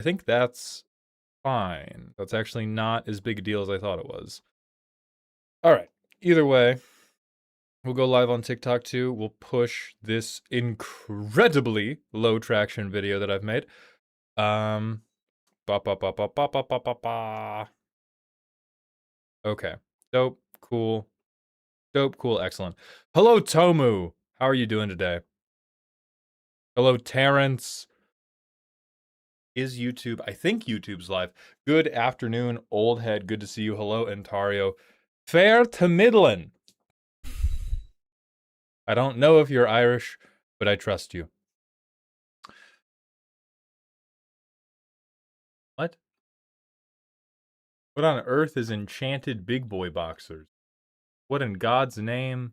I think that's fine. That's actually not as big a deal as I thought it was. All right. Either way, we'll go live on TikTok too. We'll push this incredibly low traction video that I've made. Ba ba ba ba ba ba ba ba ba. Okay. Dope. Cool. Dope. Cool. Excellent. Hello, Tomu. How are you doing today? Hello, Terrence. Is YouTube? I think YouTube's live. Good afternoon, old head. Good to see you. Hello, Ontario. Fair to middlin'. I don't know if you're Irish, but I trust you. What? What on earth is enchanted big boy boxers? What in God's name?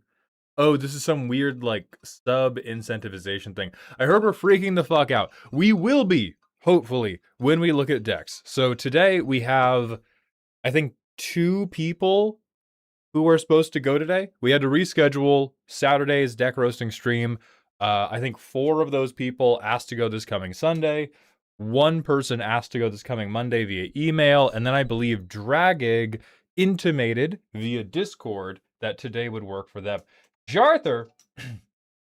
Oh, this is some weird, like, sub-incentivization thing. I heard we're freaking the fuck out. We will be, hopefully, when we look at decks. So today we have, I think, 2 people who were supposed to go today. We had to reschedule Saturday's deck roasting stream. I think 4 of those people asked to go this coming Sunday. 1 person asked to go this coming Monday via email. And then I believe Dragig intimated via Discord that today would work for them. Jarther,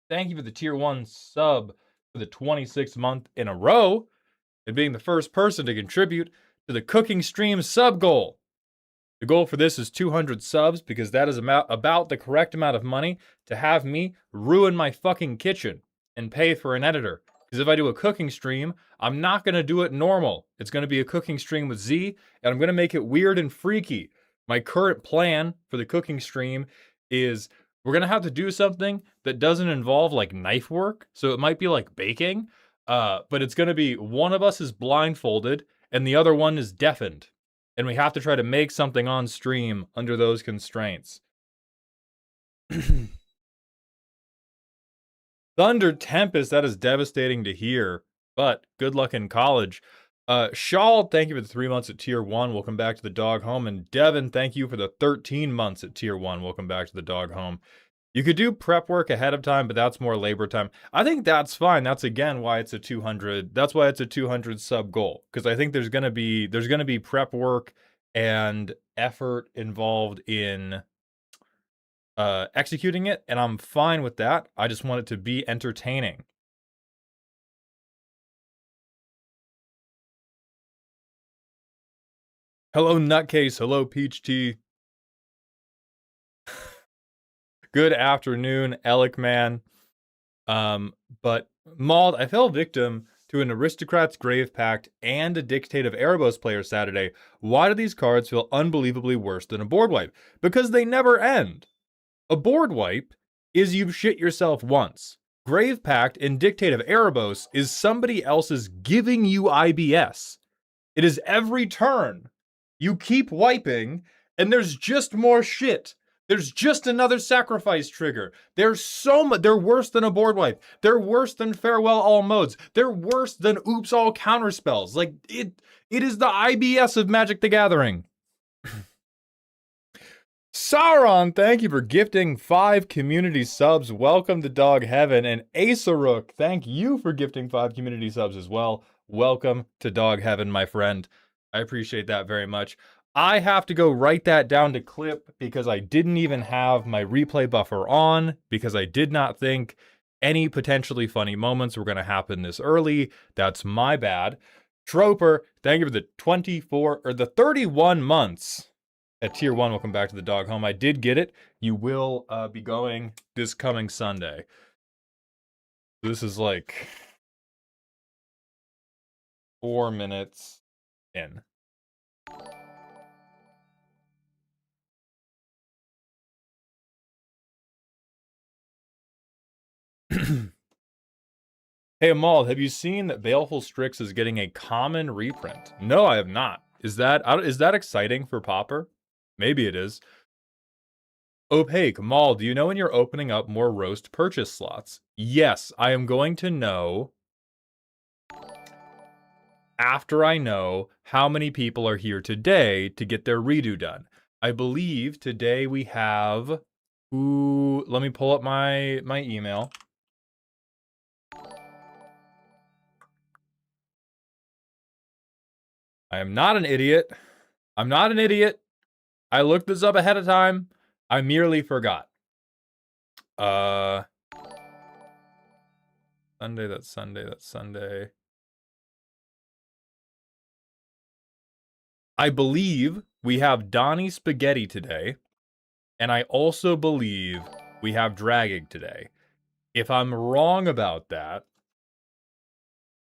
thank you for the tier 1 sub for the 26th month in a row and being the first person to contribute to the cooking stream sub goal. The goal for this is 200 subs because that is about the correct amount of money to have me ruin my fucking kitchen and pay for an editor. Because if I do a cooking stream, I'm not going to do it normal. It's going to be a cooking stream with Z, and I'm going to make it weird and freaky. My current plan for the cooking stream is we're going to have to do something that doesn't involve like knife work. So it might be like baking, but it's going to be one of us is blindfolded and the other one is deafened. And we have to try to make something on stream under those constraints. Thunder Tempest, that is devastating to hear, but good luck in college. Shawl, thank you for the 3 months at tier 1. Welcome back to the dog home. And Devin, thank you for the 13 months at tier 1. Welcome back to the dog home. You could do prep work ahead of time, but that's more labor time. I think that's fine. That's again why it's a 200. That's why it's a 200 sub goal, because I think there's gonna be prep work and effort involved in executing it, and I'm fine with that. I just want it to be entertaining. Hello, Nutcase. Hello, Peach Tea. Good afternoon, Alec Man. But Mauled, I fell victim to an Aristocrat's Grave Pact and a Dictate of Erebos player Saturday. Why do these cards feel unbelievably worse than a board wipe? Because they never end. A board wipe is you've shit yourself once. Grave Pact and Dictate of Erebos is somebody else's giving you IBS. It is every turn. You keep wiping, and there's just more shit. There's just another sacrifice trigger. There's so much. They're worse than a board wipe. They're worse than farewell all modes. They're worse than oops all counterspells. Like it is the IBS of Magic the Gathering. Sauron, thank you for gifting 5 community subs. Welcome to Dog Heaven. And Aceruk, thank you for gifting 5 community subs as well. Welcome to Dog Heaven, my friend. I appreciate that very much. I have to go write that down to clip because I didn't even have my replay buffer on because I did not think any potentially funny moments were going to happen this early. That's my bad. Troper, thank you for the 24 or the 31 months at tier 1. Welcome back to the dog home. I did get it. You will be going this coming Sunday. This is like 4 minutes in. Hey, Amal, have you seen that Baleful Strix is getting a common reprint? No, I have not. Is that exciting for Pauper? Maybe it is. Opaque, Maul, do you know when you're opening up more roast purchase slots? Yes, I am going to know after I know how many people are here today to get their redo done. I believe today we have... Ooh, let me pull up my email. I am not an idiot. I'm not an idiot. I looked this up ahead of time. I merely forgot. Sunday, that's Sunday, that's Sunday. I believe we have Donnie Spaghetti today, and I also believe we have Dragig today. If I'm wrong about that,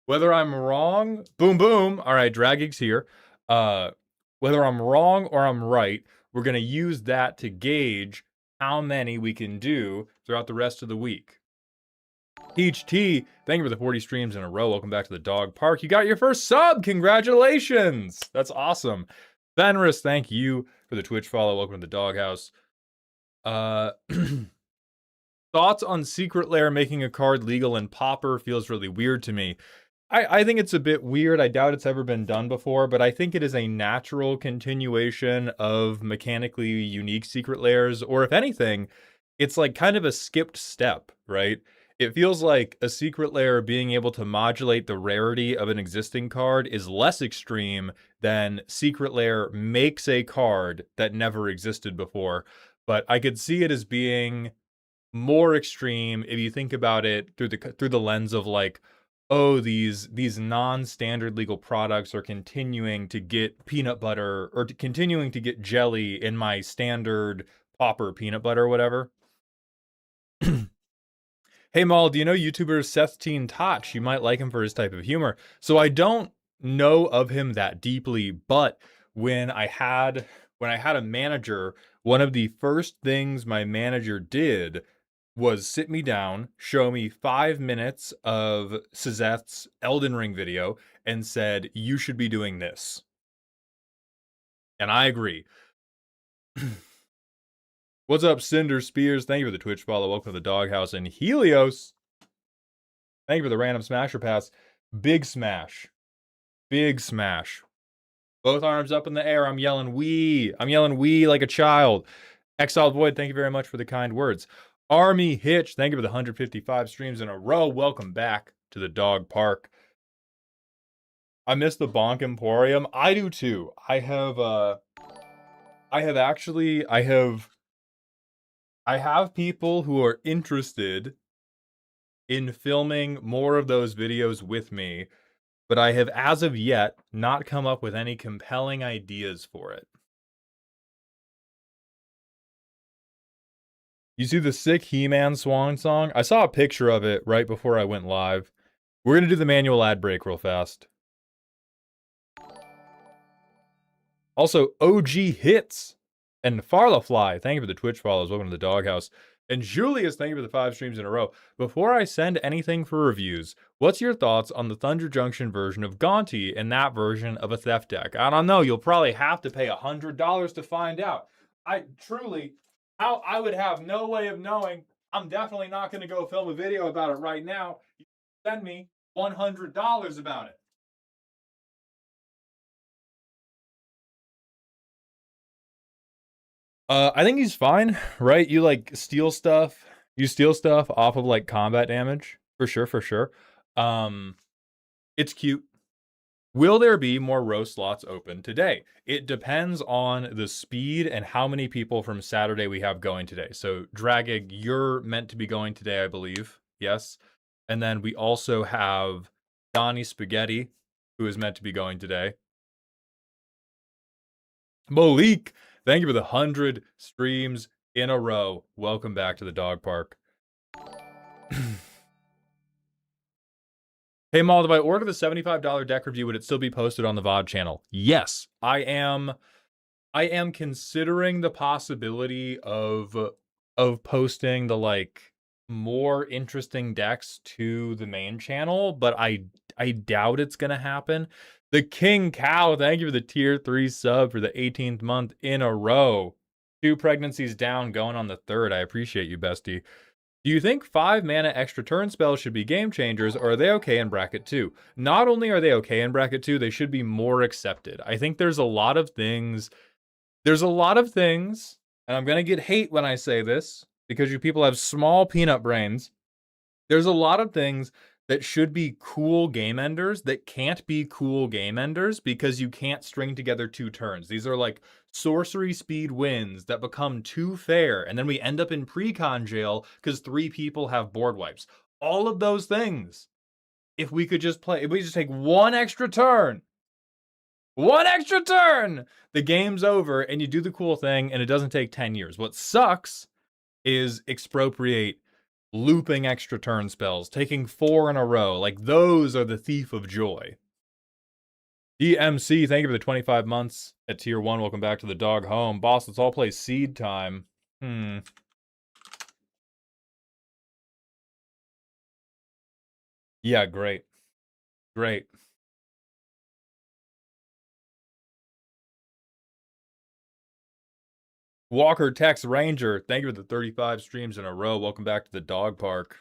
whether I'm wrong, boom, boom. All right, Dragig's here. Whether I'm wrong or I'm right, we're going to use that to gauge how many we can do throughout the rest of the week. Peach T, thank you for the 40 streams in a row. Welcome back to the dog park. You got your first sub. Congratulations. That's awesome. Fenris, thank you for the Twitch follow. Welcome to the doghouse. Thoughts on Secret Lair making a card legal in Pauper feels really weird to me. I think it's a bit weird. I doubt it's ever been done before, but I think it is a natural continuation of mechanically unique Secret Lairs, or if anything, it's like kind of a skipped step, right? It feels like a Secret Lair being able to modulate the rarity of an existing card is less extreme than Secret Lair makes a card that never existed before. But I could see it as being more extreme if you think about it through the lens of like, oh, these non-standard legal products are continuing to get peanut butter or continuing to get jelly in my standard Pauper peanut butter or whatever. Hey Maul, do you know YouTuber Seth Teen Toch? You might like him for his type of humor. So I don't know of him that deeply, but when I had a manager, one of the first things my manager did was sit me down, show me 5 minutes of Sazeth's Elden Ring video, and said, you should be doing this. And I agree. What's up, Cinder Spears? Thank you for the Twitch follow. Welcome to the doghouse. And Helios, thank you for the random smasher pass. Big smash. Big smash. Both arms up in the air. I'm yelling wee. I'm yelling wee like a child. Exiled Void, thank you very much for the kind words. Army Hitch, thank you for the 155 streams in a row. Welcome back to the dog park. I miss the Bonk Emporium. I do too. I have people who are interested in filming more of those videos with me, but I have as of yet not come up with any compelling ideas for it. You see the sick He-Man swan song? I saw a picture of it right before I went live. We're going to do the manual ad break real fast. Also, OG Hits and Farlafly, thank you for the Twitch follows. Welcome to the doghouse. And Julius, thank you for the 5 streams in a row. Before I send anything for reviews, what's your thoughts on the Thunder Junction version of Gonti and that version of a theft deck? I don't know. You'll probably have to pay $100 to find out. I would have no way of knowing. I'm definitely not going to go film a video about it right now. You send me $100 about it. I think he's fine, right? You like steal stuff. You steal stuff off of like combat damage. For sure. It's cute. Will there be more row slots open today? It depends on the speed and how many people from Saturday we have going today. So, Dragig, you're meant to be going today, I believe. Yes. And then we also have Donnie Spaghetti, who is meant to be going today. Malik, thank you for the 100 streams in a row. Welcome back to the dog park. Hey, Maul, if I order the $75 deck review, would it still be posted on the VOD channel? Yes, I am considering the possibility of posting the like more interesting decks to the main channel, but I doubt it's gonna happen. The King Cow, thank you for the tier 3 sub for the 18th month in a row. 2 pregnancies down, going on the 3rd. I appreciate you, bestie. Do you think 5 mana extra turn spells should be game changers, or are they okay in bracket 2? Not only are they okay in bracket 2, they should be more accepted. I think there's a lot of things, and I'm going to get hate when I say this, because you people have small peanut brains. There's a lot of things that should be cool game enders that can't be cool game enders because you can't string together 2 turns. These are like sorcery speed wins that become too fair, and then we end up in pre-con jail because 3 people have board wipes. All of those things, if we could just play, if we just take 1 extra turn, the game's over and you do the cool thing and it doesn't take 10 years. What sucks is expropriate, looping extra turn spells, taking 4 in a row. Like, those are the thief of joy. DMC, thank you for the 25 months at tier 1. Welcome back to the dog home. Boss, let's all play Seed Time. Yeah, great. Great. Walker Tex Ranger, thank you for the 35 streams in a row. Welcome back to the dog park.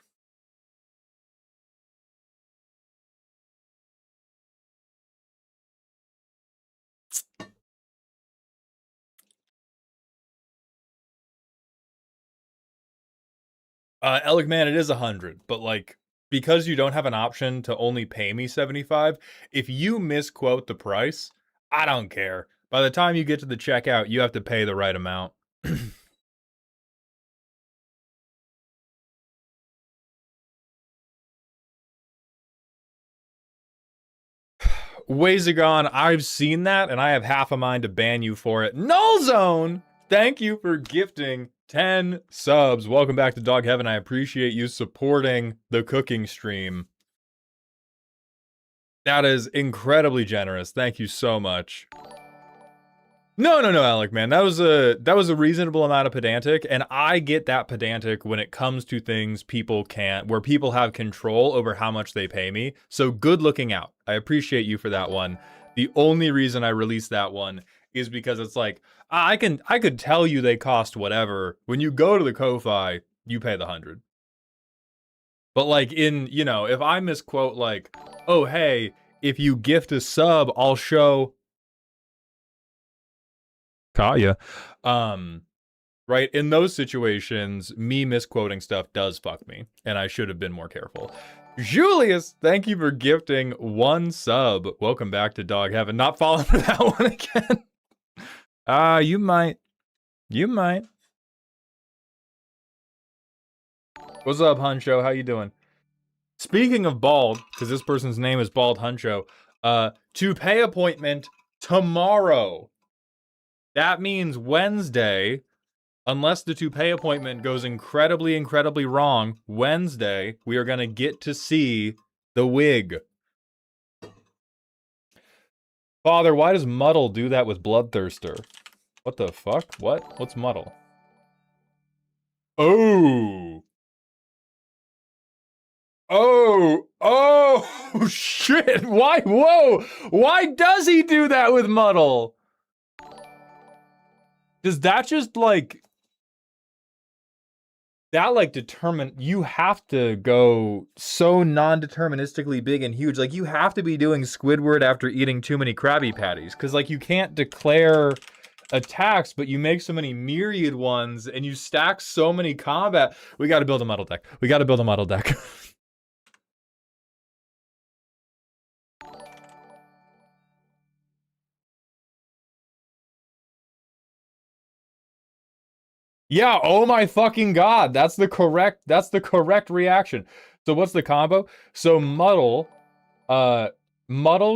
Alec Man, it is 100, but like, because you don't have an option to only pay me 75, if you misquote the price, I don't care. By the time you get to the checkout, you have to pay the right amount. Ways gone, I've seen that, and I have half a mind to ban you for it. Null Zone! Thank you for gifting 10 subs. Welcome back to Dog Heaven. I appreciate you supporting the cooking stream. That is incredibly generous. Thank you so much. No, Alec, man. That was a reasonable amount of pedantic, and I get that pedantic when it comes to things people can't, where people have control over how much they pay me. So good looking out. I appreciate you for that one. The only reason I released that one is because it's like, I could tell you they cost whatever. When you go to the Ko-Fi, you pay the 100. But like, in, you know, if I misquote like, oh hey, if you gift a sub, I'll show Kaya. Right? In those situations, me misquoting stuff does fuck me, and I should have been more careful. Julius, thank you for gifting 1 sub. Welcome back to Dog Heaven. Not falling for that one again. You might. You might. What's up, Huncho? How you doing? Speaking of bald, because this person's name is Bald Huncho, to pay appointment tomorrow. That means Wednesday, unless the to-pay appointment goes incredibly, incredibly wrong, Wednesday, we are going to get to see the wig. Father, why does Muddle do that with Bloodthirster? What the fuck? What? What's Muddle? Oh! Oh, shit! Why? Whoa! Why does he do that with Muddle? Does that just, like... That, like, you have to go so non-deterministically big and huge. Like, you have to be doing Squidward after eating too many Krabby Patties. Because, like, you can't declare attacks, but you make so many myriad ones, and you stack so many combat. We gotta build a Muddle deck. We gotta build a Muddle deck. Yeah, oh my fucking god. That's the correct reaction. So what's the combo? So Muddle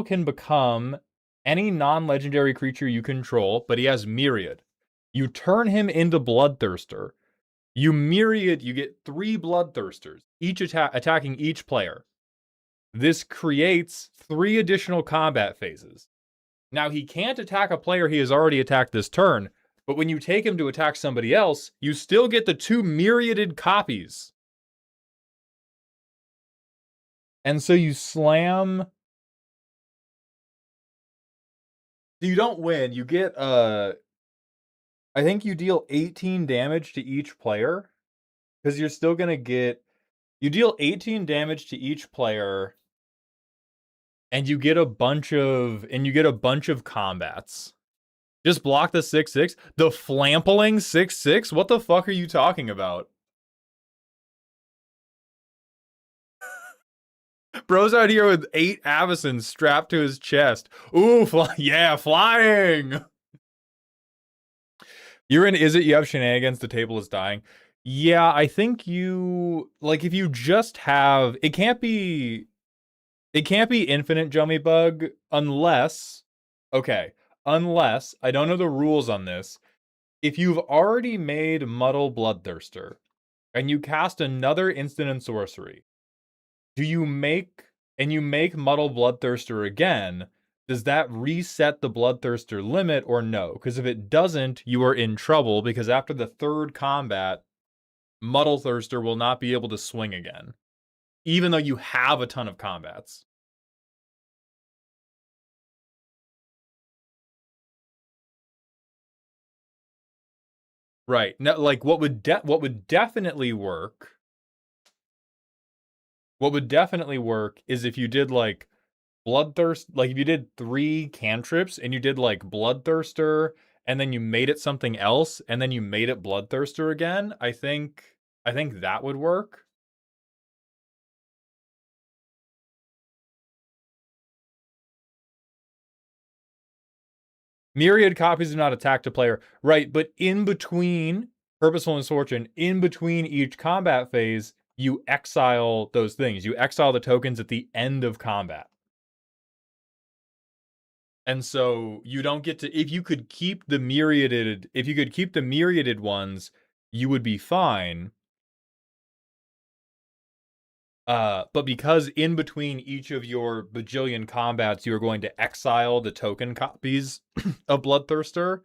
can become any non-legendary creature you control, but he has Myriad. You turn him into Bloodthirster. You Myriad, you get 3 Bloodthirsters, each attacking each player. This creates 3 additional combat phases. Now, he can't attack a player he has already attacked this turn, but when you take him to attack somebody else, you still get the 2 myriaded copies. And so you slam... You don't win. You get, I think you deal 18 damage to each player. Because you're still going to get... You deal 18 damage to each player, and you get a bunch of combats. Just block the 6/6. The flampling 6/6? What the fuck are you talking about? Bro's out here with 8 Avacons strapped to his chest. Ooh, yeah, flying! You're in Is It You Have Shenanigans, the table is dying. Yeah, I think you... Like, if you just have... It can't be infinite Jummy Bug unless... Okay, unless... I don't know the rules on this. If you've already made Muddle Bloodthirster, and you cast another instant and sorcery, do you make... And you make Muddle Bloodthirster again, does that reset the Bloodthirster limit or no? Because if it doesn't, you are in trouble, because after the third combat, Muddle Thirster will not be able to swing again, even though you have a ton of combats. Right. Now, like, what would definitely work... What would definitely work is if you did, like, Bloodthirst, like if you did 3 cantrips and you did like Bloodthirster and then you made it something else and then you made it Bloodthirster again, I think that would work. Myriad copies do not attack to player. Right, but in between Purposeful Misfortune, in between each combat phase, you exile those things. You exile the tokens at the end of combat. And so you don't get to, if you could keep the myriaded ones, you would be fine. But because in between each of your bajillion combats, you are going to exile the token copies of Bloodthirster.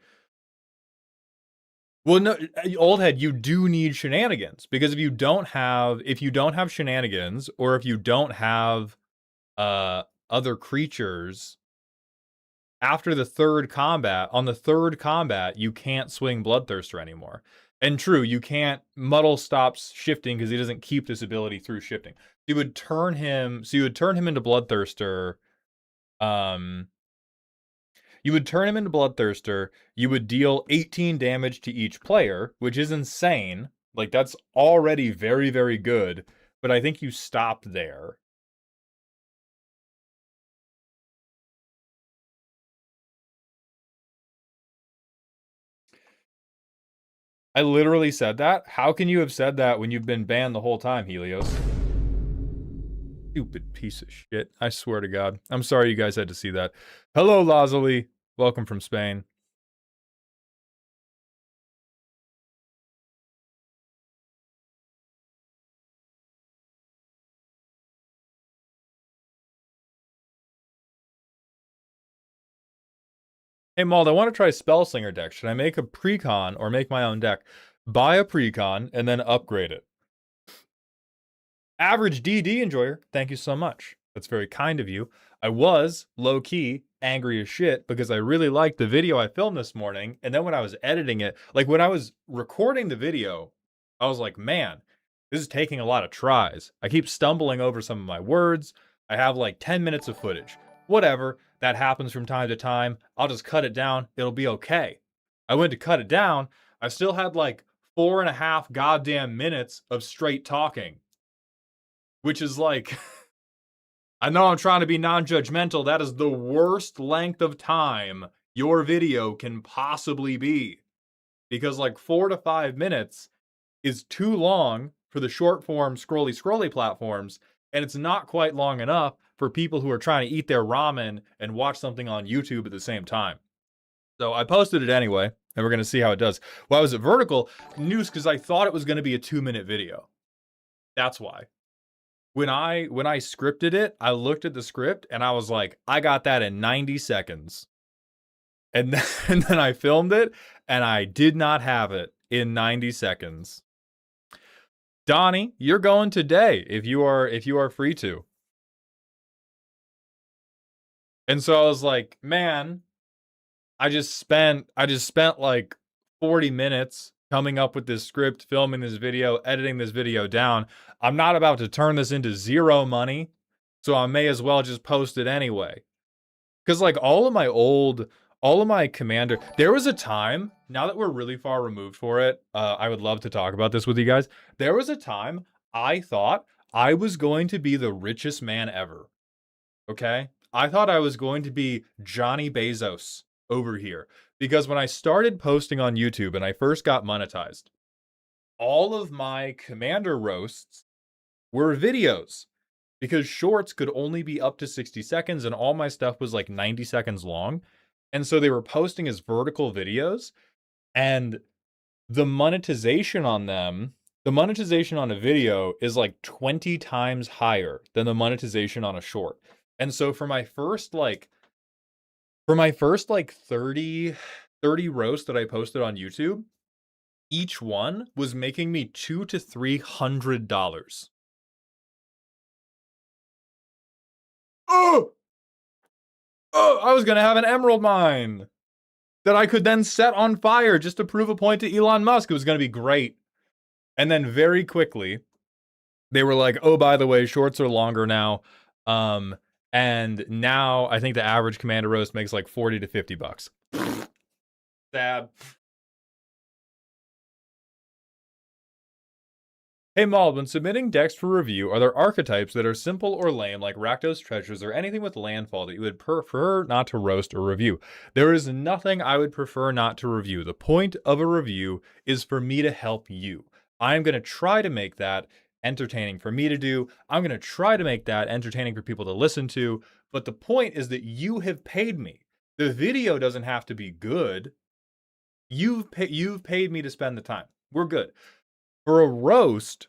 Well, no, Oldhead, you do need shenanigans, because if you don't have shenanigans, or if you don't have other creatures after the third combat, on the third combat, you can't swing Bloodthirster anymore. And true, you can't... Muddle stops shifting because he doesn't keep this ability through shifting. You would turn him... So you would turn him into Bloodthirster. You would turn him into Bloodthirster. You would deal 18 damage to each player, which is insane. Like, that's already very, very good. But I think you stop there. I literally said that? How can you have said that when you've been banned the whole time, Helios? Stupid piece of shit. I swear to God. I'm sorry you guys had to see that. Hello, Lazuli. Welcome from Spain. Hey, Mald, I want to try Spellslinger deck. Should I make a precon or make my own deck? Buy a precon and then upgrade it. Average DD Enjoyer, thank you so much. That's very kind of you. I was, low-key, angry as shit because I really liked the video I filmed this morning, and then when I was editing it, like when I was recording the video, I was like, man, this is taking a lot of tries. I keep stumbling over some of my words. I have like 10 minutes of footage. Whatever, that happens from time to time. I'll just cut it down. It'll be okay. I went to cut it down. I still had like 4.5 goddamn minutes of straight talking. Which is like, I know I'm trying to be non-judgmental. That is the worst length of time your video can possibly be. Because like 4 to 5 minutes is too long for the short form scrolly platforms, and it's not quite long enough for people who are trying to eat their ramen and watch something on YouTube at the same time. So I posted it anyway, and we're going to see how it does. Why was it vertical? News, because I thought it was going to be a 2-minute video. That's why. When I scripted it, I looked at the script and I was like, I got that in 90 seconds. And then I filmed it and I did not have it in 90 seconds. Donnie, you're going today if you are free to. And so I was like, man, I just spent like 40 minutes coming up with this script, filming this video, editing this video down. I'm not about to turn this into zero money, so I may as well just post it anyway. Because like all of my Commander, there was a time, now that we're really far removed for it, I would love to talk about this with you guys. There was a time I thought I was going to be the richest man ever. Okay? I thought I was going to be Johnny Bezos over here. Because when I started posting on YouTube and I first got monetized, all of my Commander roasts were videos. Because shorts could only be up to 60 seconds and all my stuff was like 90 seconds long. And so they were posting as vertical videos. And the monetization on them, the monetization on a video is like 20 times higher than the monetization on a short. And so for my first like 30 roasts that I posted on YouTube, each one was making me $200 to $300. Oh, I was gonna have an emerald mine that I could then set on fire just to prove a point to Elon Musk. It was gonna be great. And then very quickly, they were like, oh, by the way, shorts are longer now. And now I think the average Commander roast makes like 40 to 50 bucks. Sad. Hey Maul, when submitting decks for review, are there archetypes that are simple or lame, like Rakdos Treasures or anything with landfall that you would prefer not to roast or review? There is nothing I would prefer not to review. The point of a review is for me to help you. I'm going to try to make that entertaining for me to do. I'm going to try to make that entertaining for people to listen to. But the point is that you have paid me. The video doesn't have to be good. You've paid me to spend the time. We're good. For a roast,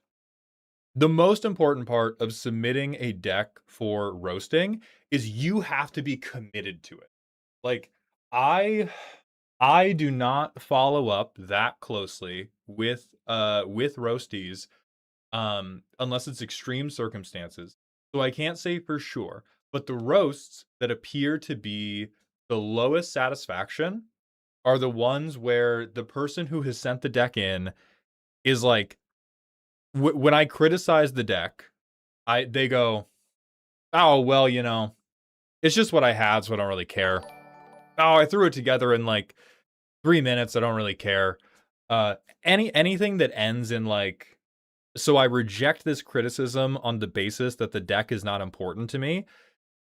the most important part of submitting a deck for roasting is you have to be committed to it. Like I do not follow up that closely with roasties unless it's extreme circumstances. So I can't say for sure, but the roasts that appear to be the lowest satisfaction are the ones where the person who has sent the deck in is like, when I criticize the deck, they go, oh well, you know, it's just what I had, so I don't really care. Oh, I threw it together in like 3 minutes. I don't really care. Anything that ends in like, so I reject this criticism on the basis that the deck is not important to me.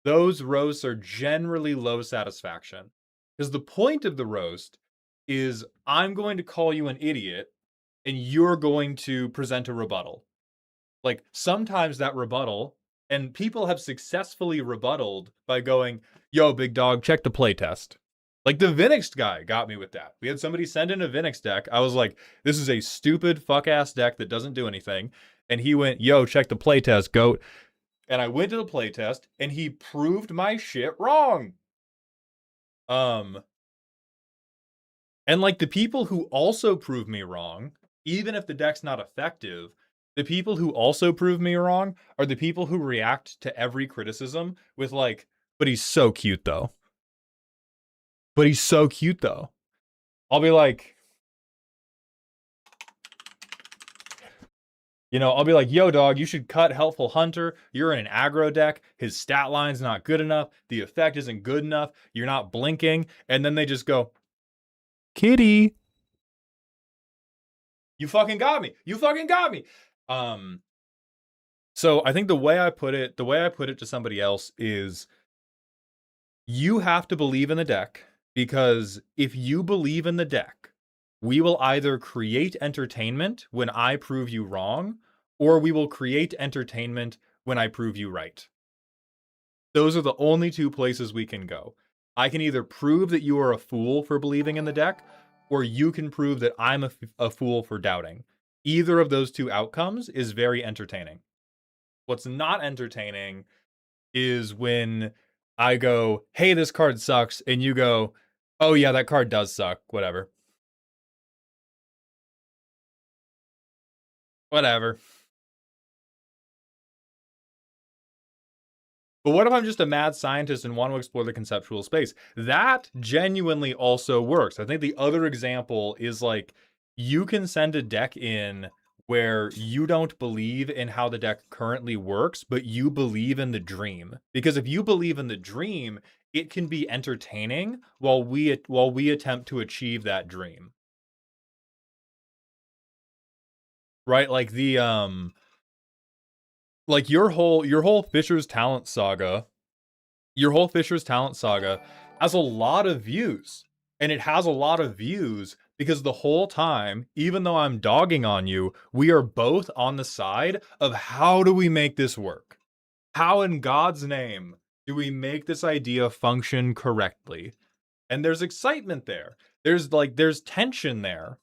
Those roasts are generally low satisfaction, because the point of the roast is I'm going to call you an idiot and you're going to present a rebuttal. Like sometimes that rebuttal, and people have successfully rebutted by going, yo, big dog, check the playtest. Like the Vinix guy got me with that. We had somebody send in a Vinix deck. I was like, this is a stupid fuck ass deck that doesn't do anything. And he went, yo, check the playtest, goat. And I went to the playtest and he proved my shit wrong. And like the people who also prove me wrong, even if the deck's not effective, the people who also prove me wrong are the people who react to every criticism with like, but he's so cute though. But he's so cute though. I'll be like, I'll be like, yo, dog, you should cut Helpful Hunter. You're in an aggro deck. His stat line's not good enough. The effect isn't good enough. You're not blinking. And then they just go, kitty. You fucking got me. You fucking got me. So I think the way I put it to somebody else is, you have to believe in the deck, because if you believe in the deck, we will either create entertainment when I prove you wrong, or we will create entertainment when I prove you right. Those are the only two places we can go. I can either prove that you are a fool for believing in the deck, or you can prove that I'm a fool for doubting. Either of those two outcomes is very entertaining. What's not entertaining is when I go, hey, this card sucks, and you go, oh yeah, that card does suck, whatever. Whatever. But what if I'm just a mad scientist and want to explore the conceptual space? That genuinely also works. I think the other example is like, you can send a deck in where you don't believe in how the deck currently works, but you believe in the dream. Because if you believe in the dream, it can be entertaining while we attempt to achieve that dream. Right? Like like your whole Fisher's Talent saga, your whole Fisher's Talent saga has a lot of views. And it has a lot of views because the whole time, even though I'm dogging on you, we are both on the side of how do we make this work? How in God's name do we make this idea function correctly? And there's excitement there. There's tension there.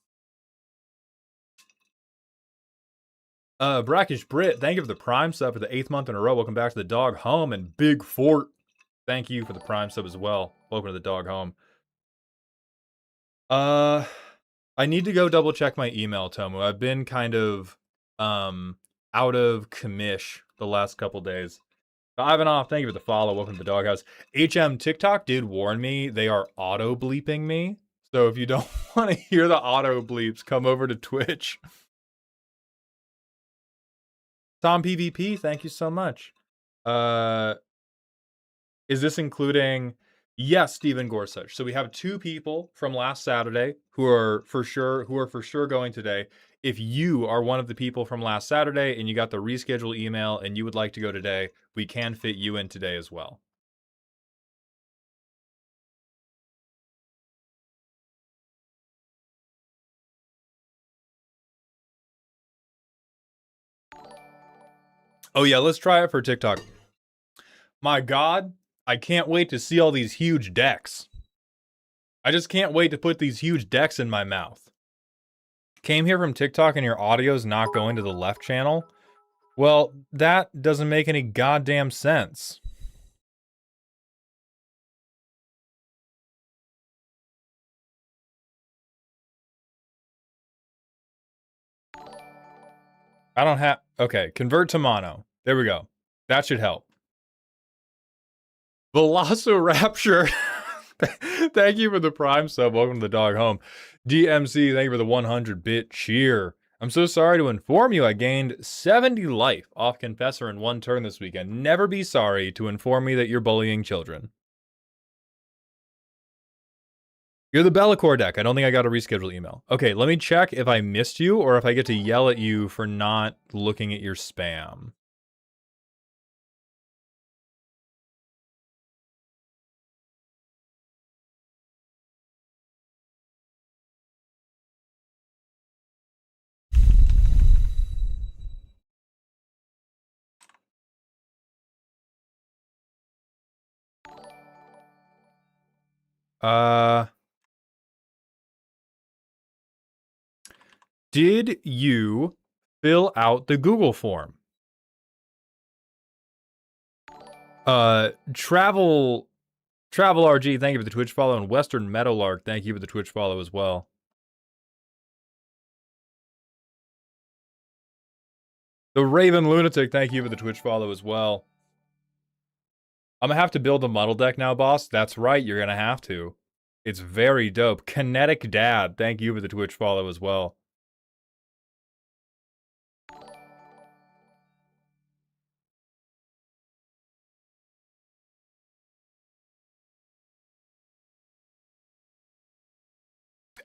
Brackish Brit, thank you for the Prime sub for the 8th month in a row. Welcome back to the Dog Home. And Big Fort, thank you for the Prime sub as well. Welcome to the Dog Home. I need to go double check my email, Tomu. I've been kind of out of commish the last couple days. Ivanov, thank you for the follow. Welcome to the Doghouse. HM TikTok did warn me they are auto bleeping me. So if you don't want to hear the auto bleeps, come over to Twitch. Tom PvP, thank you so much. Is this including? Yes, Stephen Gorsuch. So we have 2 people from last Saturday who are for sure going today. If you are one of the people from last Saturday and you got the reschedule email and you would like to go today, we can fit you in today as well. Oh yeah, let's try it for TikTok. My God, I can't wait to see all these huge decks. I just can't wait to put these huge decks in my mouth. Came here from TikTok and your audio's not going to the left channel? Well, that doesn't make any goddamn sense. I don't have... Okay, convert to mono. There we go. That should help. Velocirapture. Thank you for the Prime sub. Welcome to the Dog Home. DMC, thank you for the 100-bit cheer. I'm so sorry to inform you I gained 70 life off Confessor in 1 turn this weekend. Never be sorry to inform me that you're bullying children. You're the Bellacore deck. I don't think I got a reschedule email. Okay, let me check if I missed you or if I get to yell at you for not looking at your spam. Did you fill out the Google form? Travel RG, thank you for the Twitch follow, and Western Meadowlark, thank you for the Twitch follow as well. The Raven Lunatic, thank you for the Twitch follow as well. I'm gonna have to build a muddle deck now, boss. That's right, you're gonna have to. It's very dope. Kinetic Dad, thank you for the Twitch follow as well.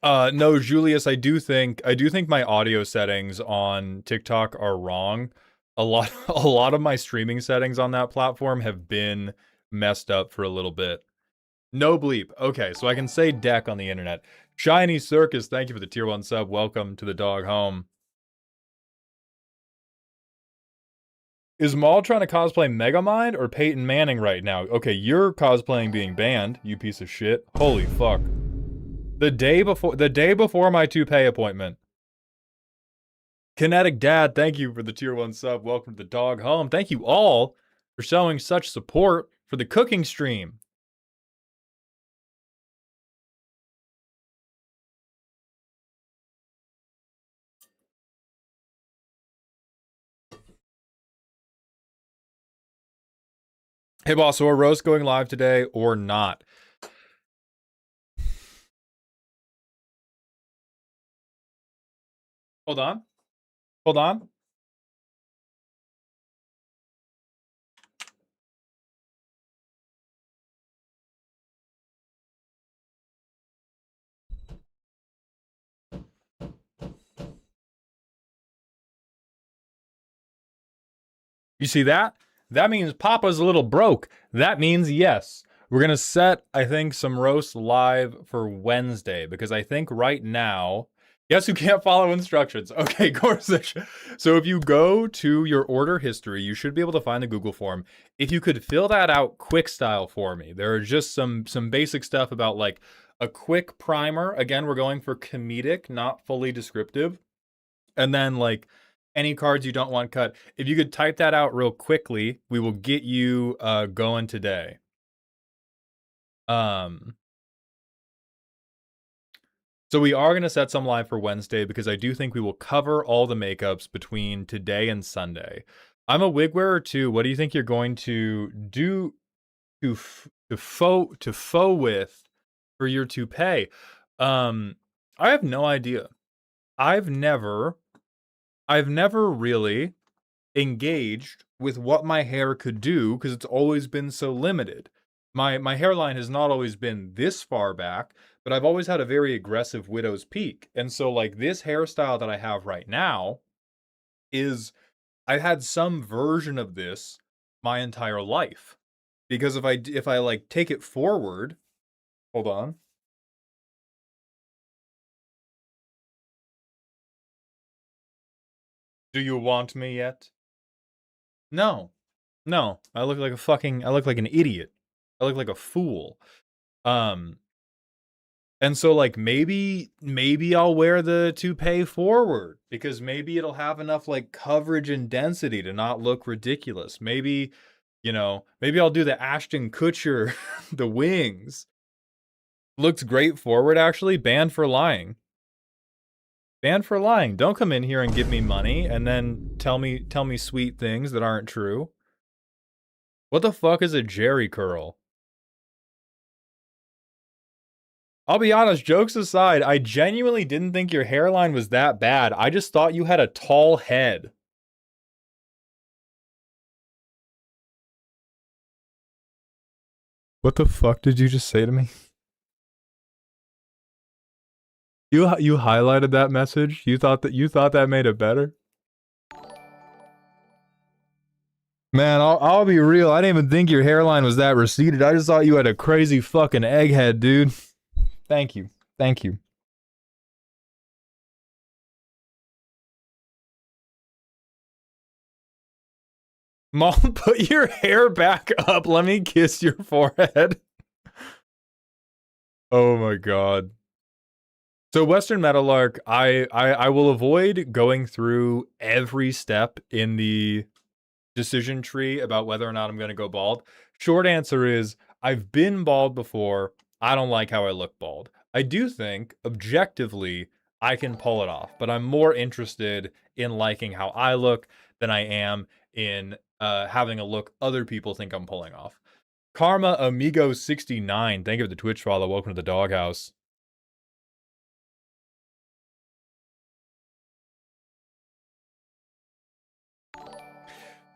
No, Julius, I do think my audio settings on TikTok are wrong. A lot of my streaming settings on that platform have been messed up for a little bit. No bleep. Okay, so I can say deck on the internet. Shiny Circus, thank you for the tier 1 sub. Welcome to the Dog Home. Is Maul trying to cosplay Megamind or Peyton Manning right now? Okay, you're cosplaying being banned, you piece of shit. Holy fuck. The day before my toupee appointment. Kinetic Dad, thank you for the tier 1 sub. Welcome to the Dog Home. Thank you all for showing such support for the cooking stream. Hey boss, so are roast going live today or not? Hold on. Hold on. You see that? That means Papa's a little broke. That means yes. We're going to set, I think, some roast live for Wednesday because I think right now, yes, you can't follow instructions. Okay, Gorsuch. So if you go to your order history, you should be able to find the Google form. If you could fill that out quick style for me, there are just some basic stuff about like a quick primer. Again, we're going for comedic, not fully descriptive. And then like any cards you don't want cut. If you could type that out real quickly, we will get you going today. So we are going to set some live for Wednesday because I do think we will cover all the makeups between today and Sunday. I'm a wig wearer too. What do you think you're going to do to faux with for your toupee? I have no idea. I've never really engaged with what my hair could do because it's always been so limited. My hairline has not always been this far back, but I've always had a very aggressive widow's peak. And so like this hairstyle that I have right now is I've had some version of this my entire life. Because if I like take it forward, hold on. Do you want me yet? No. No. I look like an idiot. I look like a fool. And so like maybe I'll wear the toupee forward because maybe it'll have enough like coverage and density to not look ridiculous. Maybe, maybe I'll do the Ashton Kutcher, the wings. Looks great forward actually. Banned for lying. Banned for lying. Don't come in here and give me money and then tell me sweet things that aren't true. What the fuck is a Jerry curl? I'll be honest, jokes aside, I genuinely didn't think your hairline was that bad. I just thought you had a tall head. What the fuck did you just say to me? You highlighted that message? You thought that made it better? Man, I'll be real. I didn't even think your hairline was that receded. I just thought you had a crazy fucking egghead, dude. Thank you. Thank you. Mom, put your hair back up. Let me kiss your forehead. Oh my god. So Western Meadowlark, I will avoid going through every step in the decision tree about whether or not I'm going to go bald. Short answer is I've been bald before. I don't like how I look bald. I do think objectively I can pull it off, but I'm more interested in liking how I look than I am in having a look other people think I'm pulling off. Karma Amigo 69, thank you for the Twitch follow. Welcome to the doghouse.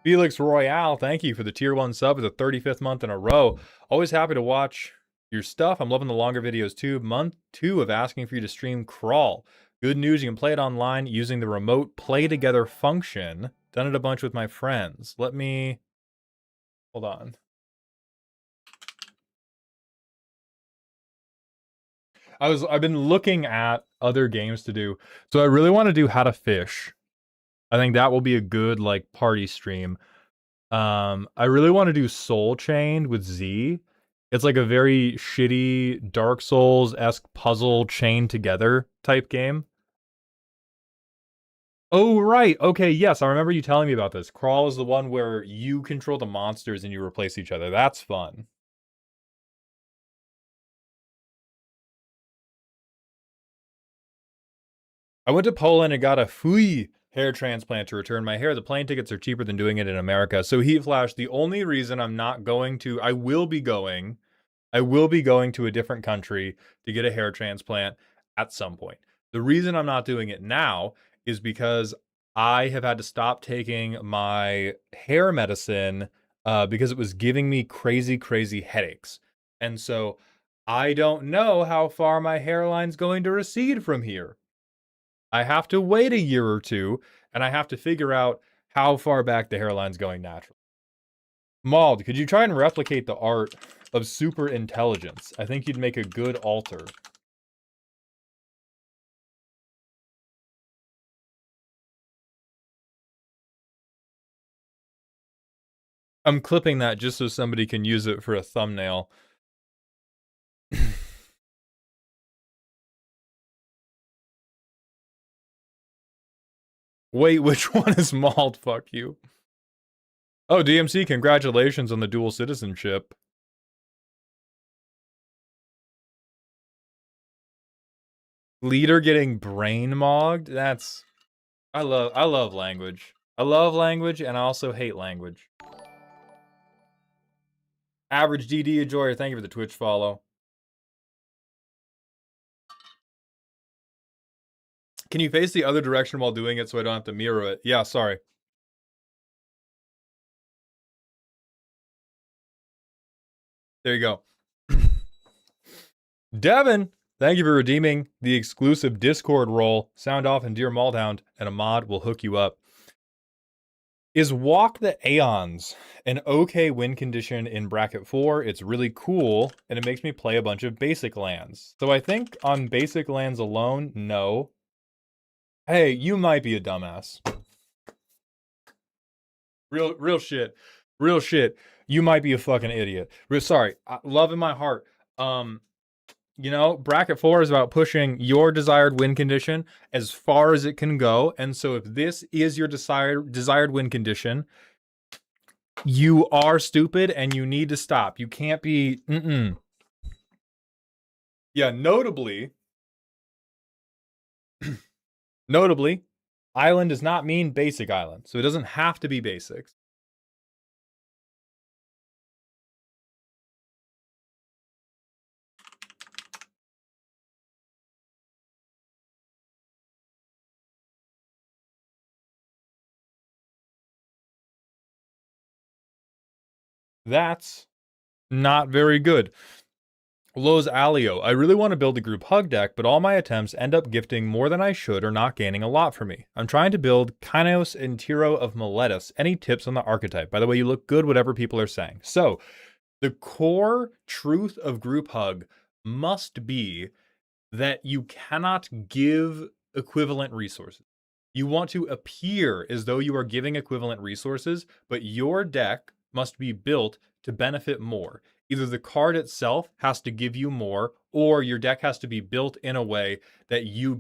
Felix Royale, thank you for the tier 1 sub for the 35th month in a row. Always happy to watch your stuff. I'm loving the longer videos too. Month 2 of asking for you to stream Crawl. Good news, you can play it online using the remote play together function. Done it a bunch with my friends. Let me... Hold on. I've been looking at other games to do. So I really want to do How to Fish. I think that will be a good like party stream. I really want to do Soul Chained with Z. It's like a very shitty Dark Souls-esque puzzle chained together type game. Oh, right. Okay, yes, I remember you telling me about this. Crawl is the one where you control the monsters and you replace each other. That's fun. I went to Poland and got a Fui hair transplant to return my hair. The plane tickets are cheaper than doing it in America. So Heat Flash, the only reason I'm not going to, I will be going to a different country to get a hair transplant at some point. The reason I'm not doing it now is because I have had to stop taking my hair medicine because it was giving me crazy, crazy headaches. And so I don't know how far my hairline's going to recede from here. I have to wait a year or two, and I have to figure out how far back the hairline's going naturally. Mauled, could you try and replicate the art of super intelligence? I think you'd make a good altar. I'm clipping that just so somebody can use it for a thumbnail. Wait, which one is Mauled? Fuck you. Oh, DMC, congratulations on the dual citizenship. Leader getting brain mogged? That's... I love language. I love language, and I also hate language. Average DD Enjoyer, thank you for the Twitch follow. Can you face the other direction while doing it so I don't have to mirror it? Yeah, sorry. There you go. Devin, thank you for redeeming the exclusive Discord role. Sound off and Dear Maldhound, and a mod will hook you up. Is Walk the Aeons an okay win condition in bracket 4? It's really cool, and it makes me play a bunch of basic lands. So I think on basic lands alone, no. Hey, you might be a dumbass. Real shit. Real shit. You might be a fucking idiot. Sorry. Love in my heart. You know, bracket 4 is about pushing your desired win condition as far as it can go. And so if this is your desired win condition, you are stupid and you need to stop. You can't be... Yeah, notably, island does not mean basic island. So it doesn't have to be basics. That's not very good. Lowe's Alio, I really want to build a group hug deck, but all my attempts end up gifting more than I should or not gaining a lot for me. I'm trying to build Kainos and Tiro of Meletus. Any tips on the archetype? By the way, you look good, whatever people are saying. So, the core truth of group hug must be that you cannot give equivalent resources. You want to appear as though you are giving equivalent resources, but your deck must be built to benefit more. Either the card itself has to give you more, or your deck has to be built in a way that you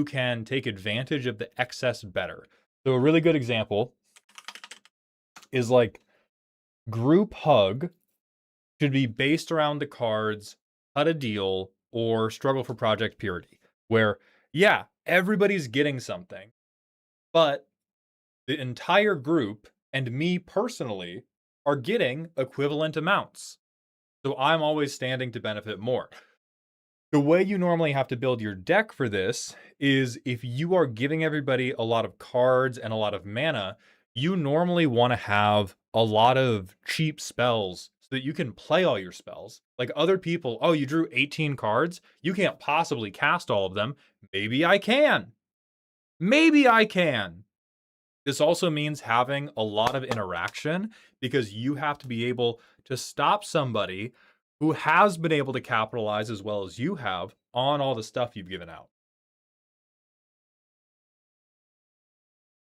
can take advantage of the excess better. So a really good example is like group hug should be based around the cards Cut a Deal or Struggle for Project Purity, where, yeah, everybody's getting something, but the entire group and me personally are getting equivalent amounts. So I'm always standing to benefit more. The way you normally have to build your deck for this is if you are giving everybody a lot of cards and a lot of mana, you normally want to have a lot of cheap spells so that you can play all your spells. Like other people, oh, you drew 18 cards? You can't possibly cast all of them. Maybe I can. Maybe I can. This also means having a lot of interaction because you have to be able to stop somebody who has been able to capitalize as well as you have on all the stuff you've given out.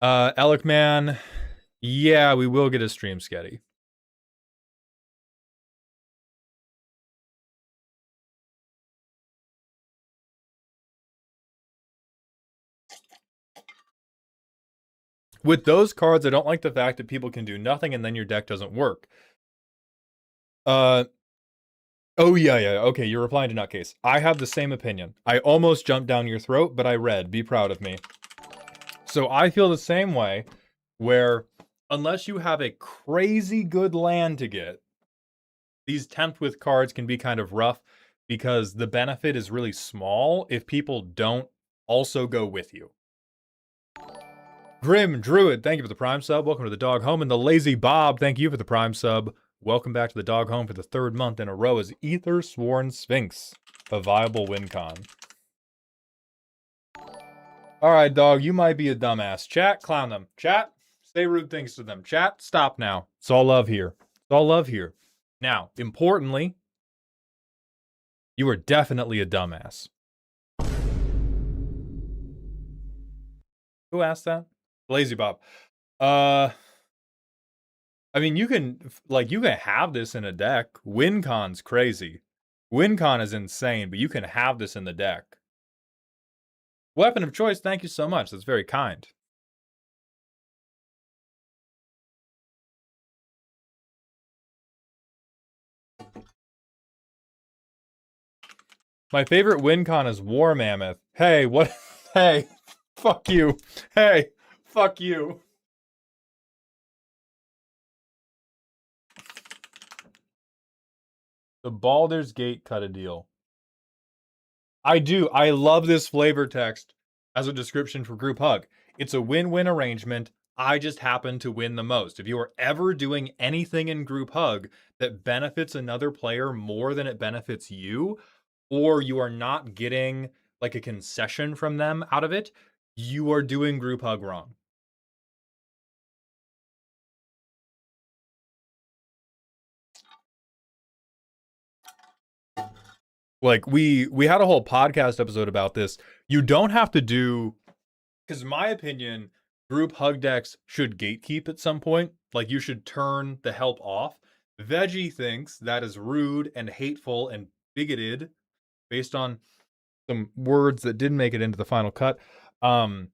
Alec Man, yeah, we will get a stream sketty. With those cards, I don't like the fact that people can do nothing and then your deck doesn't work. Oh, yeah. Okay, you're replying to Nutcase. I have the same opinion. I almost jumped down your throat, but I read. Be proud of me. So I feel the same way, where unless you have a crazy good land to get, these tempt with cards can be kind of rough because the benefit is really small if people don't also go with you. Grim Druid, thank you for the Prime sub. Welcome to the Dog Home. And the Lazy Bob, thank you for the Prime sub. Welcome back to the Dog Home for the third month in a row as Ether Sworn Sphinx, a viable win con. All right, dog, you might be a dumbass. Chat, clown them. Chat, Say rude things to them. Chat, stop now. It's all love here. It's all love here. Now, importantly, you are definitely a dumbass. Who asked that? Lazy Bob. I mean, you can have this in a deck. WinCon's crazy. WinCon is insane, but you can have this in the deck. Weapon of choice, thank you so much. That's very kind. My favorite WinCon is War Mammoth. Hey, what? Hey, fuck you. Hey, fuck you. The Baldur's Gate cut a deal. I do. I love this flavor text as a description for group hug. It's a win-win arrangement. I just happen to win the most. If you are ever doing anything in group hug that benefits another player more than it benefits you, or you are not getting like a concession from them out of it, you are doing group hug wrong. Like we had a whole podcast episode about this. You don't have to do, because in my opinion, group hug decks should gatekeep at some point. Like you should turn the help off. Veggie thinks that is rude and hateful and bigoted based on some words that didn't make it into the final cut. So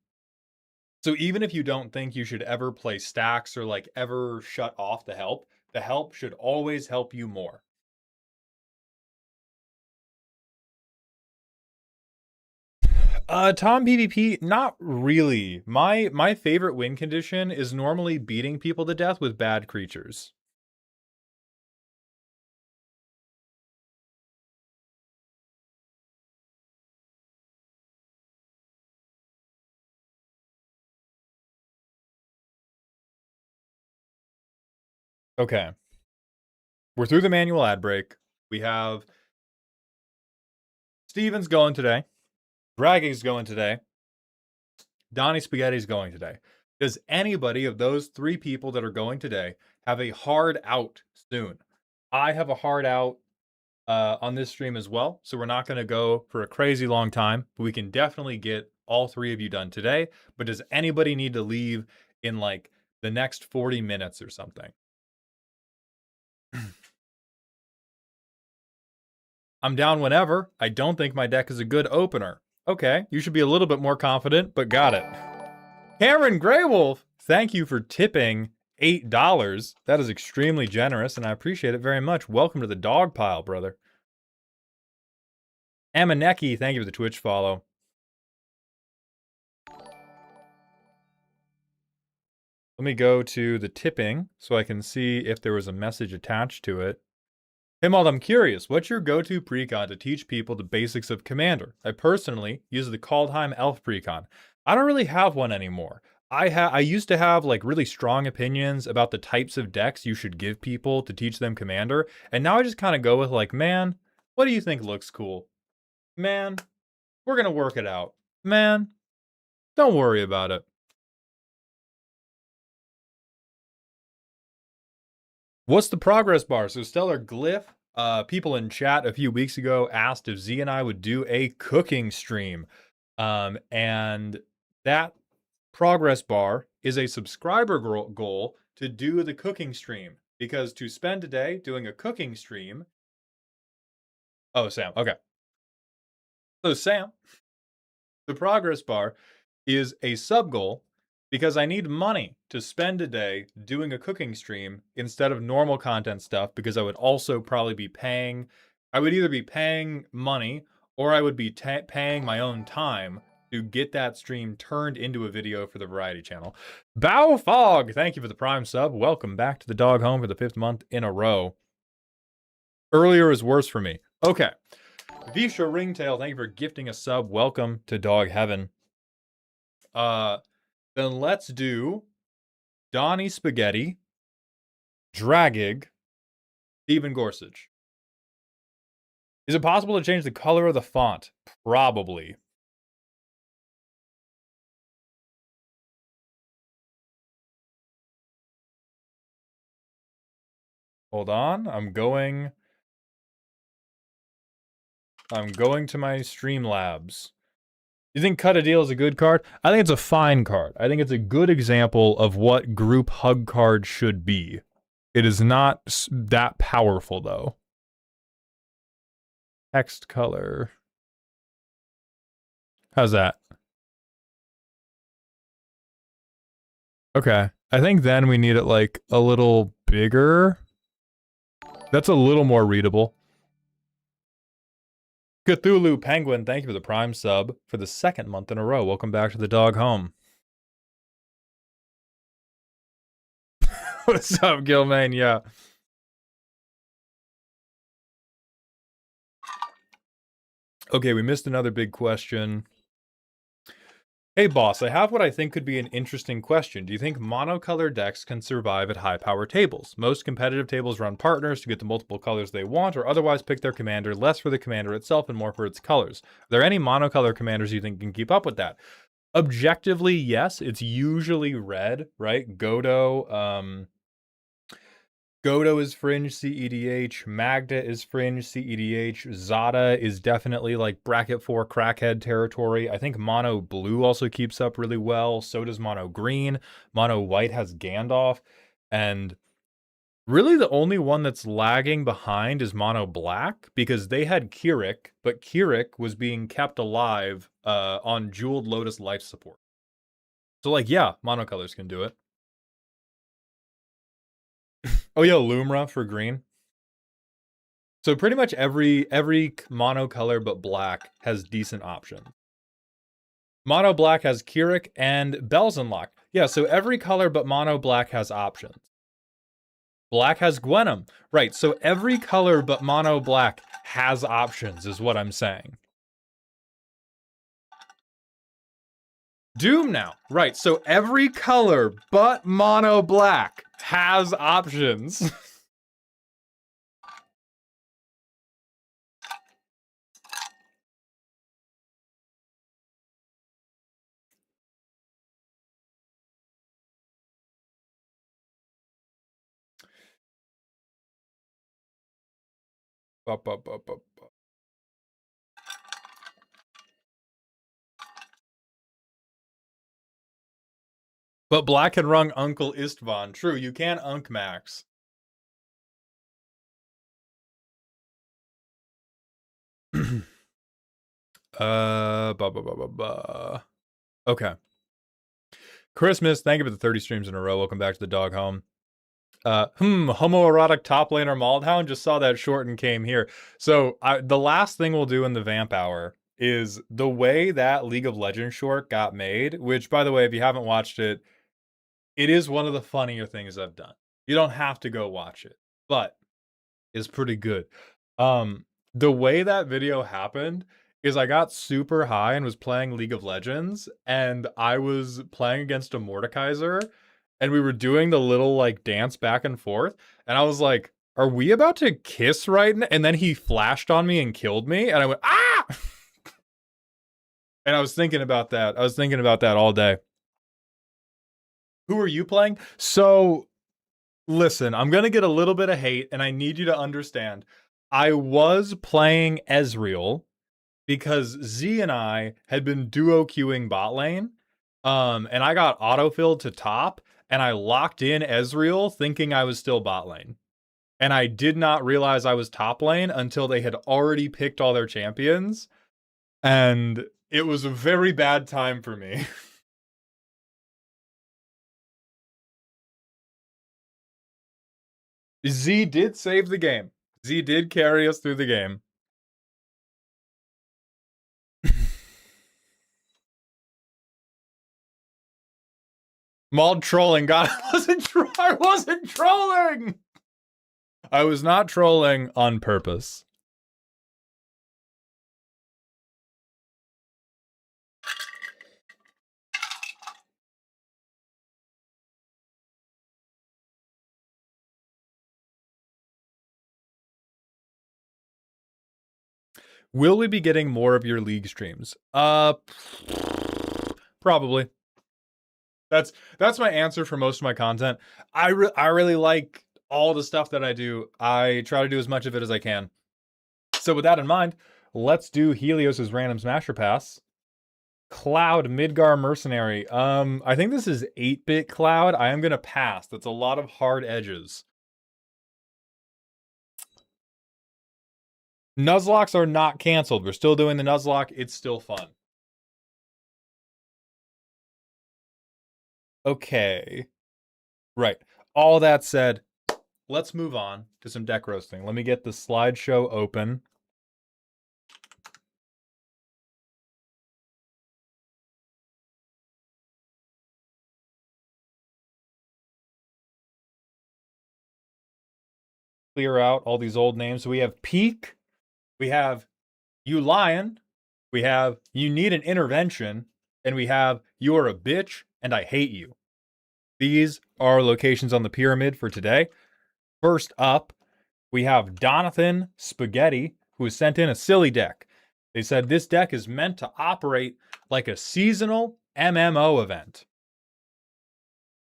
even if you don't think you should ever play stacks or like ever shut off the help should always help you more. Tom PvP, not really. My favorite win condition is normally beating people to death with bad creatures. Okay. We're through the manual ad break. We have Steven's going today. Dragging's going today. Donnie Spaghetti's going today. Does anybody of those three people that are going today have a hard out soon? I have a hard out on this stream as well, so we're not going to go for a crazy long time, but we can definitely get all three of you done today. But does anybody need to leave in like the next 40 minutes or something? I'm down whenever. I don't think my deck is a good opener. Okay, you should be a little bit more confident, but got it. Cameron Greywolf, thank you for tipping $8. That is extremely generous, and I appreciate it very much. Welcome to the dog pile, brother. Amaneki, thank you for the Twitch follow. Let me go to the tipping so I can see if there was a message attached to it. Hey Mauld, I'm curious, what's your go-to precon to teach people the basics of Commander? I personally use the Kaldheim Elf precon. I don't really have one anymore. I used to have like really strong opinions about the types of decks you should give people to teach them Commander, and now I just kind of go with like, man, what do you think looks cool? Man, we're gonna work it out. Man, don't worry about it. What's the progress bar? So Stellar Glyph, people in chat a few weeks ago asked if Z and I would do a cooking stream. And that progress bar is a subscriber goal to do the cooking stream. Because to spend a day doing a cooking stream... Oh, Sam, okay. So Sam, the progress bar is a sub-goal because I need money to spend a day doing a cooking stream instead of normal content stuff, because I would also probably be paying... I would either be paying money or I would be paying my own time to get that stream turned into a video for the Variety Channel. Bow Fog, thank you for the Prime sub. Welcome back to the dog home for the 5th month in a row. Earlier is worse for me. Okay. Visha Ringtail, thank you for gifting a sub. Welcome to Dog Heaven. Then let's do Donnie Spaghetti, Dragig, Steven Gorsuch. Is it possible to change the color of the font? Probably. Hold on. I'm going to my Streamlabs. You think Cut a Deal is a good card? I think it's a fine card. I think it's a good example of what group hug cards should be. It is not that powerful, though. Text color. How's that? Okay. I think then we need it, like, a little bigger. That's a little more readable. Cthulhu Penguin, thank you for the Prime sub for the second month in a row. Welcome back to the dog home. What's up, Gilmain? Yeah. Okay, we missed another big question. Hey boss, I have what I think could be an interesting question. Do you think monocolor decks can survive at high power tables? Most competitive tables run partners to get the multiple colors they want, or otherwise pick their commander less for the commander itself and more for its colors. Are there any monocolor commanders you think can keep up with that? Objectively, yes. It's usually red, right? Godo is fringe CEDH, Magda is fringe CEDH, Zada is definitely like bracket 4 crackhead territory. I think mono blue also keeps up really well. So does mono green. Mono white has Gandalf. And really the only one that's lagging behind is mono black because they had Keurig, but Keurig was being kept alive on Jeweled Lotus life support. So like, yeah, monocolors can do it. Oh yeah, Lumra for green. So pretty much every monocolor but black has decent options. Mono black has Keurig and Belzenlock. Yeah, so every color but mono black has options. Black has Gwenum. Right, so every color but mono black has options is what I'm saying. Doom now. Right, so every color but mono black has options. But black can run Uncle Istvan. True, you can Unk Max. Okay. Christmas, thank you for the 30 streams in a row. Welcome back to the dog home. Homoerotic top laner Maldhound. Just saw that short and came here. So the last thing we'll do in the Vamp Hour is the way that League of Legends short got made, which, by the way, if you haven't watched it, it is one of the funnier things I've done. You don't have to go watch it, but it's pretty good. The way that video happened is I got super high and was playing League of Legends, and I was playing against a Mordekaiser, and we were doing the little like dance back and forth, and I was like, are we about to kiss right now? And then he flashed on me and killed me, and I went, ah! And I was thinking about that. I was thinking about that all day. Who are you playing? So, listen, I'm gonna get a little bit of hate, and I need you to understand. I was playing Ezreal because Z and I had been duo queuing bot lane, and I got autofilled to top, and I locked in Ezreal thinking I was still bot lane. And I did not realize I was top lane until they had already picked all their champions, and it was a very bad time for me. Z did save the game. Z did carry us through the game. Mauled trolling. God, I wasn't trolling! I was not trolling on purpose. Will we be getting more of your League streams? Probably. That's my answer for most of my content. I really like all the stuff that I do, I try to do as much of it as I can. So with that in mind, let's do Helios's random smasher pass. Cloud Midgar Mercenary. I think this is 8-bit Cloud. I am gonna pass. That's a lot of hard edges. Nuzlocks are not canceled. We're still doing the Nuzlocke. It's still fun. Okay. Right. All that said, let's move on to some deck roasting. Let me get the slideshow open. Clear out all these old names. So we have Peak, we have You Lion, we have You Need an Intervention, and we have You Are a Bitch and I Hate You. These are locations on the pyramid for today. First up, we have Donathan Spaghetti, who has sent in a silly deck. They said this deck is meant to operate like a seasonal MMO event.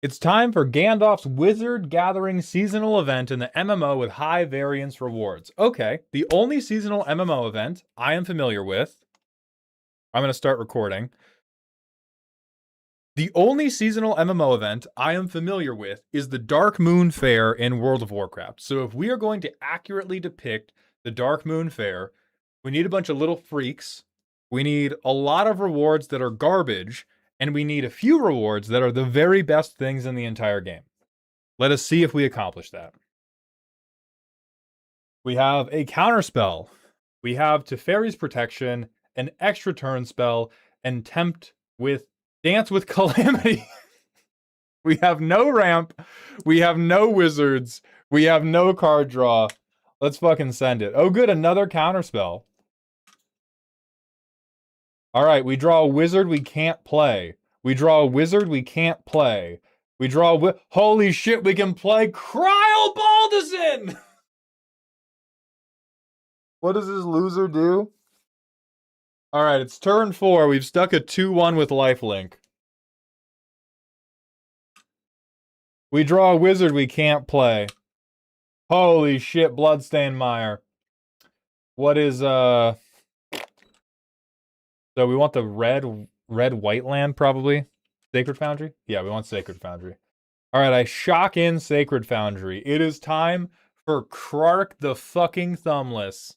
It's time for Gandalf's Wizard Gathering seasonal event in the MMO with high variance rewards. Okay, the only seasonal MMO event I am familiar with. I'm going to start recording. The only seasonal MMO event I am familiar with is the Dark Moon Fair in World of Warcraft. So if we are going to accurately depict the Dark Moon Fair, we need a bunch of little freaks. We need a lot of rewards that are garbage, and we need a few rewards that are the very best things in the entire game. Let us see if we accomplish that. We have a counterspell. We have Teferi's Protection, an extra turn spell, and Dance with Calamity. We have no ramp. We have no wizards. We have no card draw. Let's fucking send it. Oh, good. Another counterspell. All right. We draw a wizard we can't play. We draw a wizard we can't play. We draw holy shit, we can play Cryo Baldizin! What does this loser do? All right, it's turn 4. We've stuck a 2-1 with lifelink. We draw a wizard we can't play. Holy shit, Bloodstained Mire. What is, So we want the red white land, probably? Sacred Foundry? Yeah, we want Sacred Foundry. All right, I shock in Sacred Foundry. It is time for Krark the fucking Thumbless.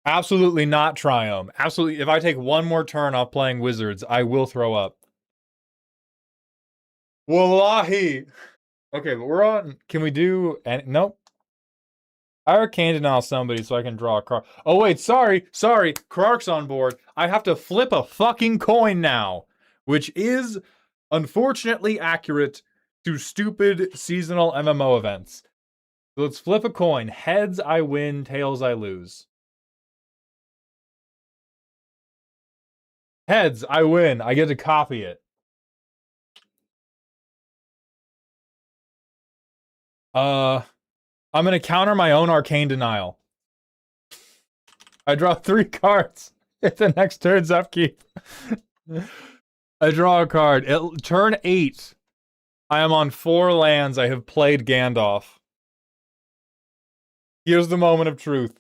Absolutely not Triumph. Absolutely. If I take one more turn off playing Wizards, I will throw up. Wallahi. Okay, but we're on. Can we do. Nope. I Arcane Denial somebody so I can draw a card. Oh, wait. Sorry. Krark's on board. I have to flip a fucking coin now, which is unfortunately accurate to stupid seasonal MMO events. So let's flip a coin. Heads, I win. Tails, I lose. Heads, I win. I get to copy it. I'm going to counter my own Arcane Denial. I draw 3 cards if the next turn's upkeep. I draw a card. Turn 8. I am on 4 lands. I have played Gandalf. Here's the moment of truth.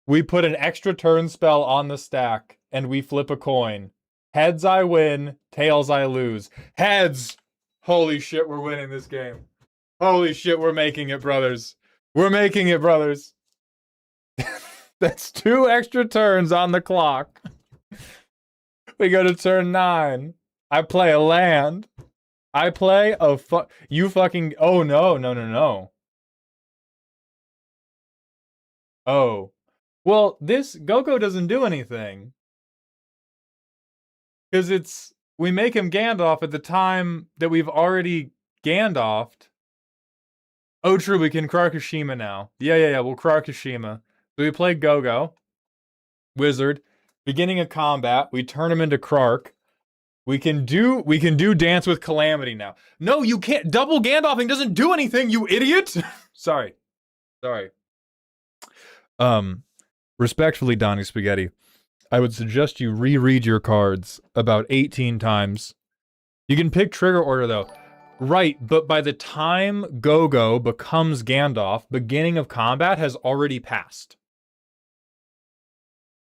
We put an extra turn spell on the stack, and we flip a coin. Heads, I win. Tails, I lose. Heads! Holy shit, we're winning this game. Holy shit, we're making it, brothers. We're making it, brothers. That's 2 extra turns on the clock. We go to turn 9. I play a land. I play a you fucking... Oh, no. Oh. Well, this Goko doesn't do anything. Because we make him Gandalf at the time that we've already Gandalfed. Oh, true, we can Krarkashima now. Yeah, we'll Krarkashima. So we play Gogo. Wizard. Beginning of combat, we turn him into Krark. We can do Dance with Calamity now. No, you can't. Double Gandalfing doesn't do anything, you idiot! Sorry. Respectfully, Donnie Spaghetti, I would suggest you reread your cards about 18 times. You can pick trigger order, though. Right, but by the time Gogo becomes Gandalf, beginning of combat has already passed.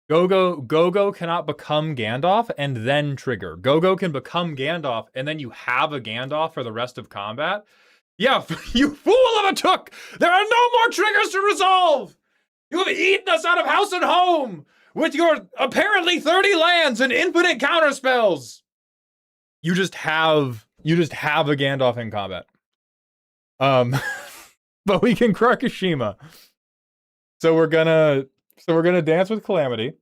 Gogo cannot become Gandalf and then trigger. Gogo can become Gandalf and then you have a Gandalf for the rest of combat. Yeah, you fool of a took! There are no more triggers to resolve! You have eaten us out of house and home with your apparently 30 lands and infinite counterspells. You just have a Gandalf in combat. But we can Krakashima. So we're gonna dance with Calamity.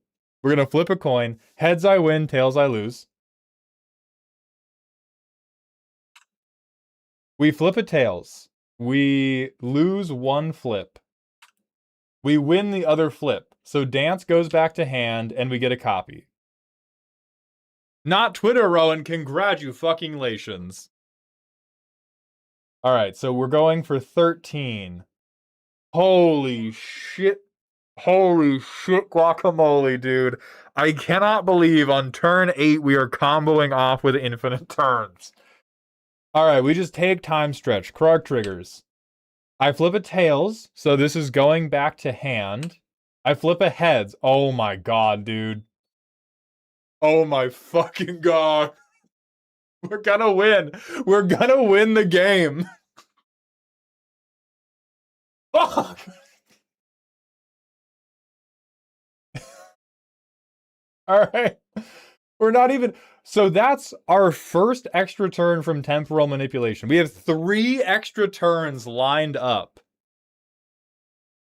We're gonna flip a coin. Heads I win, tails I lose. We flip a tails. We lose one flip. We win the other flip. So dance goes back to hand and we get a copy. Not Twitter, Rowan. Congratulations. All right, so we're going for 13. Holy shit. Holy shit guacamole, dude. I cannot believe on turn 8 we are comboing off with infinite turns. All right, we just take time stretch. Krark triggers. I flip a tails, so this is going back to hand. I flip a heads. Oh my god, dude. Oh my fucking god. We're gonna win. We're gonna win the game. Fuck. All right. We're not even... So that's our first extra turn from Temporal Manipulation. We have 3 extra turns lined up.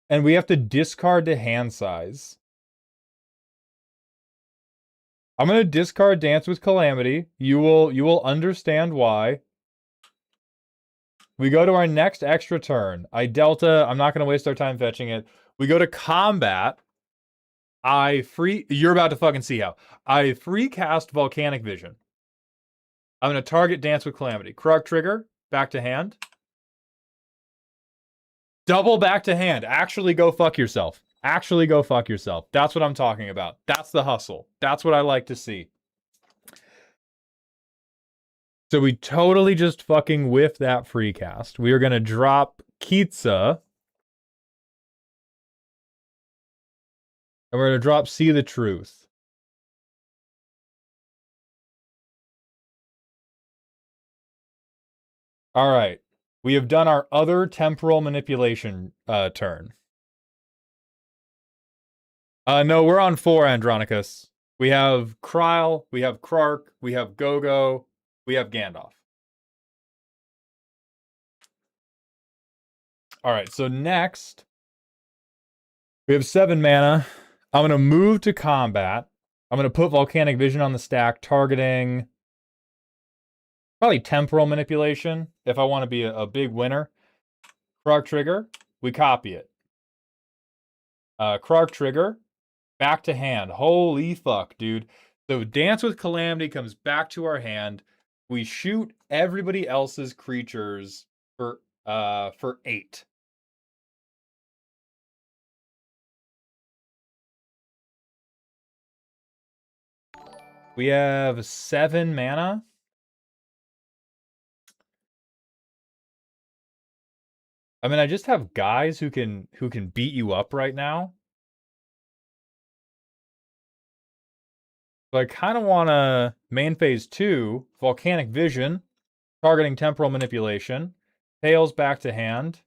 And we have to discard to hand size. I'm going to discard Dance with Calamity. You will understand why. We go to our next extra turn. I'm not going to waste our time fetching it. We go to combat. You're about to fucking see how. I free cast Volcanic Vision. I'm going to target Dance with Calamity. Krark trigger, back to hand. Double back to hand. Actually go fuck yourself. Actually go fuck yourself. That's what I'm talking about. That's the hustle. That's what I like to see. So we totally just fucking whiffed that free cast. We are going to drop Kitza. And we're going to drop See the Truth. All right. We have done our other temporal manipulation turn. No, we're on 4, Andronicus. We have Krile, we have Krark, we have Gogo, we have Gandalf. All right, so next, we have 7 mana. I'm going to move to combat. I'm going to put Volcanic Vision on the stack, targeting probably Temporal Manipulation if I want to be a big winner. Krark trigger, we copy it. Krark trigger, back to hand. Holy fuck, dude. So Dance with Calamity comes back to our hand. We shoot everybody else's creatures for 8. We have 7 mana. I mean, I just have guys who can beat you up right now. So I kind of want to main phase 2, Volcanic Vision, targeting Temporal Manipulation. Tails back to hand.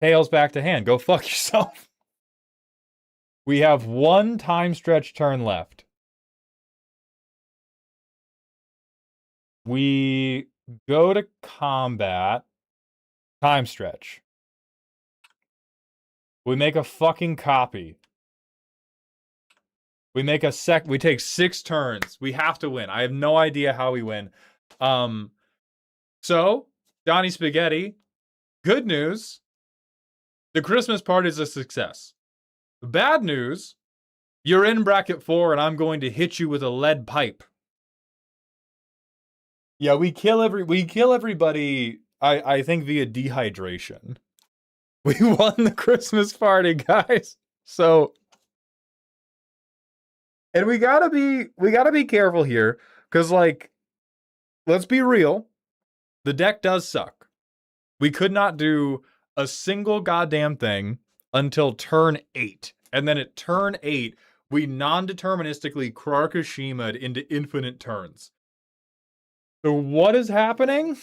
Tails back to hand. Go fuck yourself. We have 1 time stretch turn left. We go to combat. Time stretch. We make a fucking copy. We make we take 6 turns. We have to win. I have no idea how we win. So, Donnie Spaghetti, good news. The Christmas party is a success. Bad news, you're in bracket 4 and I'm going to hit you with a lead pipe. Yeah, we kill everybody, I think via dehydration. We won the Christmas party, guys. So, and we gotta be careful here, because, like, let's be real. The deck does suck. We could not do a single goddamn thing until turn 8. And then at turn 8, we non-deterministically Krakashima'd into infinite turns. So what is happening?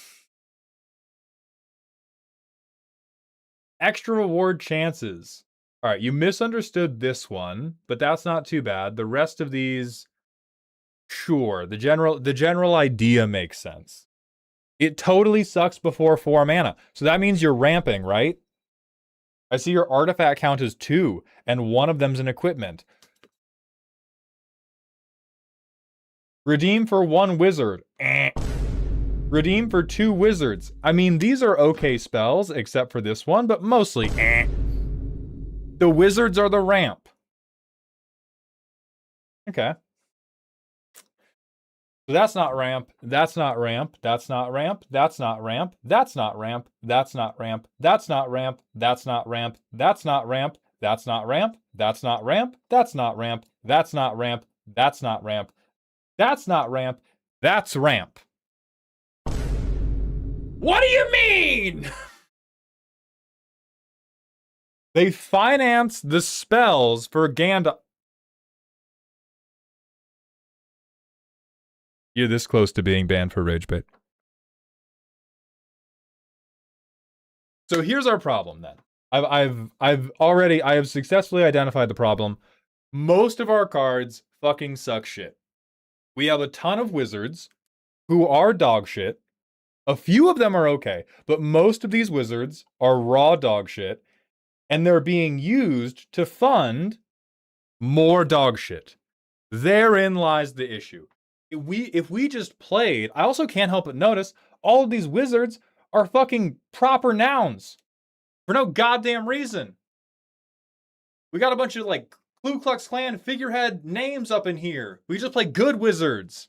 Extra reward chances. All right, you misunderstood this one, but that's not too bad. The rest of these, sure, the general idea makes sense. It totally sucks before 4 mana. So that means you're ramping, right? I see your artifact count is 2, and one of them's an equipment. Redeem for 1 wizard. Redeem for 2 wizards. I mean, these are okay spells, except for this one, but mostly The wizards are the ramp. Okay. So that's not ramp, that's not ramp, that's not ramp, that's not ramp, that's not ramp, that's not ramp, that's not ramp, that's not ramp, that's not ramp, that's not ramp, that's not ramp, that's not ramp, that's not ramp, that's not ramp, that's not ramp, that's ramp. What do you mean? They finance the spells for Gandalf. You're this close to being banned for rage bait. So here's our problem then. I have successfully identified the problem. Most of our cards fucking suck shit. We have a ton of wizards who are dog shit. A few of them are okay, but most of these wizards are raw dog shit, and they're being used to fund more dog shit. Therein lies the issue. If we just played, I also can't help but notice all of these wizards are fucking proper nouns for no goddamn reason. We got a bunch of like Ku Klux Klan figurehead names up in here. We just play good wizards.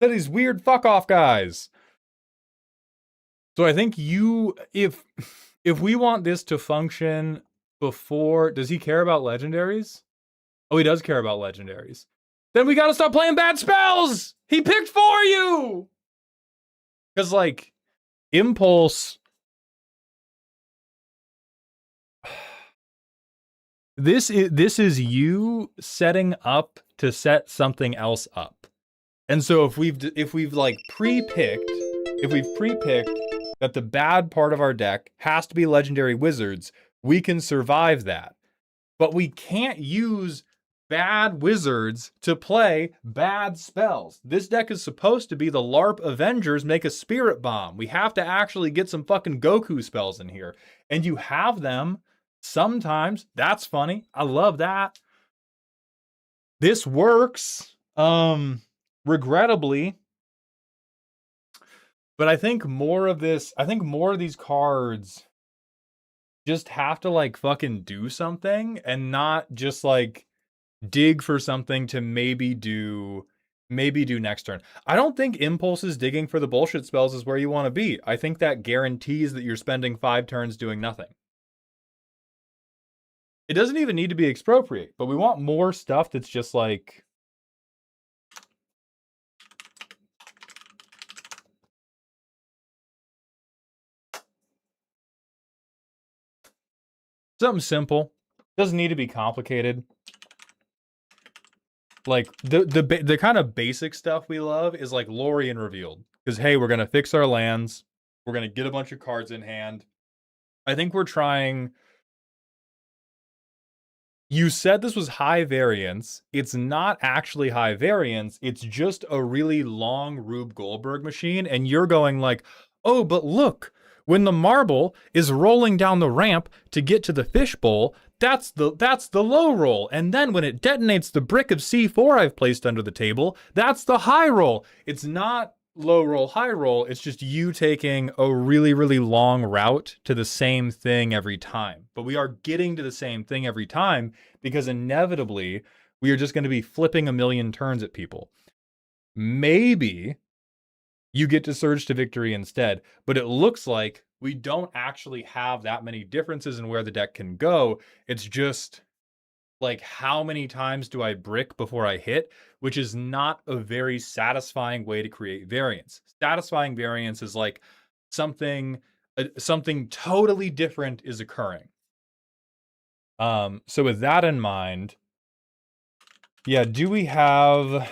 They're these weird fuck off guys. So I think if we want this to function before, does he care about legendaries? Oh, he does care about legendaries. Then we gotta stop playing bad spells! He picked for you! Because, like, Impulse... This is you setting up to set something else up. And so if we've like pre-picked that the bad part of our deck has to be legendary wizards, we can survive that. But we can't use bad wizards to play bad spells. This deck is supposed to be the LARP Avengers make a spirit bomb. We have to actually get some fucking Goku spells in here. And you have them sometimes. That's funny. I love that. This works. Regrettably. But I think more of these cards just have to like fucking do something and not just like dig for something to maybe do next turn. I don't think Impulse's digging for the bullshit spells is where you want to be. I think that guarantees that you're spending 5 turns doing nothing. It doesn't even need to be expropriate, but we want more stuff that's just like... something simple. Doesn't need to be complicated. Like, the kind of basic stuff we love is like Lorien Revealed. Because, hey, we're going to fix our lands. We're going to get a bunch of cards in hand. I think we're trying... You said this was high variance. It's not actually high variance. It's just a really long Rube Goldberg machine. And you're going like, oh, but look, when the marble is rolling down the ramp to get to the fishbowl, that's the low roll. And then when it detonates the brick of C4 I've placed under the table, that's the high roll. It's not low roll, high roll. It's just you taking a really, really long route to the same thing every time. But we are getting to the same thing every time because inevitably we are just going to be flipping a million turns at people. Maybe you get to Surge to Victory instead, but it looks like we don't actually have that many differences in where the deck can go. It's just like, how many times do I brick before I hit, which is not a very satisfying way to create variance. Satisfying variance is like something totally different is occurring. So with that in mind, yeah, do we have...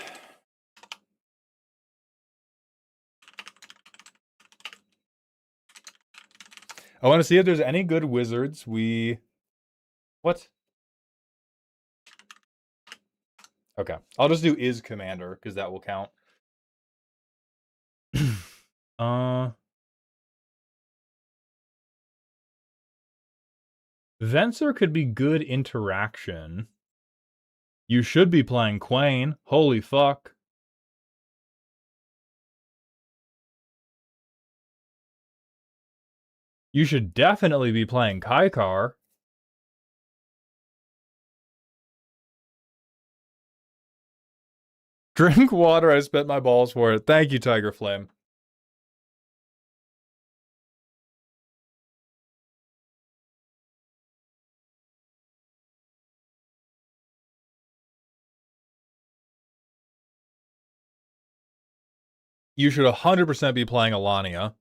I want to see if there's any good wizards. What? Okay, I'll just do is commander, because that will count. Venser could be good interaction. You should be playing Quain. Holy fuck. You should definitely be playing Kaikar. Drink water, I spent my balls for it. Thank you, Tiger Flame. You should 100% be playing Alania.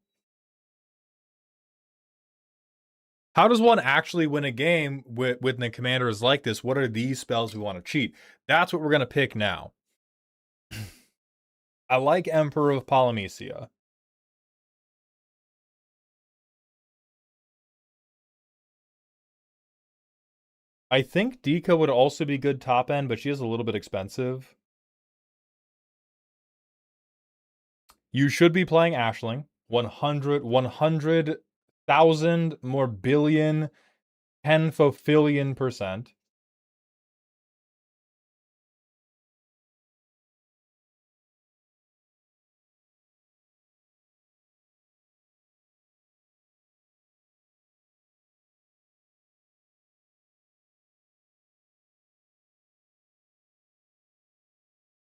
How does one actually win a game with the commanders like this? What are these spells we want to cheat? That's what we're going to pick now. I like Emperor of Polymecia. I think Dika would also be good top end, but she is a little bit expensive. You should be playing Ashling. 100,000 more billion, 10 %.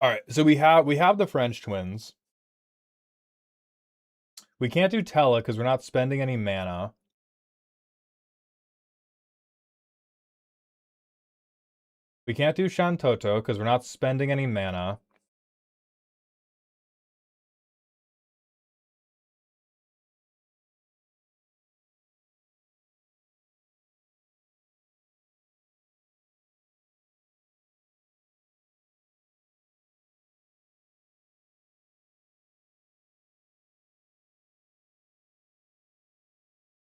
All right, so we have the French twins. We can't do Tella because we're not spending any mana. We can't do Shantoto because we're not spending any mana.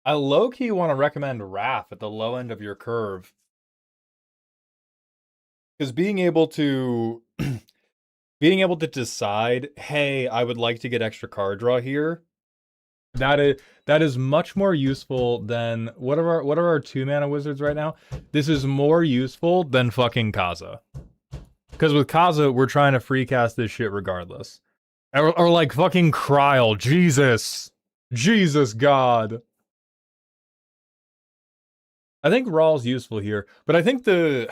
I low-key want to recommend Wrath at the low end of your curve. Because being able to decide, hey, I would like to get extra card draw here, that is much more useful than what are our 2-mana wizards right now? This is more useful than fucking Kaza. Because with Kaza, we're trying to free cast this shit regardless. Or like fucking Kryl. Jesus. Jesus God. I think Raw's useful here, but I think the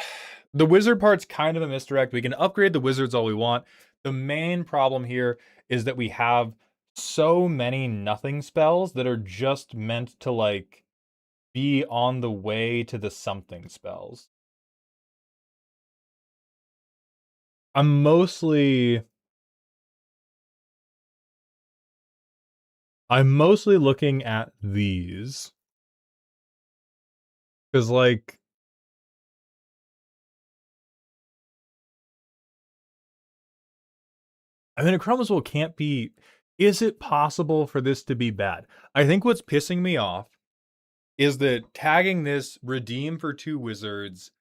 wizard part's kind of a misdirect. We can upgrade the wizards all we want. The main problem here is that we have so many nothing spells that are just meant to, like, be on the way to the something spells. I'm mostly looking at these. Because, like, I mean, a Chromosol can't be... Is it possible for this to be bad? I think what's pissing me off is that tagging this redeem for 2 wizards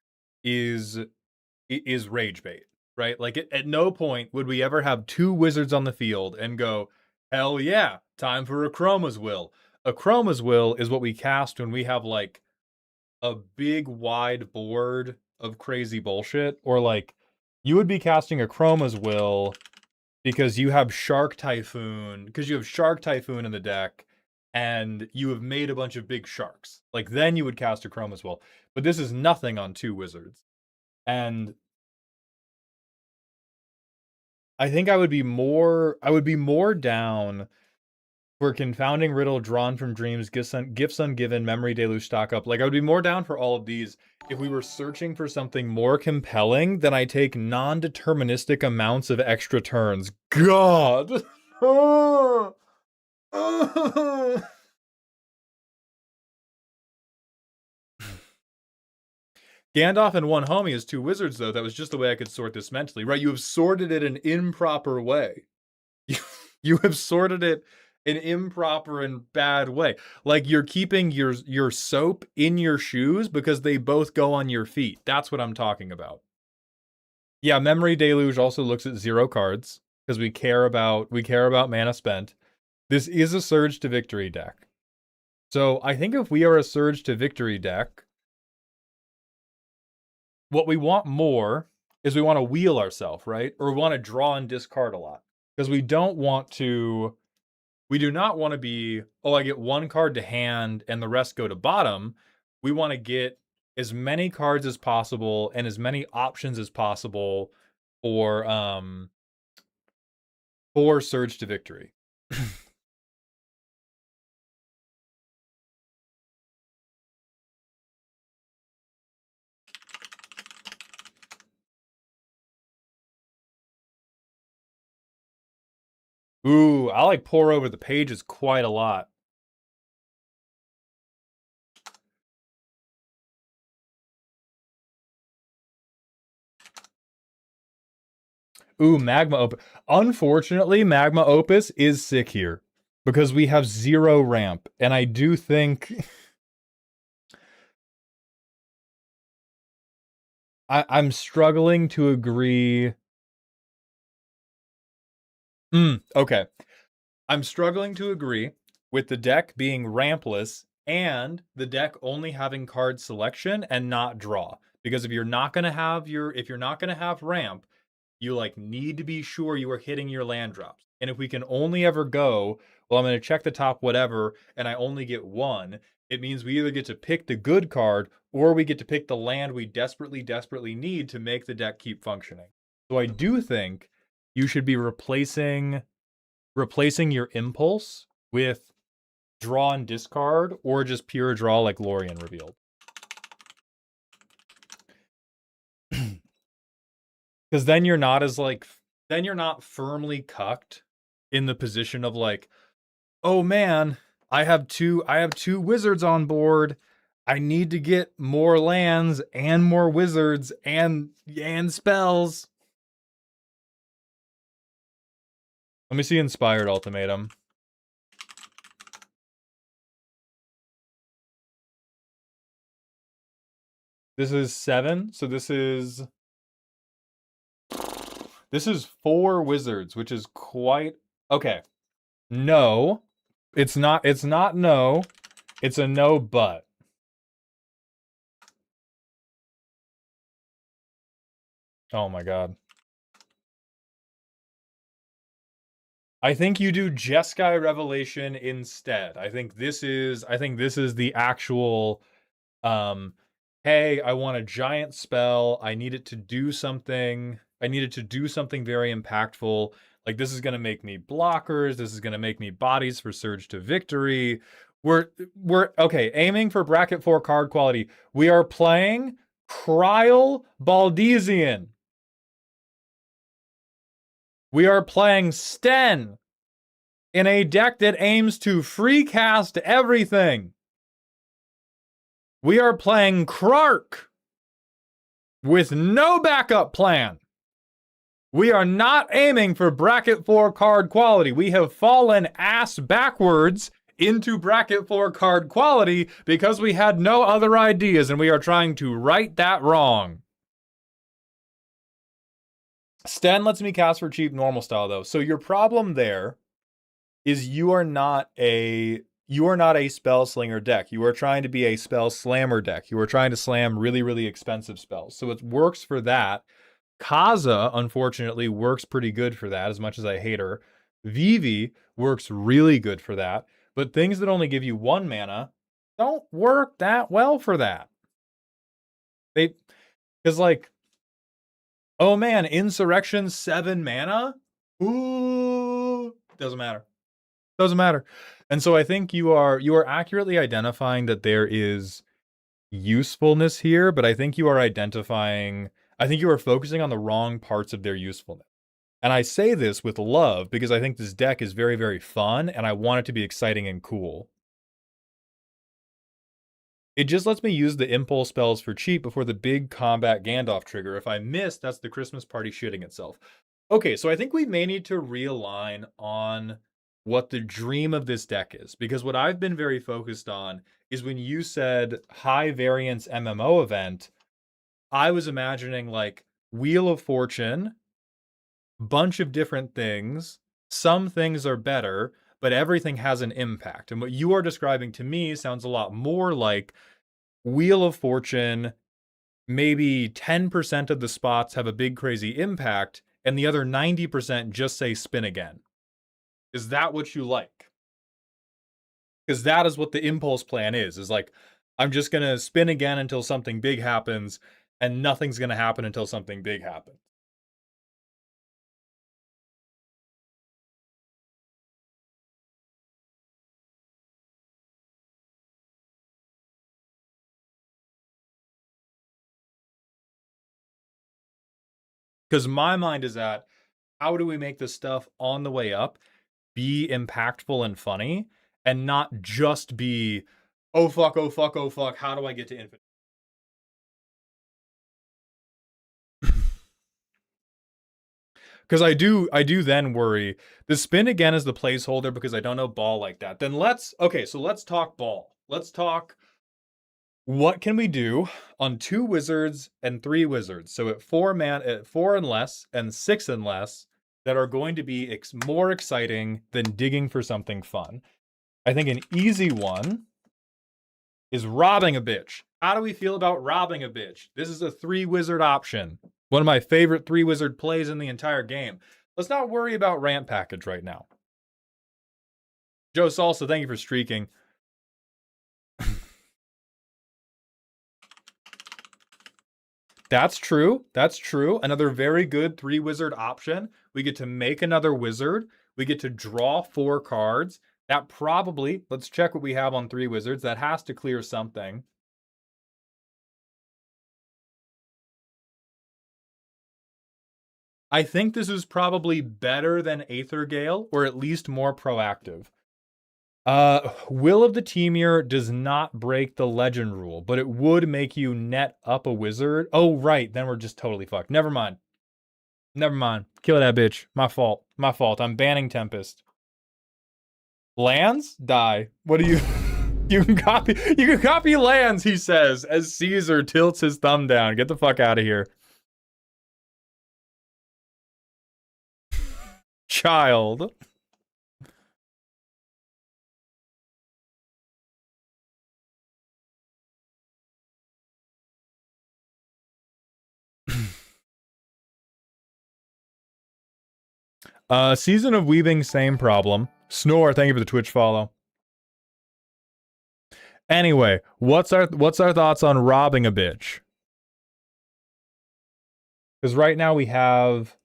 is rage bait, right? Like, at no point would we ever have 2 wizards on the field and go, hell yeah, time for a Chroma's Will. A Chroma's Will is what we cast when we have, like, a big wide board of crazy bullshit. Or, like, you would be casting a Chroma's Will because you have Shark Typhoon, because you have Shark Typhoon in the deck, and you have made a bunch of big sharks. Like, then you would cast a Chroma's Will. But this is nothing on 2 wizards. And I think I would be more down for Confounding Riddle, Drawn from Dreams, Gifts Ungiven, Memory Deluge, Stock Up. Like, I would be more down for all of these if we were searching for something more compelling than I take non-deterministic amounts of extra turns. God! Gandalf and one homie is two wizards, though. That was just the way I could sort this mentally, right? You have sorted it an improper way. You have sorted it an improper and bad way. Like you're keeping your soap in your shoes because they both go on your feet. That's what I'm talking about. Yeah, Memory Deluge also looks at 0 cards because we care about mana spent. This is a Surge to Victory deck. So I think if we are a Surge to Victory deck, what we want more is we want to wheel ourselves, right? Or we want to draw and discard a lot. Because we do not want to be, oh, I get 1 card to hand and the rest go to bottom. We want to get as many cards as possible and as many options as possible for Surge to Victory. Ooh, I like pour over the pages quite a lot. Ooh, Magma Opus. Unfortunately, Magma Opus is sick here because we have 0 ramp. And I do think I'm struggling to agree. Okay. I'm struggling to agree with the deck being rampless and the deck only having card selection and not draw. Because if you're not gonna have ramp, you like need to be sure you are hitting your land drops. And if we can only ever go, well, I'm gonna check the top whatever, and I only get 1, it means we either get to pick the good card or we get to pick the land we desperately, desperately need to make the deck keep functioning. So I do think you should be replacing your impulse with draw and discard, or just pure draw like Lorien revealed. Because then you're not firmly cucked in the position of like, oh man, I have two wizards on board. I need to get more lands and more wizards and spells. Let me see Inspired Ultimatum. This is 7, so this is 4 wizards, which is quite okay. No, it's not no. It's a no but. Oh my god. I think you do Jeskai Revelation instead. I think this is the actual hey, I want a giant spell. I need it to do something. I need it to do something very impactful. Like this is going to make me blockers. This is going to make me bodies for Surge to Victory. We're okay, aiming for bracket 4 card quality. We are playing Kryl Baldesion. We are playing Sten in a deck that aims to free cast everything. We are playing Krark with no backup plan. We are not aiming for bracket 4 card quality. We have fallen ass backwards into bracket 4 card quality because we had no other ideas, and we are trying to right that wrong. Sten lets me cast for cheap normal style, though. So your problem there is you are not a spell slinger deck. You are trying to be a spell slammer deck. You are trying to slam really, really expensive spells. So it works for that. Kaza, unfortunately, works pretty good for that, as much as I hate her. Vivi works really good for that. But things that only give you 1 mana don't work that well for that. Because like, oh man, Insurrection 7 mana? Ooh, doesn't matter. Doesn't matter. And so I think you are accurately identifying that there is usefulness here, but I think you are focusing on the wrong parts of their usefulness. And I say this with love because I think this deck is very, very fun and I want it to be exciting and cool. It just lets me use the impulse spells for cheap before the big combat Gandalf trigger. If I miss, that's the Christmas party shitting itself. Okay, so I think we may need to realign on what the dream of this deck is, because what I've been very focused on is when you said high variance MMO event, I was imagining like Wheel of Fortune, bunch of different things. Some things are better, but everything has an impact. And what you are describing to me sounds a lot more like Wheel of Fortune, maybe 10% of the spots have a big crazy impact, and the other 90% just say spin again. Is that what you like? Because that is what the impulse plan is like, I'm just going to spin again until something big happens, and nothing's going to happen until something big happens. Because my mind is at, how do we make this stuff on the way up be impactful and funny, and not just be, oh fuck, oh fuck, oh fuck, how do I get to infinite? Because I do then worry. The spin again is the placeholder because I don't know ball like that. Then let's talk ball. Let's talk what can we do on 2 wizards and 3 wizards. So at 4 and less and 6 and less that are going to be more exciting than digging for something fun. I think an easy one is robbing a bitch. How do we feel about robbing a bitch? This is a 3 wizard option. One of my favorite 3 wizard plays in the entire game. Let's not worry about ramp package right now. Joe Salsa, thank you for streaking. That's true. That's true. Another very good 3 wizard option. We get to make another wizard. We get to draw 4 cards. That probably, let's check what we have on 3 wizards. That has to clear something. I think this is probably better than Aether Gale, or at least more proactive. Will of the Temur does not break the legend rule, but it would make you net up a wizard. Oh, right. Then we're just totally fucked. Never mind. Never mind. Kill that bitch. My fault. My fault. I'm banning Tempest. Lands? Die. What do you... You can copy lands, he says, as Caesar tilts his thumb down. Get the fuck out of here. Child. Season of Weaving, same problem. Snore, thank you for the Twitch follow. Anyway, what's our thoughts on robbing a bitch? Because right now we have...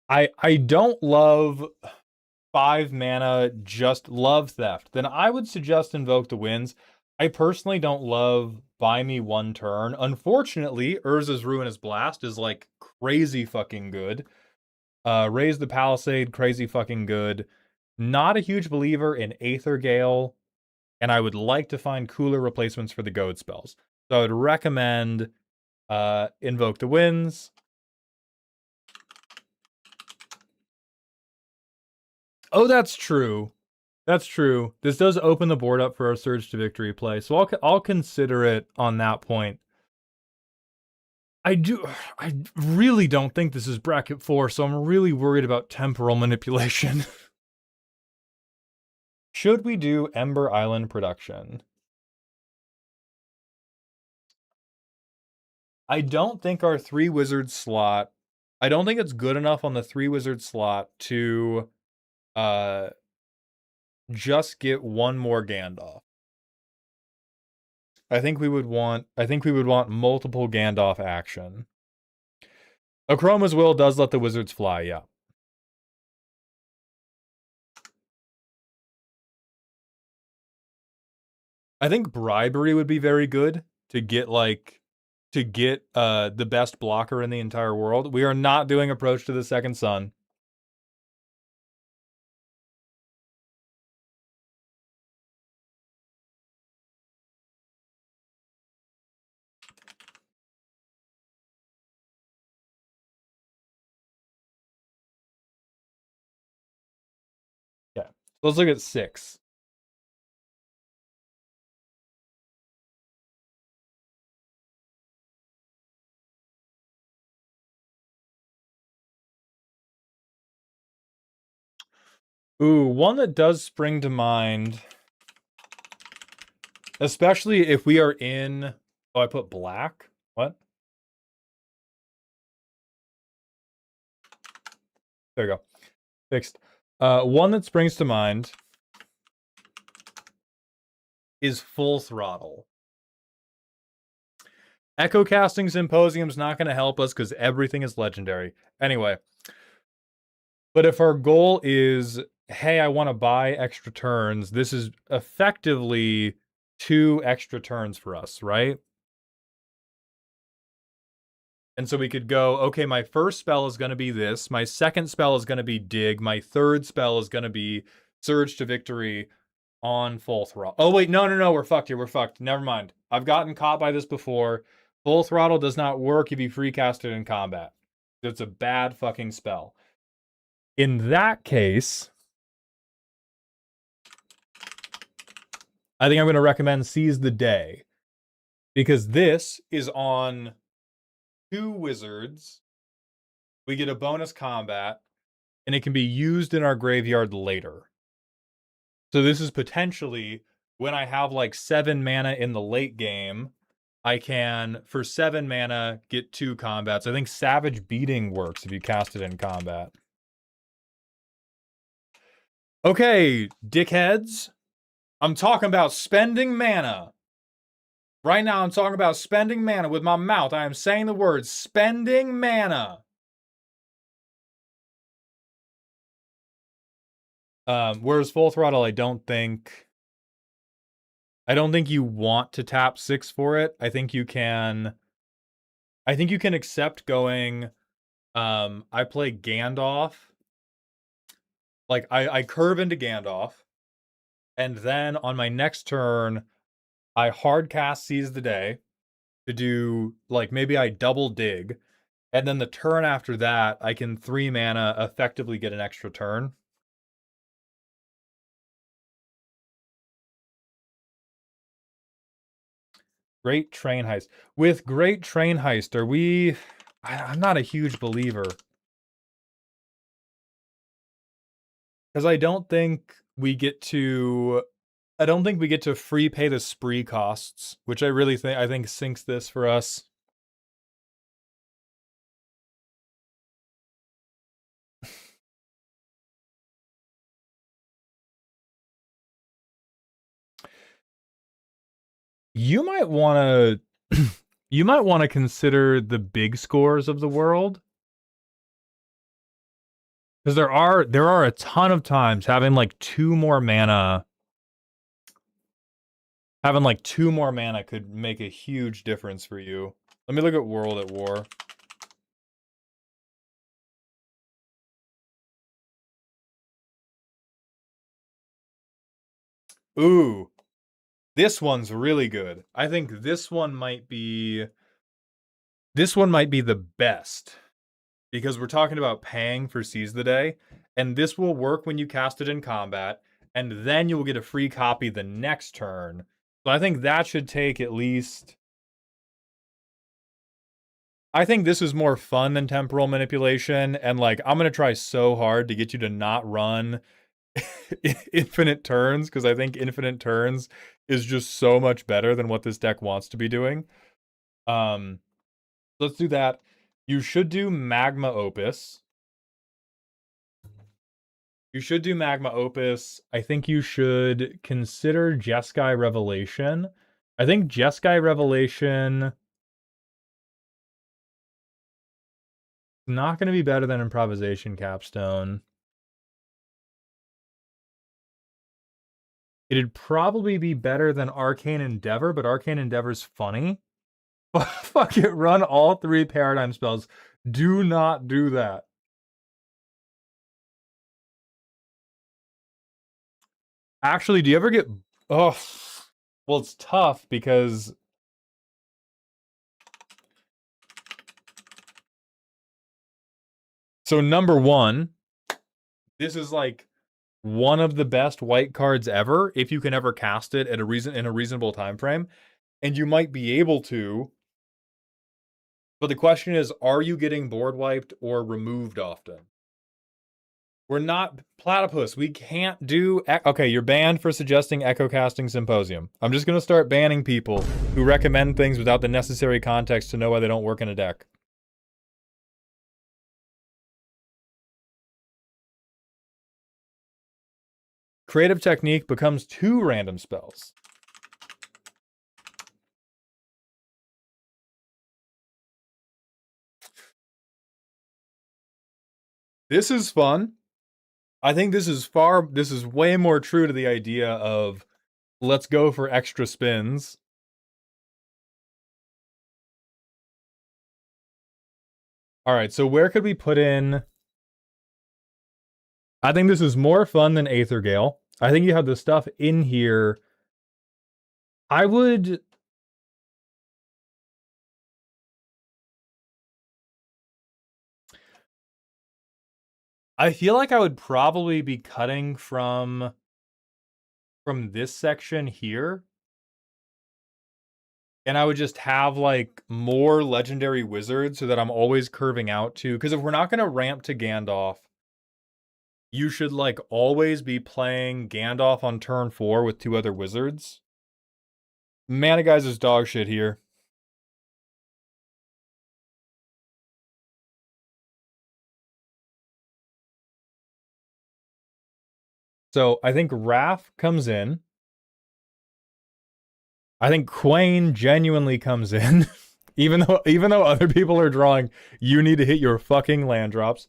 I don't love 5 mana, just love theft. Then I would suggest Invoke the Winds. I personally don't love buy me 1 turn. Unfortunately, Urza's Ruinous Blast is like crazy fucking good. Raise the Palisade, crazy fucking good. Not a huge believer in Aether Gale, and I would like to find cooler replacements for the Goad spells. So I would recommend Invoke the Winds. Oh, that's true. That's true. This does open the board up for a Surge to Victory play, so I'll consider it on that point. I really don't think this is bracket 4, so I'm really worried about temporal manipulation. Should we do Ember Island production? I don't think our 3 wizard slot, I don't think it's good enough on the 3 wizard slot to just get 1 more Gandalf. I think we would want multiple Gandalf action. Akroma's Will does let the wizards fly, yeah. I think Bribery would be very good to get the best blocker in the entire world. We are not doing Approach to the Second Sun. Let's look at 6. Ooh, one that does spring to mind, especially if we are in... Oh, I put black? What? There you go. Fixed. One that springs to mind is Full Throttle. Echo Casting Symposium's not going to help us because everything is legendary. Anyway. But if our goal is, hey, I want to buy extra turns, this is effectively 2 extra turns for us, right? And so we could go, okay, my first spell is going to be this. My second spell is going to be Dig. My third spell is going to be Surge to Victory on Full Throttle. Oh, wait, no, we're fucked here. We're fucked. Never mind. I've gotten caught by this before. Full Throttle does not work if you free cast it in combat. It's a bad fucking spell. In that case, I think I'm going to recommend Seize the Day. Because this is on 2 wizards. We get a bonus combat. And it can be used in our graveyard later. So this is potentially, when I have like 7 mana in the late game, I can, for 7 mana, get 2 combats. I think Savage Beating works if you cast it in combat. Okay, dickheads. I'm talking about spending mana. Right now, I'm talking about spending mana with my mouth. I am saying the word spending mana. Whereas Full Throttle, I don't think you want to tap 6 for it. I think you can accept going, I play Gandalf. Like, I curve into Gandalf. And then on my next turn, I hard cast Seize the Day to do, like, maybe I double dig. And then the turn after that, I can 3 mana effectively get an extra turn. Great Train Heist. With Great Train Heist, are we... I'm not a huge believer. Because I don't think we get to free pay the spree costs, which I think sinks this for us. You might want to consider the big scores of the world. Because there are a ton of times having like 2 more mana could make a huge difference for you. Let me look at World at War. Ooh. This one's really good. I think this one might be the best. Because we're talking about paying for Seize the Day, and this will work when you cast it in combat, and then you will get a free copy the next turn. So I think that should take at least... I think this is more fun than Temporal Manipulation, and like, I'm going to try so hard to get you to not run infinite turns, because I think infinite turns is just so much better than what this deck wants to be doing. Let's do that. You should do Magma Opus. I think you should consider Jeskai Revelation. I think Jeskai Revelation is not going to be better than Improvisation Capstone. It'd probably be better than Arcane Endeavor, but Arcane Endeavor's funny. Fuck it, run all 3 paradigm spells. Do not do that. Actually, do you ever get... Oh, well, it's tough because... So number 1, this is like one of the best white cards ever if you can ever cast it at in a reasonable time frame, and you might be able to. But the question is, are you getting board wiped or removed often? We're not Platypus. We can't do. Okay, you're banned for suggesting Echo Casting Symposium. I'm just gonna start banning people who recommend things without the necessary context to know why they don't work in a deck. Creative Technique becomes 2 random spells. This is fun. I think this is way more true to the idea of let's go for extra spins. All right, so where could we put in? I think this is more fun than Aether Gale. I think you have the stuff in here. I would. I feel like I would probably be cutting from this section here. And I would just have like more legendary wizards so that I'm always curving out to. Because if we're not going to ramp to Gandalf, you should like always be playing Gandalf on turn 4 with 2 other wizards. Mana Guys is dog shit here. So I think Wrath comes in. I think Quain genuinely comes in. even though other people are drawing, you need to hit your fucking land drops.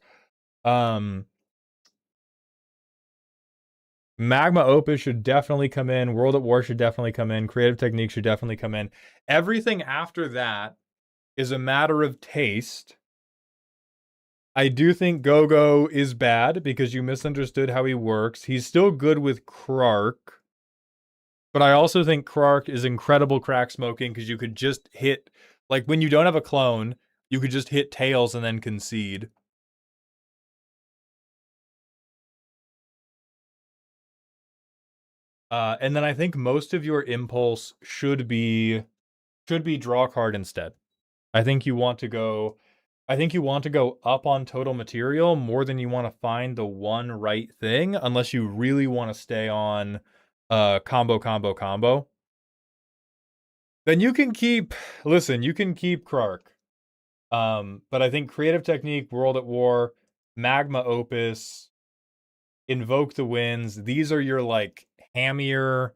Magma Opus should definitely come in. World at War should definitely come in. Creative Technique should definitely come in. Everything after that is a matter of taste. I do think Gogo is bad because you misunderstood how he works. He's still good with Krark. But I also think Krark is incredible crack smoking because you could just hit, like when you don't have a clone, you could just hit tails and then concede. And then I think most of your impulse should be draw card instead. I think you want to go up on total material more than you want to find the one right thing, unless you really want to stay on combo. Then you can keep Krark. But I think Creative Technique, World at War, Magma Opus, Invoke the Winds, these are your like hammier,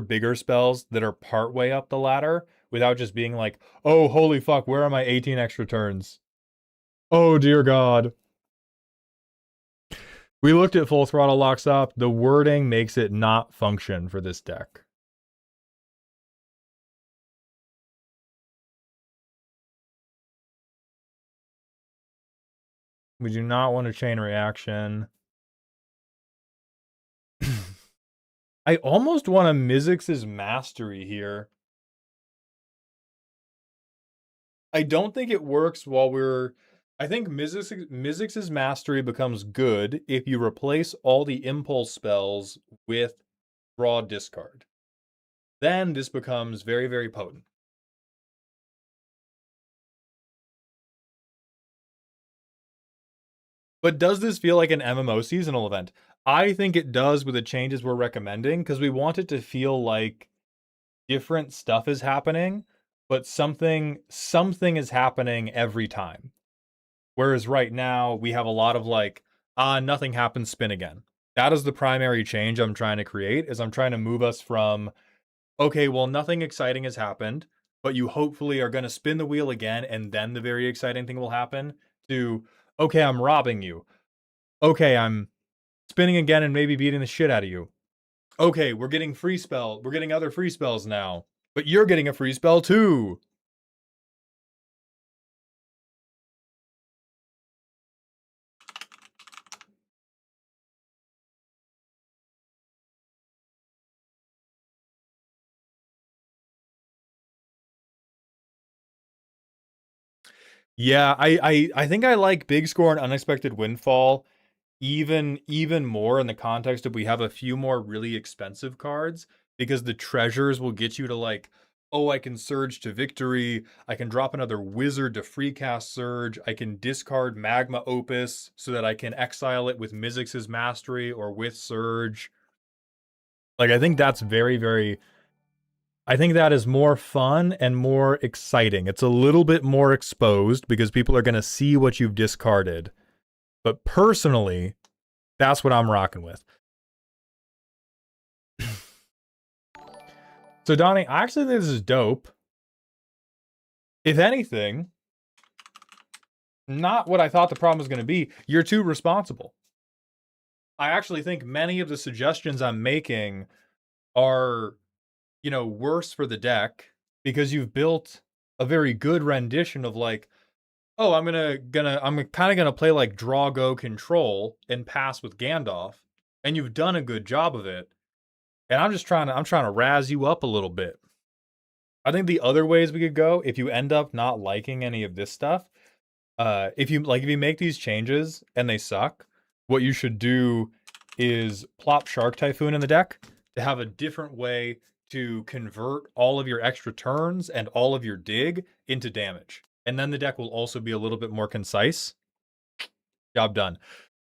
bigger spells that are partway up the ladder without just being like, oh, holy fuck, where are my 18 extra turns? Oh, dear God. We looked at Full Throttle Locks Up. The wording makes it not function for this deck. We do not want a chain reaction. I almost want a Mizzix's Mastery here. I don't think it works while we're... I think Mizzix's Mastery becomes good if you replace all the impulse spells with draw discard. Then this becomes very, very potent. But does this feel like an MMO seasonal event? I think it does with the changes we're recommending, because we want it to feel like different stuff is happening, but something is happening every time. Whereas right now, we have a lot of like, nothing happens, spin again. That is the primary change I'm trying to create, is I'm trying to move us from, okay, well, nothing exciting has happened, but you hopefully are going to spin the wheel again, and then the very exciting thing will happen, to, okay, I'm robbing you. Okay, I'm spinning again and maybe beating the shit out of you. Okay, we're getting other free spells now. But you're getting a free spell too. Yeah, I think I like Big Score and Unexpected Windfall even more in the context of we have a few more really expensive cards, because the treasures will get you to like, oh, I can surge to victory, I can drop another wizard to free cast surge, I can discard Magma Opus so that I can exile it with Mizzix's Mastery or with surge. Like, I think that's I think that is more fun and more exciting. It's a little bit more exposed because people are going to see what you've discarded. But personally, that's what I'm rocking with. So, Donnie, I actually think this is dope. If anything, not what I thought the problem was going to be. You're too responsible. I actually think many of the suggestions I'm making are, worse for the deck because you've built a very good rendition of like, oh, I'm kind of gonna play like draw go control and pass with Gandalf, and you've done a good job of it. And I'm trying to razz you up a little bit. I think the other ways we could go, if you end up not liking any of this stuff, if you make these changes and they suck, what you should do is plop Shark Typhoon in the deck to have a different way to convert all of your extra turns and all of your dig into damage. And then the deck will also be a little bit more concise. Job done.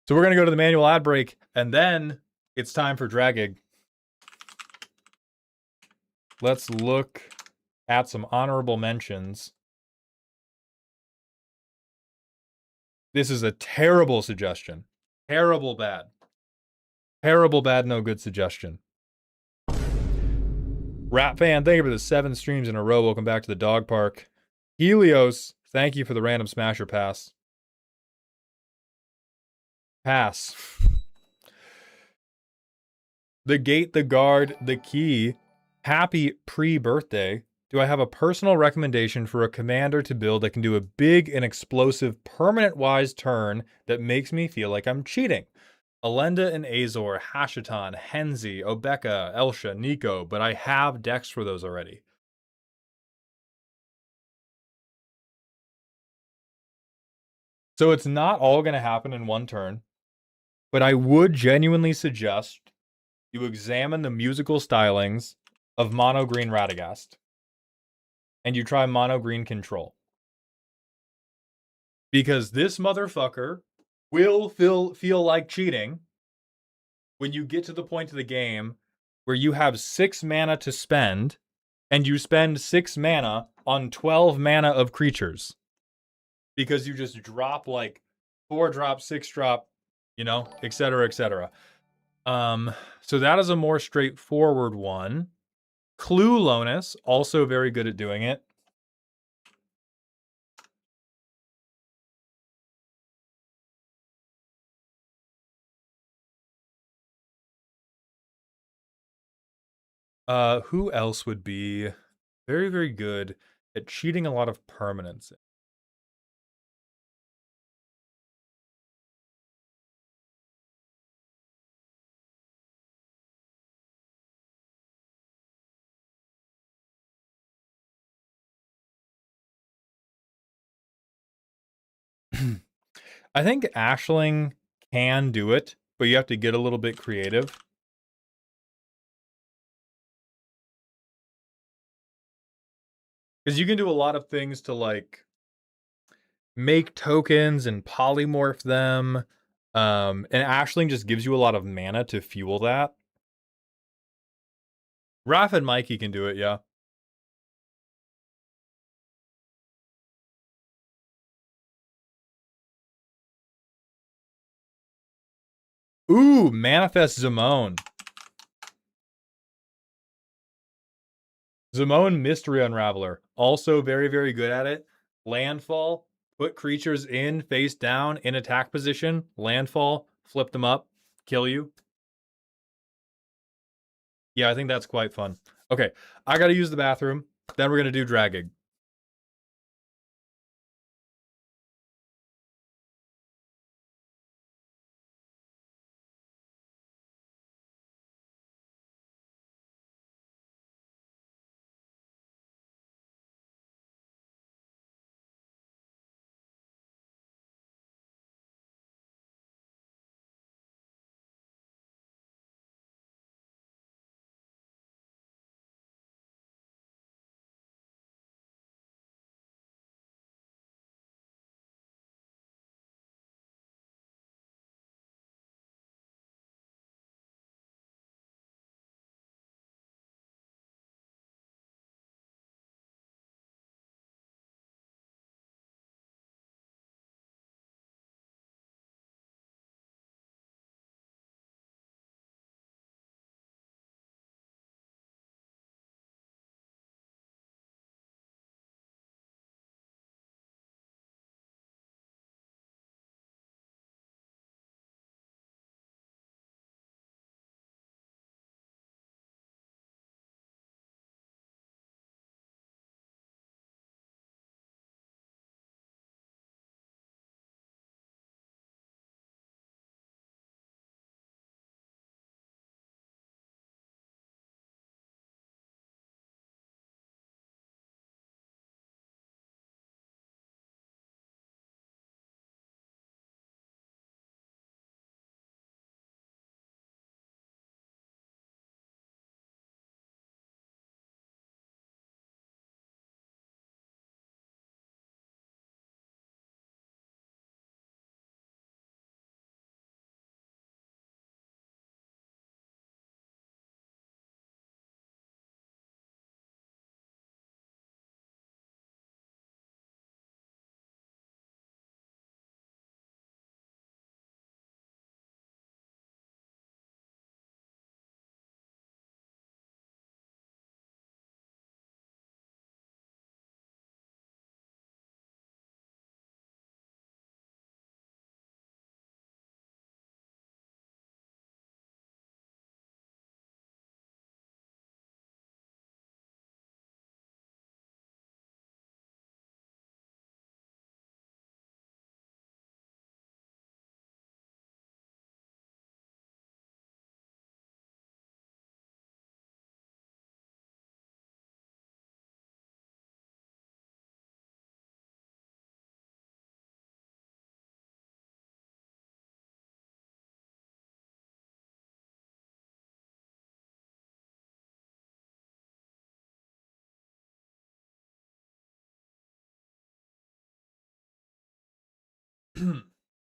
So we're going to go to the manual ad break, and then it's time for Dragig. Let's look at some honorable mentions. This is a terrible suggestion. Terrible bad. Terrible bad, no good suggestion. Rat fan, thank you for the 7 streams in a row. Welcome back to the dog park. Helios, thank you for the random smasher pass. Pass. The gate, the guard, the key. Happy pre-birthday. Do I have a personal recommendation for a commander to build that can do a big and explosive permanent-wise turn that makes me feel like I'm cheating? Alenda and Azor, Hashatan, Henzi, Obeka, Elsha, Nico, but I have decks for those already. So it's not all going to happen in one turn, but I would genuinely suggest you examine the musical stylings of Mono Green Radagast, and you try Mono Green Control. Because this motherfucker will feel like cheating when you get to the point of the game where you have 6 mana to spend, and you spend 6 mana on 12 mana of creatures. Because you just drop like 4 drop, 6 drop, etc., etc. So that is a more straightforward one. Clue Lonus, also very good at doing it. Who else would be very, very good at cheating a lot of permanence? I think Ashling can do it, but you have to get a little bit creative. Because you can do a lot of things to like make tokens and polymorph them. And Ashling just gives you a lot of mana to fuel that. Raph and Mikey can do it, yeah. Ooh, Manifest Zimone. Zimone Mystery Unraveler. Also very, very good at it. Landfall. Put creatures in, face down, in attack position. Landfall. Flip them up. Kill you. Yeah, I think that's quite fun. Okay, I gotta use the bathroom. Then we're gonna do Dragig.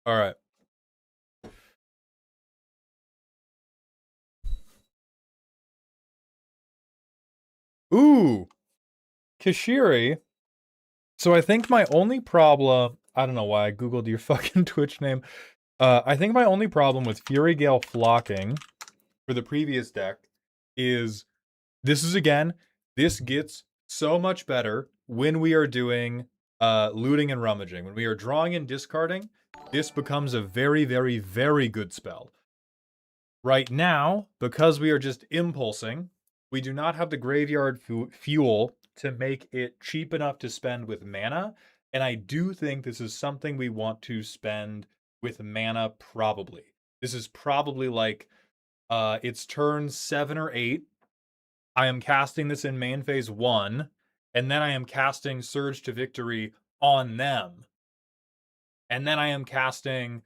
All right. Ooh, Kashiri. So I think my only problem, I don't know why I googled your fucking Twitch name. I think my only problem with Fury Gale flocking for the previous deck is this gets so much better when we are doing looting and rummaging. When we are drawing and discarding, this becomes a very, very, very good spell. Right now, because we are just impulsing, we do not have the graveyard fuel to make it cheap enough to spend with mana, and I do think this is something we want to spend with mana probably. This is probably like it's turn 7 or 8. I am casting this in main phase 1, and then I am casting Surge to Victory on them. And then I am casting,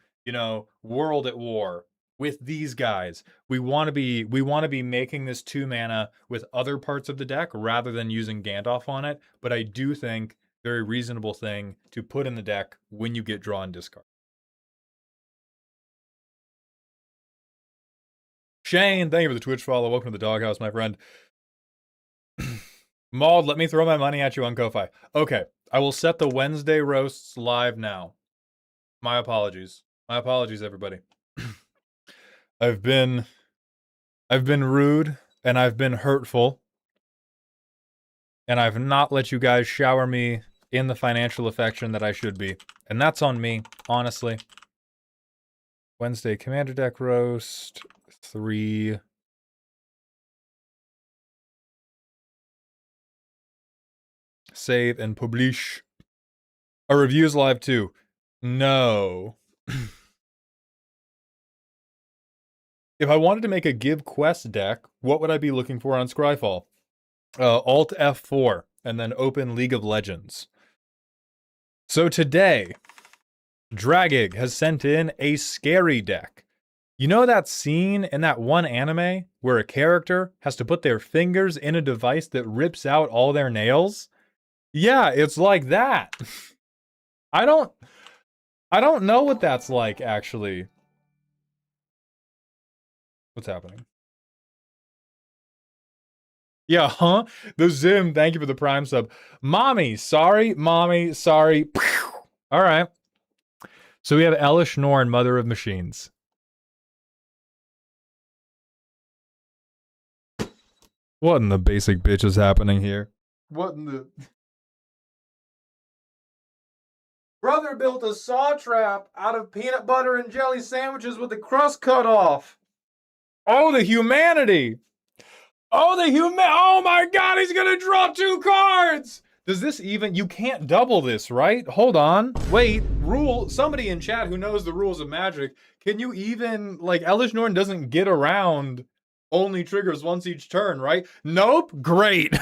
World at War with these guys. We want to be making this 2 mana with other parts of the deck rather than using Gandalf on it, but I do think very reasonable thing to put in the deck when you get draw and discard. Shane, thank you for the Twitch follow. Welcome to the doghouse, my friend. Maud, let me throw my money at you on Ko-Fi. Okay, I will set the Wednesday roasts live now. My apologies. My apologies, everybody. I've been rude and I've been hurtful. And I've not let you guys shower me in the financial affection that I should be. And that's on me, honestly. Wednesday Commander Deck Roast 3. Save and publish. Our review's live too. No. If I wanted to make a Give Quest deck, what would I be looking for on Scryfall? Alt F4, and then open League of Legends. So today, Dragig has sent in a scary deck. You know that scene in that one anime where a character has to put their fingers in a device that rips out all their nails? Yeah, it's like that. I don't know what that's like, actually. What's happening? Yeah, huh? The Zim, thank you for the Prime sub. Mommy, sorry. All right. So we have Elesh Norn, Mother of Machines. What in the basic bitch is happening here? What in the... Brother built a saw trap out of peanut butter and jelly sandwiches with the crust cut off. Oh, the humanity! Oh my god, he's gonna draw 2 cards! Does this even... You can't double this, right? Hold on. Wait, somebody in chat who knows the rules of Magic, can you even... Elesh Norn doesn't get around only triggers once each turn, right? Nope. Great.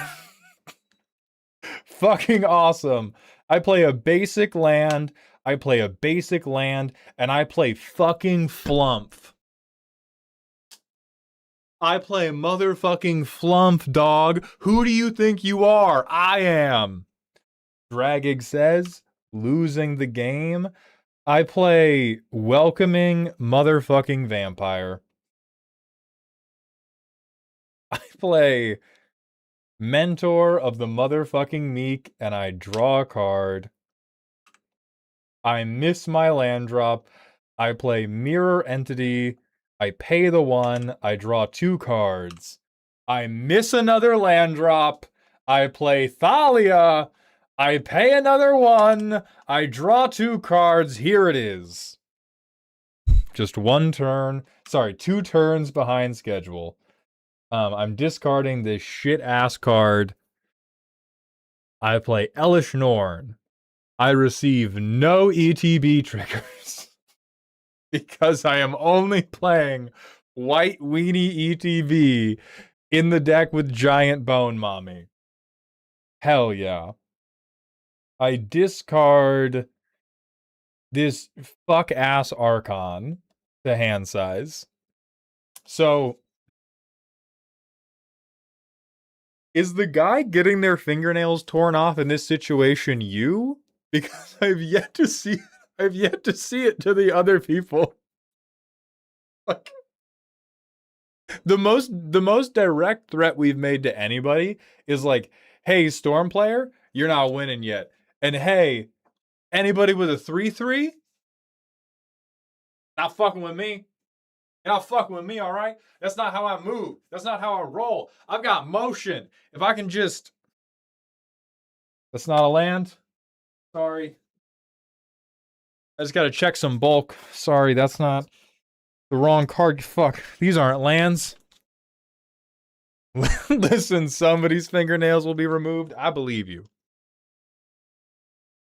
Fucking awesome. I play a basic land, and I play fucking Flump. I play motherfucking Flump, dog. Who do you think you are? I am. Dragig says, losing the game. I play Welcoming Motherfucking Vampire. I play Mentor of the Motherfucking Meek, and I draw a card. I miss my land drop. I play Mirror Entity. I pay the 1. I draw 2 cards. I miss another land drop. I play Thalia. I pay another 1. I draw 2 cards. Here it is. Just 1 turn. Sorry, 2 turns behind schedule. I'm discarding this shit-ass card. I play Elesh Norn. I receive no ETB triggers. Because I am only playing White Weenie ETB in the deck with Giant Bone Mommy. Hell yeah. I discard this fuck-ass Archon to hand size. So, is the guy getting their fingernails torn off in this situation you? Because I've yet to see I've yet to see it to the other people. Like, the most direct threat we've made to anybody is like, hey, Storm player, you're not winning yet. And hey, anybody with a 3-3, not fucking with me. You're not fucking with me, all right? That's not how I move. That's not how I roll. I've got motion. If I can just... That's not a land. Sorry. I just gotta check some bulk. Sorry, that's not the wrong card. Fuck. These aren't lands. Listen, somebody's fingernails will be removed. I believe you.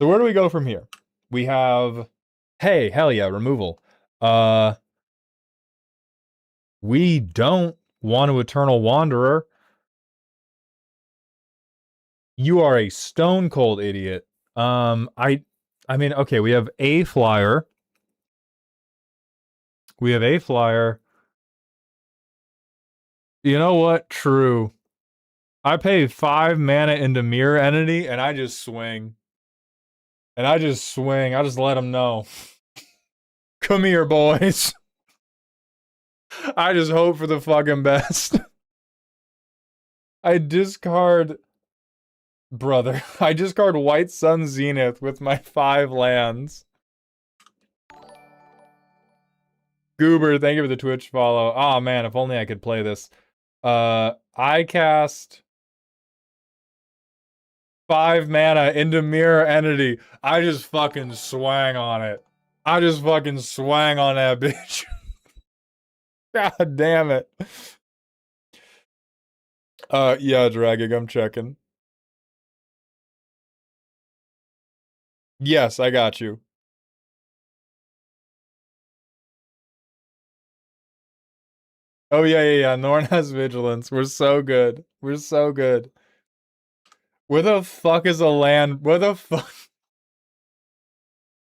So where do we go from here? We have... Hey, hell yeah, removal. We don't want to Eternal Wanderer. You are a stone cold idiot. I mean, okay, we have a flyer. We have a flyer. You know what? True. I pay 5 mana into Mirror Entity, and I just swing. I just let them know. Come here, boys. I just hope for the fucking best. I discard... Brother. I discard White Sun Zenith with my 5 lands. Goober, thank you for the Twitch follow. Oh man, if only I could play this. I cast 5 mana into Mirror Entity. I just fucking swang on it. I just fucking swang on that bitch. God damn it. Yeah, Dragig, I'm checking. Yes, I got you. Oh, yeah. Norn has Vigilance. We're so good. We're so good. Where the fuck is a land? Where the fuck?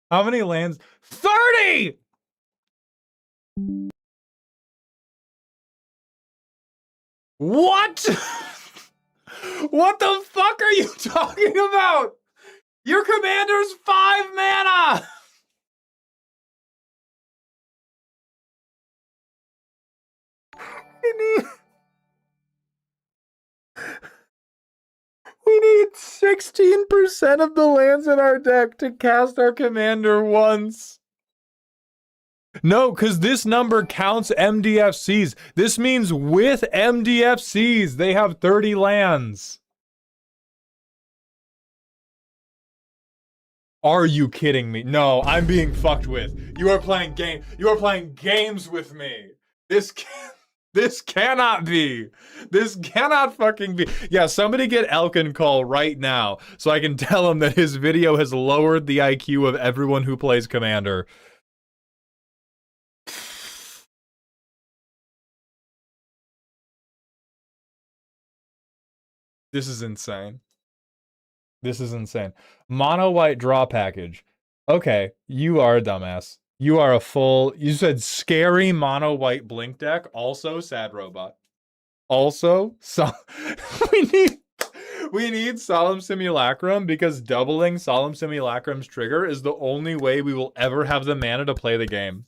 How many lands? 30! What? What the fuck are you talking about? Your commander's 5 mana! We need 16% of the lands in our deck to cast our commander once. No, because this number counts MDFCs. This means with MDFCs, they have 30 lands. Are you kidding me? No, I'm being fucked with. You are playing games with me. This cannot be. This cannot fucking be. Yeah, somebody get Elkin call right now so I can tell him that his video has lowered the IQ of everyone who plays Commander. This is insane. This is insane. Mono white draw package. Okay, you are a dumbass. You are a full... You said scary mono white blink deck. Also sad robot. Also, we need Solemn Simulacrum because doubling Solemn Simulacrum's trigger is the only way we will ever have the mana to play the game.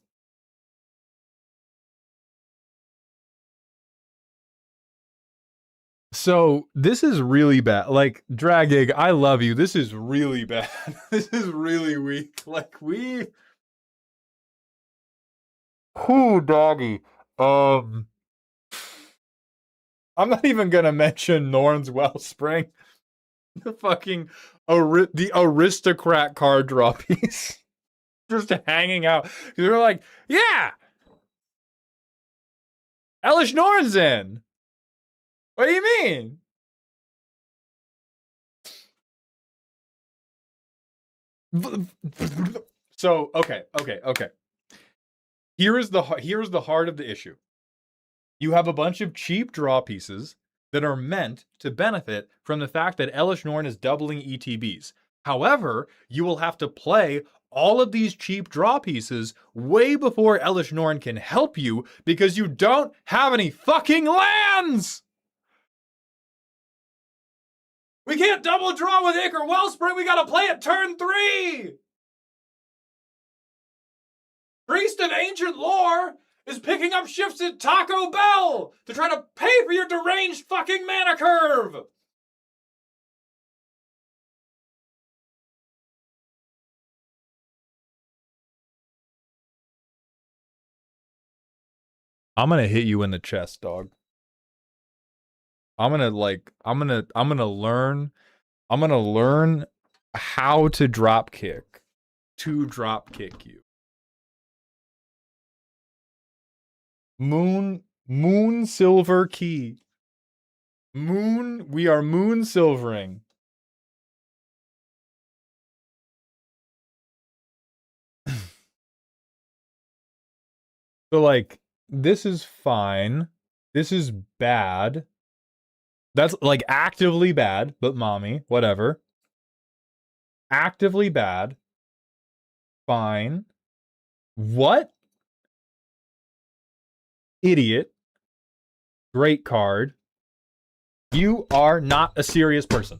So, this is really bad. Like, Dragig, I love you. This is really bad. This is really weak. Like, Whew, doggy. I'm not even gonna mention Norn's Wellspring. The fucking... the aristocrat card draw piece. Just hanging out. They're like, yeah! Elesh Norn's in! What do you mean? So, okay. Here is the heart of the issue. You have a bunch of cheap draw pieces that are meant to benefit from the fact that Elesh Norn is doubling ETBs. However, you will have to play all of these cheap draw pieces way before Elesh Norn can help you because you don't have any fucking lands! We can't double draw with Ichor Wellspring. We gotta play it turn 3. Priest of Ancient Lore is picking up shifts at Taco Bell to try to pay for your deranged fucking mana curve! I'm gonna hit you in the chest, dog. I'm gonna learn how to drop kick you. Moon silver key. We are moon silvering. So like, this is fine. This is bad. That's like actively bad, but mommy, whatever. Actively bad. Fine. What? Idiot. Great card. You are not a serious person.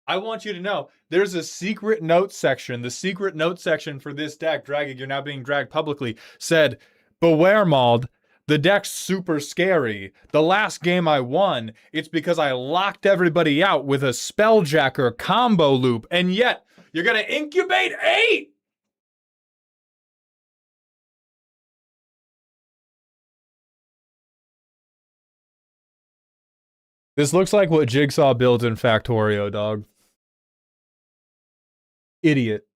I want you to know there's a secret notes section. The secret notes section for this deck, Dragging, you're now being dragged publicly, said, beware, Mauled. The deck's super scary. The last game I won, it's because I locked everybody out with a Spelljacker combo loop, and yet you're gonna incubate 8! This looks like what Jigsaw built in Factorio, dog. Idiot.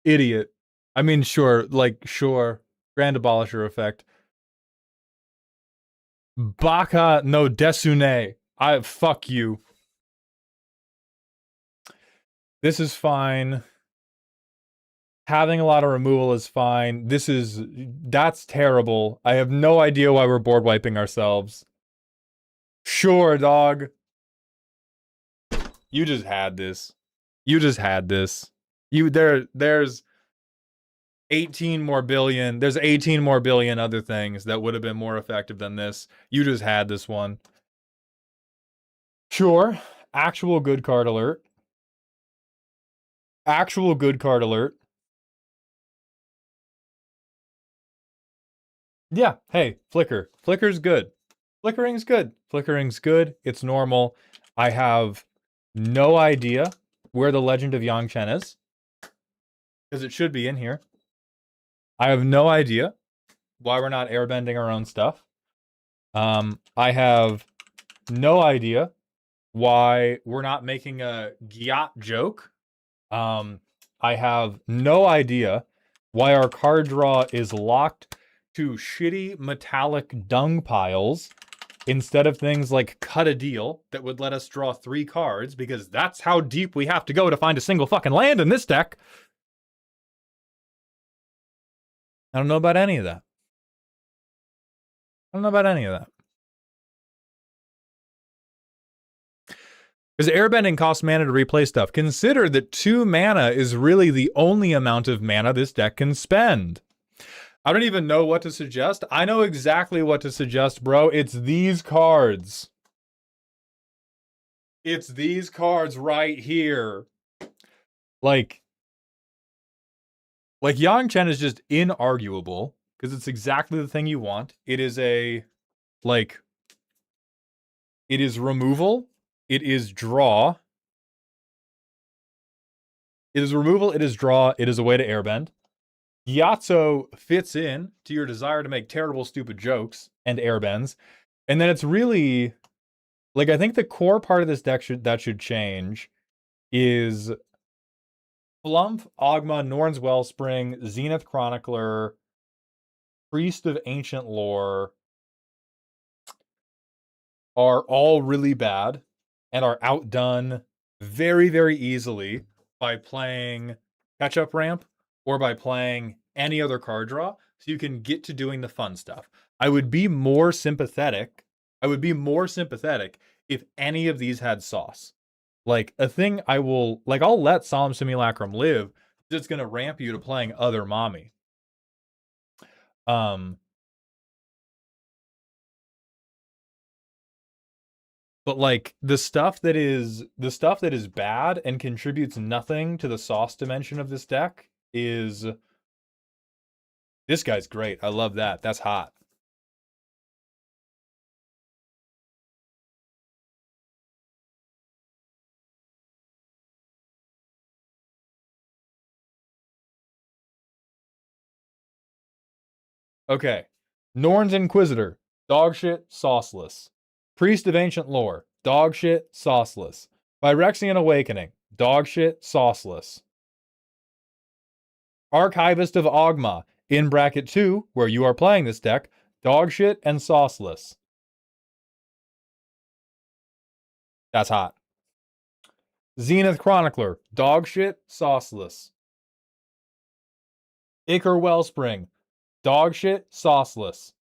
Idiot. I mean, sure, Grand Abolisher effect. Baka no Desune. Fuck you. This is fine. Having a lot of removal is fine. That's terrible. I have no idea why we're board wiping ourselves. Sure, dog. You just had this. There's 18 more billion. There's 18 more billion other things that would have been more effective than this. You just had this one. Sure. Actual good card alert. Actual good card alert. Yeah, hey, Flicker. Flicker's good. Flickering's good. Flickering's good. It's normal. I have no idea where the Legend of Yang Chen is. Because it should be in here. I have no idea why we're not airbending our own stuff. I have no idea why we're not making a Gyat joke. I have no idea why our card draw is locked to shitty metallic dung piles instead of things like Cut a Deal that would let us draw 3 cards, because that's how deep we have to go to find a single fucking land in this deck. I don't know about any of that. Because airbending costs mana to replay stuff. Consider that 2 mana is really the only amount of mana this deck can spend. I don't even know what to suggest. I know exactly what to suggest, bro. It's these cards. It's these cards right here. Like Yang Chen is just inarguable, because it's exactly the thing you want. It is it is removal. It is draw. It is removal. It is draw. It is a way to airbend. Gyatso fits in to your desire to make terrible, stupid jokes and airbends. And then it's really, like, I think the core part of this deck that should change is Flump, Ogma, Norn's Wellspring, Zenith Chronicler, Priest of Ancient Lore are all really bad and are outdone very, very easily by playing Catch-Up Ramp or by playing any other card draw, so you can get to doing the fun stuff. I would be more sympathetic if any of these had sauce. Like, a thing I'll let Solemn Simulacrum live, it's going to ramp you to playing other mommy. But like the stuff that is bad and contributes nothing to the sauce dimension of this deck is This guy's great. I love that. That's hot. Okay. Norn's Inquisitor. Dog shit, sauceless. Priest of Ancient Lore. Dog shit, sauceless. Phyrexian Awakening. Dog shit, sauceless. Archivist of Ogma. In bracket 2, where you are playing this deck. Dog shit and sauceless. That's hot. Zenith Chronicler. Dog shit, sauceless. Ichor Wellspring. Dog shit, sauceless.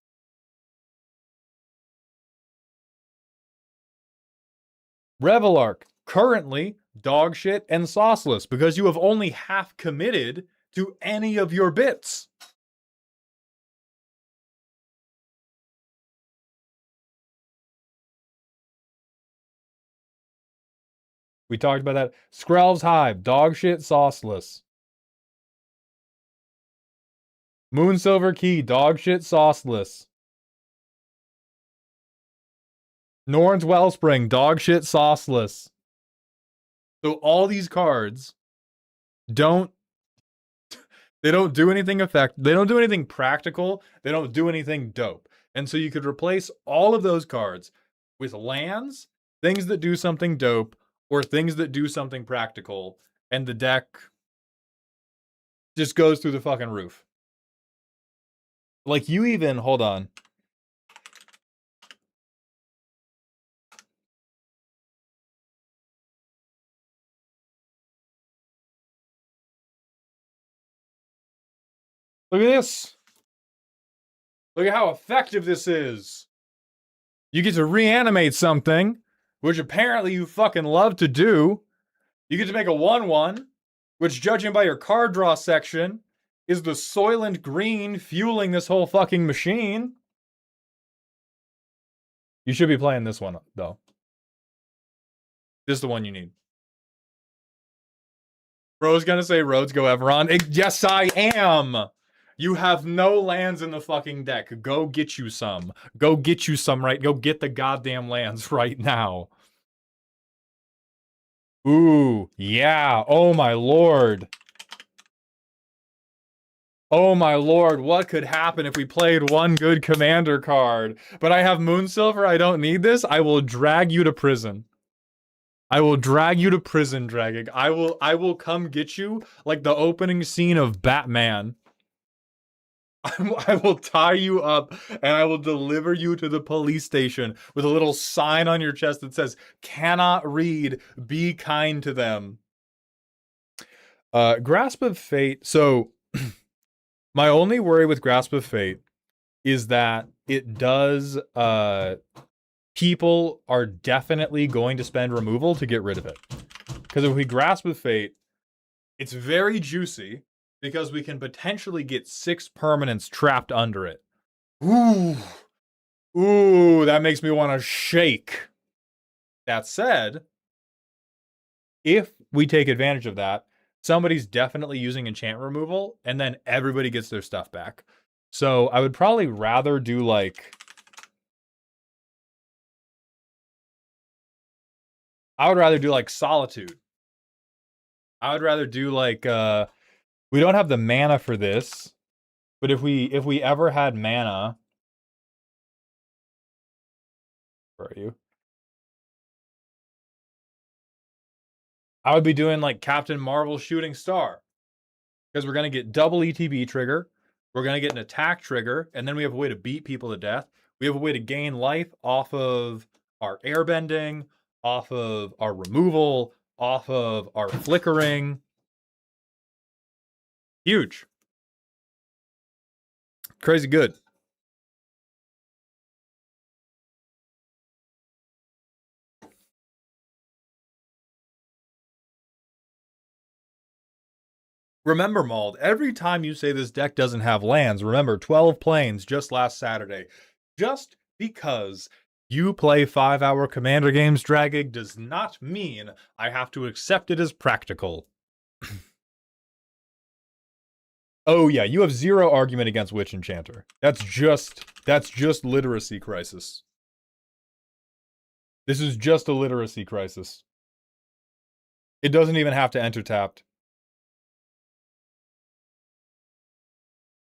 Revelark, currently dog shit and sauceless because you have only half committed to any of your bits. We talked about that. Skrelv's Hive, dog shit, sauceless. Moonsilver Key, dog shit, sauceless. Norn's Wellspring, dog shit, sauceless. So all these cards don't do anything they don't do anything practical, they don't do anything dope. And so you could replace all of those cards with lands, things that do something dope, or things that do something practical, and the deck just goes through the fucking roof. Like, you even, hold on. Look at this. Look at how effective this is. You get to reanimate something, which apparently you fucking love to do. You get to make a 1/1, which, judging by your card draw section, is the Soylent Green fueling this whole fucking machine. You should be playing this one, though. This is the one you need. Bro's gonna say Roads Go Everon. Yes, I am! You have no lands in the fucking deck. Go get you some. Go get you some, right? Go get the goddamn lands right now. Ooh, yeah. Oh my lord. Oh my lord, what could happen if we played one good commander card? But I have Moonsilver, I don't need this. I will drag you to prison. I will drag you to prison, Dragging. I will come get you like the opening scene of Batman. I will tie you up and I will deliver you to the police station with a little sign on your chest that says, "Cannot read, be kind to them." Grasp of Fate. So my only worry with Grasp of Fate is that it does people are definitely going to spend removal to get rid of it. Because if we Grasp of Fate, it's very juicy because we can potentially get 6 permanents trapped under it. Ooh. Ooh, that makes me want to shake. That said, if we take advantage of that, somebody's definitely using enchant removal, and then everybody gets their stuff back. So I would probably rather do like... I would rather do like Solitude. I would rather do like... we don't have the mana for this, but if we ever had mana... Where are you? I would be doing like Captain Marvel Shooting Star. Because we're going to get double ETB trigger. We're going to get an attack trigger. And then we have a way to beat people to death. We have a way to gain life off of our airbending, off of our removal, off of our flickering. Huge. Crazy good. Remember, Mauled, every time you say this deck doesn't have lands, remember 12 planes just last Saturday. Just because you play 5-hour commander games, Dragig, does not mean I have to accept it as practical. Oh yeah, you have zero argument against Witch Enchanter. That's just literacy crisis. This is just a literacy crisis. It doesn't even have to enter tapped.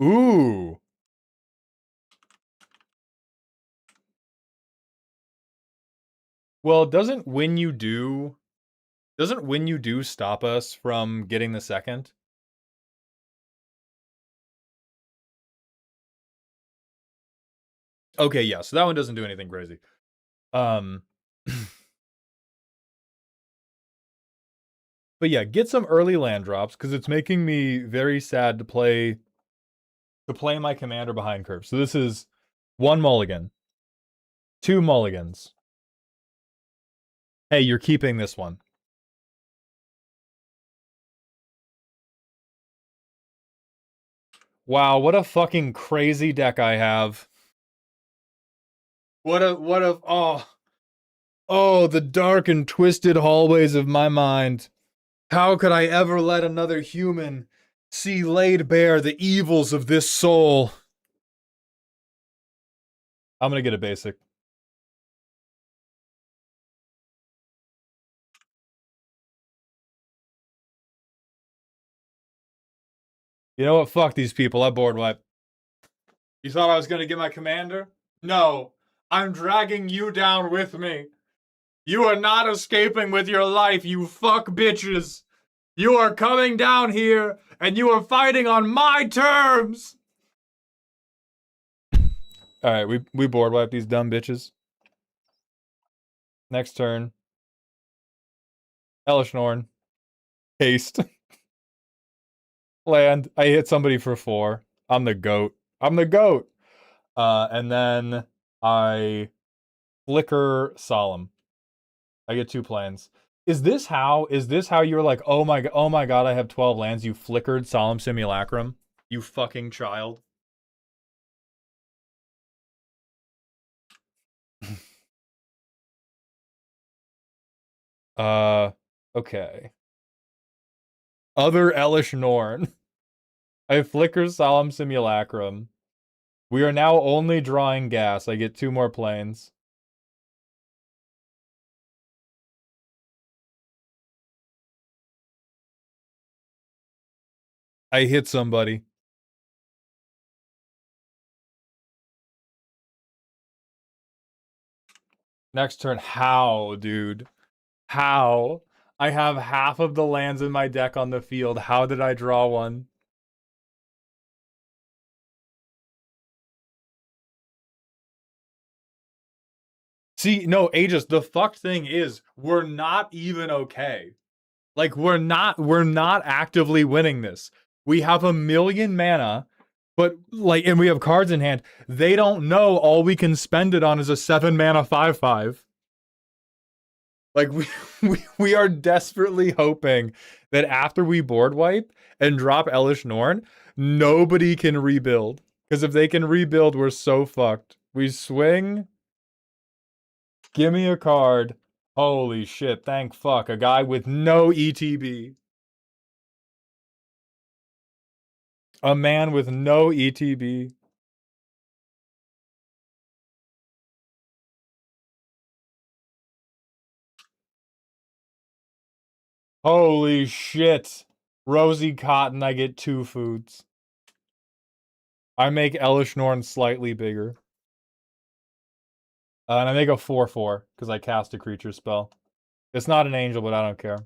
Ooh. Well, doesn't when you do stop us from getting the second? Okay, yeah, so that one doesn't do anything crazy. But yeah, get some early land drops because it's making me very sad to play my commander behind curve. So this is 1 mulligan, 2 mulligans. Hey, you're keeping this one. Wow, what a fucking crazy deck I have. What a oh, the dark and twisted hallways of my mind. How could I ever let another human see laid bare the evils of this soul? I'm gonna get a basic. You know what? Fuck these people. I board wipe. You thought I was gonna get my commander? No. I'm dragging you down with me. You are not escaping with your life, you fuck bitches. You are coming down here and you are fighting on my terms. All right, we board wipe these dumb bitches. Next turn. Elesh Norn. Haste. Land. I hit somebody for 4. I'm the goat. I'm the goat. And then I flicker Solemn. I get 2 planes. Is this how you're like, oh my god, I have 12 lands, you flickered Solemn Simulacrum? You fucking child. Okay. Other Elesh Norn. I flicker Solemn Simulacrum. We are now only drawing gas. I get 2 more planes. I hit somebody. Next turn. How, dude? How? I have half of the lands in my deck on the field. How did I draw one? See, no, Aegis, the fucked thing is, we're not even okay. Like, we're not actively winning this. We have 1,000,000 mana, but, like, and we have cards in hand. They don't know all we can spend it on is a 7 mana 5/5. Like, we are desperately hoping that after we board wipe and drop Elesh Norn, nobody can rebuild. Because if they can rebuild, we're so fucked. We swing. Give me a card. Holy shit, thank fuck. A guy with no ETB. A man with no ETB. Holy shit. Rosie Cotton, I get 2 foods. I make Elesh Norn slightly bigger. And I make a 4/4 because I cast a creature spell. It's not an angel, but I don't care.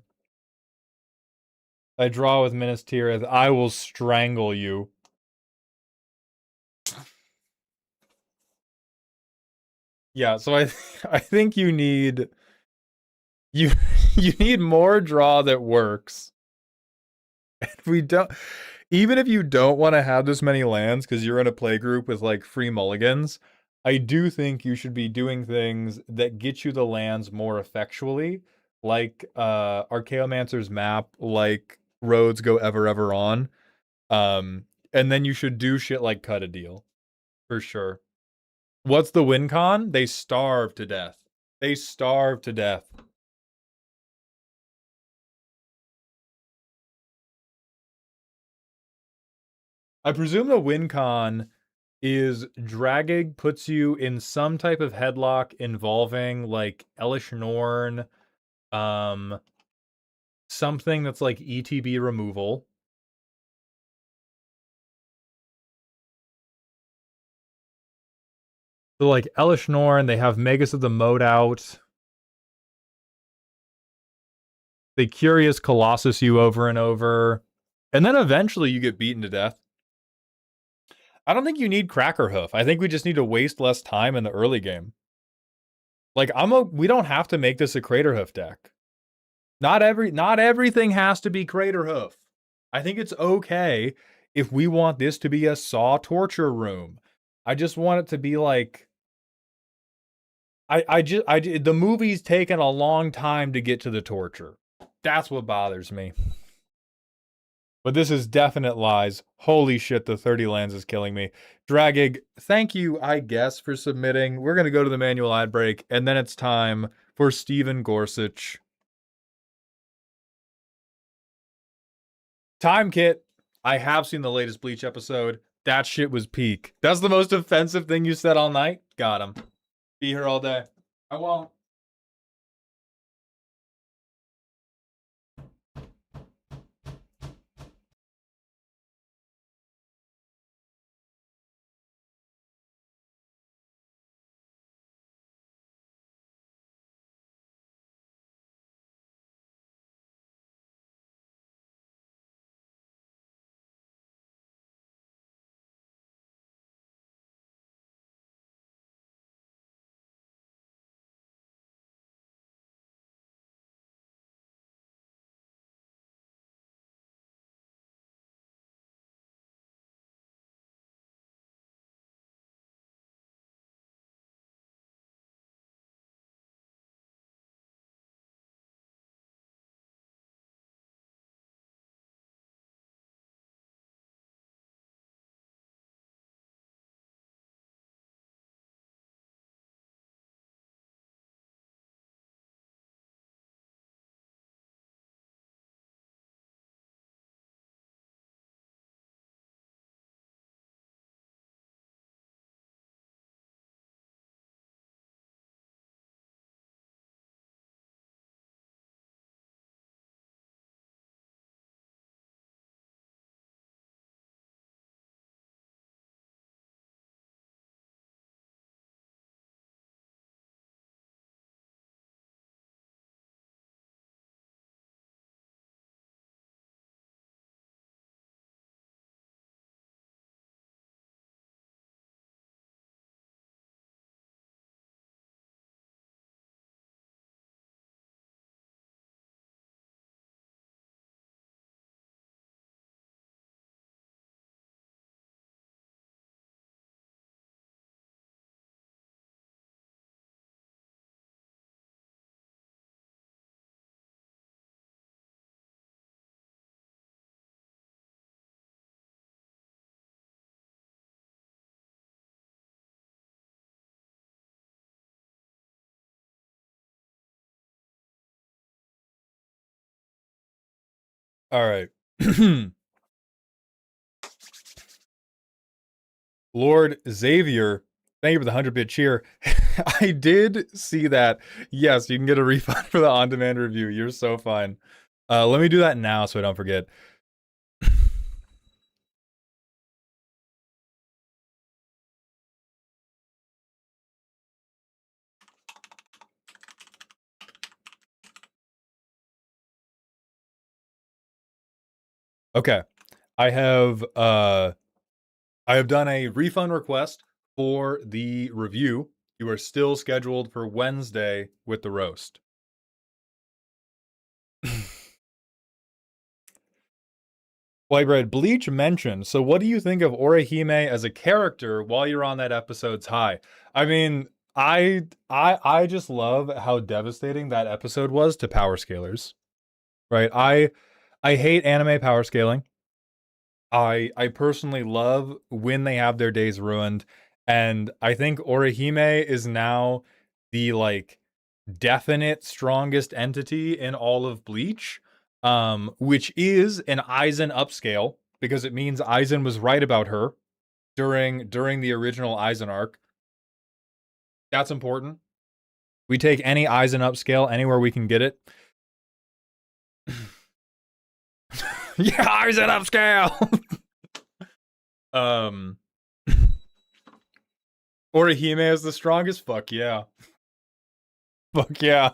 I draw with Minas Tirith. I will strangle you. Yeah, so I think you need you need more draw that works. If we don't, even if you don't want to have this many lands because you're in a play group with like free mulligans, I do think you should be doing things that get you the lands more effectually, like Archaeomancer's Map, like Roads Go Ever On. And then you should do shit like Cut a Deal. For sure. What's the win con? They starve to death. They starve to death. I presume the win con is Dragig puts you in some type of headlock involving like Elish Norn, something that's like ETB removal. So like Elish Norn, they have Magus of the Moat out. They Curious Colossus you over and over. And then eventually you get beaten to death. I don't think you need Cracker Hoof. I think we just need to waste less time in the early game. Like we don't have to make this a Crater Hoof deck. Not everything has to be Crater Hoof. I think it's okay if we want this to be a Saw torture room. I just want it to be like the movie's taken a long time to get to the torture. That's what bothers me. But this is definite lies. Holy shit, the 30 lands is killing me. Dragig, thank you, I guess, for submitting. We're going to go to the manual ad break, and then it's time for Steven Gorsuch. Time Kit. I have seen the latest Bleach episode. That shit was peak. That's the most offensive thing you said all night? Got him. Be here all day. I won't. All right. Lord Xavier, thank you for the 100-bit cheer. I did see that. Yes, you can get a refund for the on-demand review. You're so fine. Let me do that now so I don't forget. Okay. I have done a refund request for the review. You are still scheduled for Wednesday with the roast. Whitebread, Bleach mentioned. So what do you think of Orihime as a character while you're on that episode's high? I mean, I just love how devastating that episode was to power scalers. Right? I hate anime power scaling. I personally love when they have their days ruined, and I think Orihime is now the like definite strongest entity in all of Bleach, which is an Aizen upscale, because it means Aizen was right about her during the original Aizen arc. That's important. We take any Aizen upscale anywhere we can get it. Yeah, Aizen upscale. Orihime is the strongest? Fuck yeah. Fuck yeah.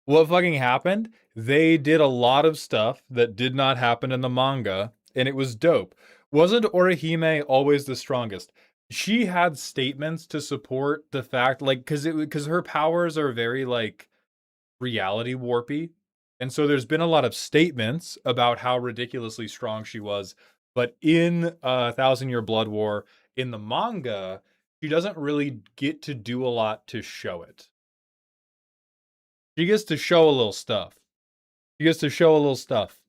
What fucking happened? They did a lot of stuff that did not happen in the manga, and it was dope. Wasn't Orihime always the strongest? She had statements to support the fact, like, because her powers are very, like, reality warpy. And so there's been a lot of statements about how ridiculously strong she was. But in Thousand Year Blood War, in the manga, she doesn't really get to do a lot to show it. She gets to show a little stuff. She gets to show a little stuff.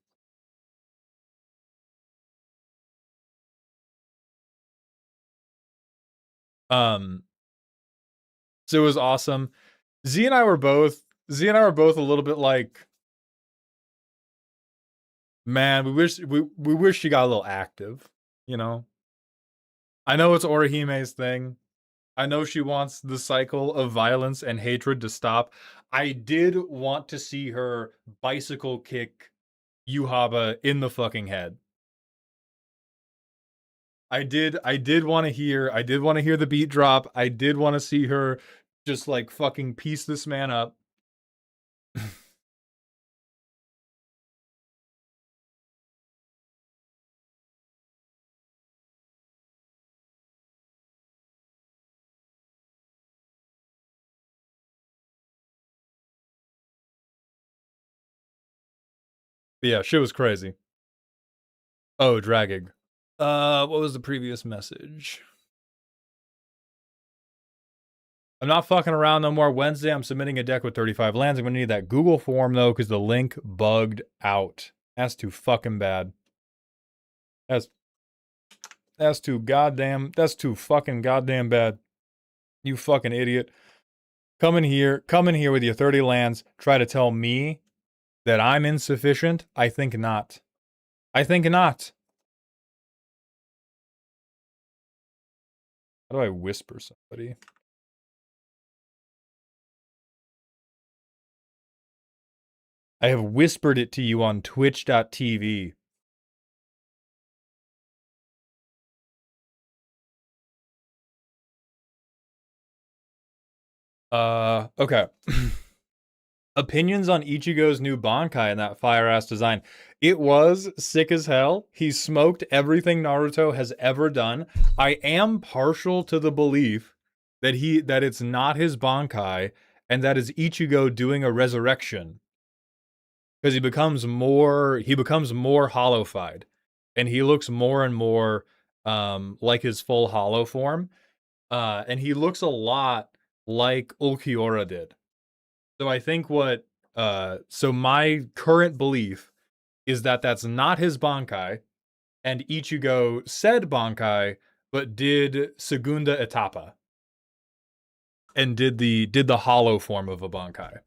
So it was awesome. Z and I were both a little bit like, man, we wish she got a little active, you know? I know it's Orihime's thing. I know she wants the cycle of violence and hatred to stop. I did want to see her bicycle kick Yuhaba in the fucking head. I did want to hear the beat drop. I did want to see her just like fucking piece this man up. But yeah, shit was crazy. Oh, dragging. What was the previous message? I'm not fucking around no more. Wednesday, I'm submitting a deck with 35 lands. I'm gonna need that Google form though, because the link bugged out. That's too fucking bad. That's too fucking goddamn bad. You fucking idiot. Come in here with your 30 lands, try to tell me that I'm insufficient? I think not. I think not. How do I whisper somebody? I have whispered it to you on twitch.tv. Okay. Opinions on Ichigo's new Bankai and that fire-ass design. It was sick as hell. He smoked everything Naruto has ever done. I am partial to the belief that it's not his Bankai and that is Ichigo doing a resurrection. Because he becomes more hollow-fied. And he looks more and more like his full hollow form. And he looks a lot like Ulquiorra did. So I think so my current belief is that that's not his Bankai, and Ichigo said Bankai, but did Segunda Etapa, and did the hollow form of a Bankai.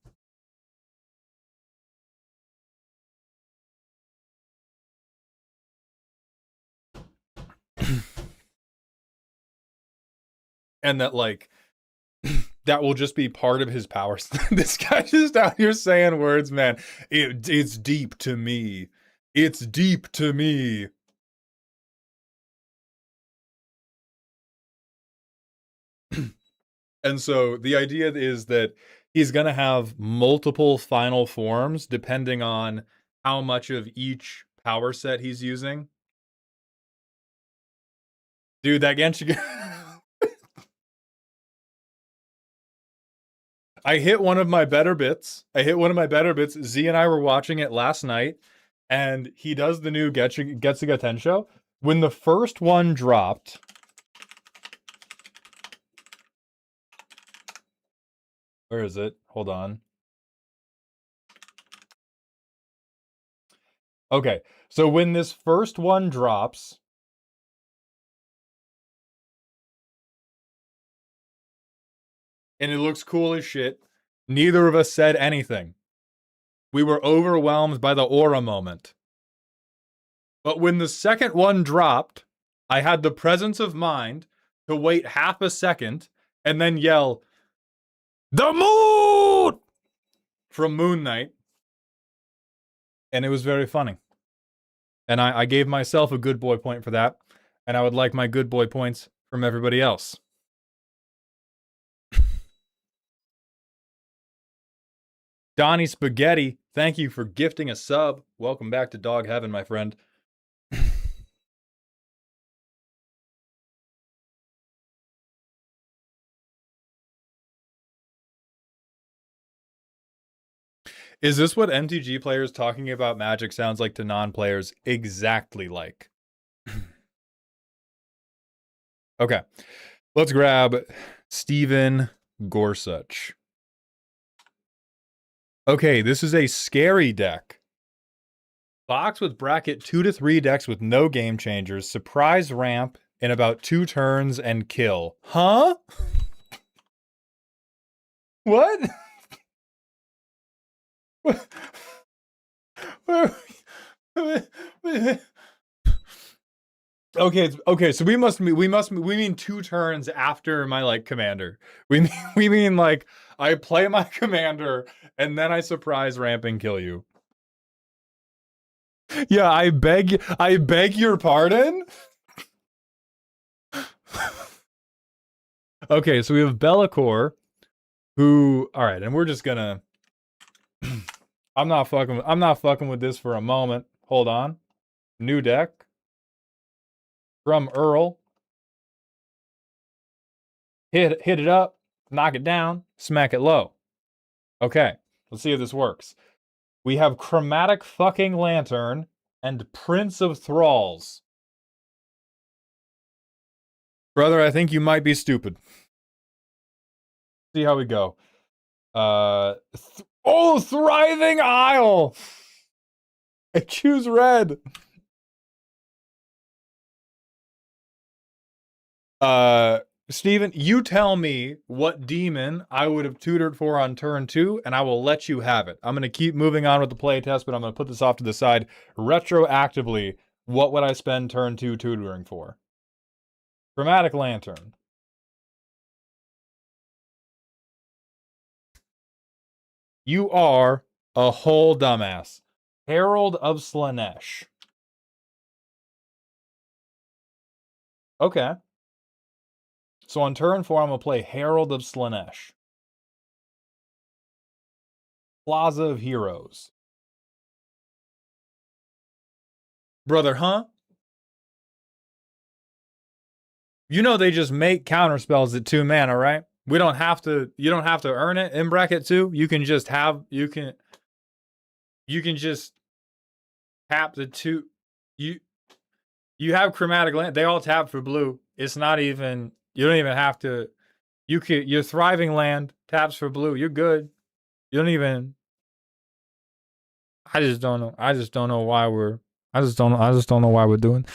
And that like that will just be part of his powers. This guy just out here saying words, man. It's deep to me. It's deep to me. And so the idea is that he's going to have multiple final forms depending on how much of each power set he's using. Dude, that Genshin... I hit one of my better bits. Z and I were watching it last night, and he does the new Getsuga Tensho. When the first one dropped... Where is it? Hold on. Okay, so when this first one drops... and it looks cool as shit, neither of us said anything. We were overwhelmed by the aura moment. But when the second one dropped, I had the presence of mind to wait half a second and then yell, "The moon!" from Moon Knight. And it was very funny. And I gave myself a good boy point for that. And I would like my good boy points from everybody else. Donnie Spaghetti, thank you for gifting a sub. Welcome back to Dog Heaven, my friend. Is this what MTG players talking about Magic sounds like to non-players? Exactly like. Okay, let's grab Steven Gorsuch. Okay, this is a scary deck. Box with bracket 2 to 3 decks with no game changers. Surprise ramp in about 2 turns and kill. Huh? What? Okay, so we mean 2 turns after my like commander. We mean like I play my commander and then I surprise ramp and kill you. Yeah, I beg your pardon? Okay, so we have Be'lakor, who, all right, and we're just gonna I'm not fucking with this for a moment. Hold on. New deck from Earl. Hit it up, knock it down, smack it low. Okay, let's see if this works. We have Chromatic fucking Lantern and Prince of Thralls. Brother, I think you might be stupid. See how we go. Thriving Isle! I choose red. Steven, you tell me what demon I would have tutored for on turn 2, and I will let you have it. I'm going to keep moving on with the playtest, but I'm going to put this off to the side. Retroactively, what would I spend turn 2 tutoring for? Chromatic Lantern. You are a whole dumbass. Herald of Slaanesh. Okay. So on turn 4, I'm going to play Herald of Slaanesh. Plaza of Heroes. Brother, huh? You know they just make counter spells at 2 mana, right? You don't have to earn it in bracket 2. You can just just tap the 2. You have Chromatic Land. They all tap for blue. It's not even, you don't even have to, your Thriving Land taps for blue. You're good. You don't even, I just don't know why we're doing.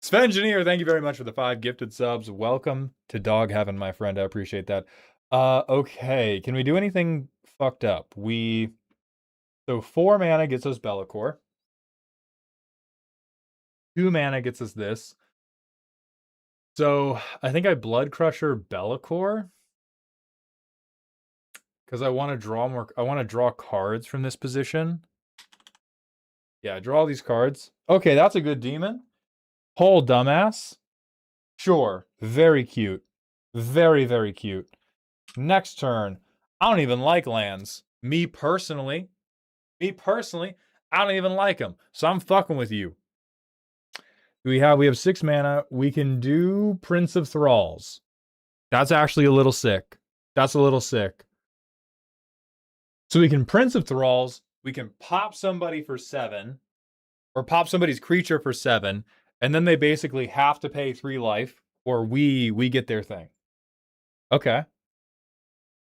Svengineer, thank you very much for the 5 gifted subs. Welcome to Dog Heaven, my friend. I appreciate that. Okay, can we do anything fucked up? So 4 mana gets us Be'lakor. 2 mana gets us this. So I think I Blood Crusher Be'lakor because I want to draw more. I want to draw cards from this position. Yeah, draw all these cards. Okay, that's a good demon. Whole dumbass. Sure, very cute. Very, very cute. Next turn, I don't even like lands. Me personally, I don't even like them. So I'm fucking with you. We have 6 mana. We can do Prince of Thralls. That's actually a little sick. That's a little sick. So we can Prince of Thralls. We can pop somebody for 7. Or pop somebody's creature for 7. And then they basically have to pay 3 life. Or we get their thing. Okay.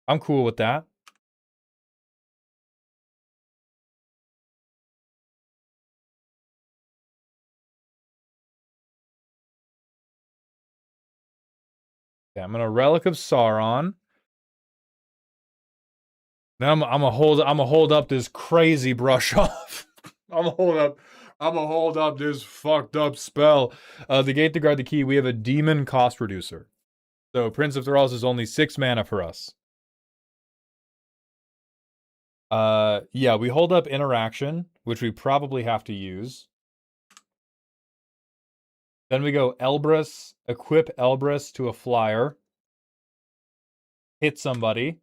I'm cool with that. Okay, I'm gonna Relic of Sauron. Then I'm gonna hold up this crazy brush off. I'm gonna hold up I'ma hold up this fucked up spell. The gate to guard the key, we have a demon cost reducer. So Prince of Thralls is only 6 mana for us. Yeah, we hold up interaction, which we probably have to use. Then we go Elbrus, equip Elbrus to a flyer. Hit somebody.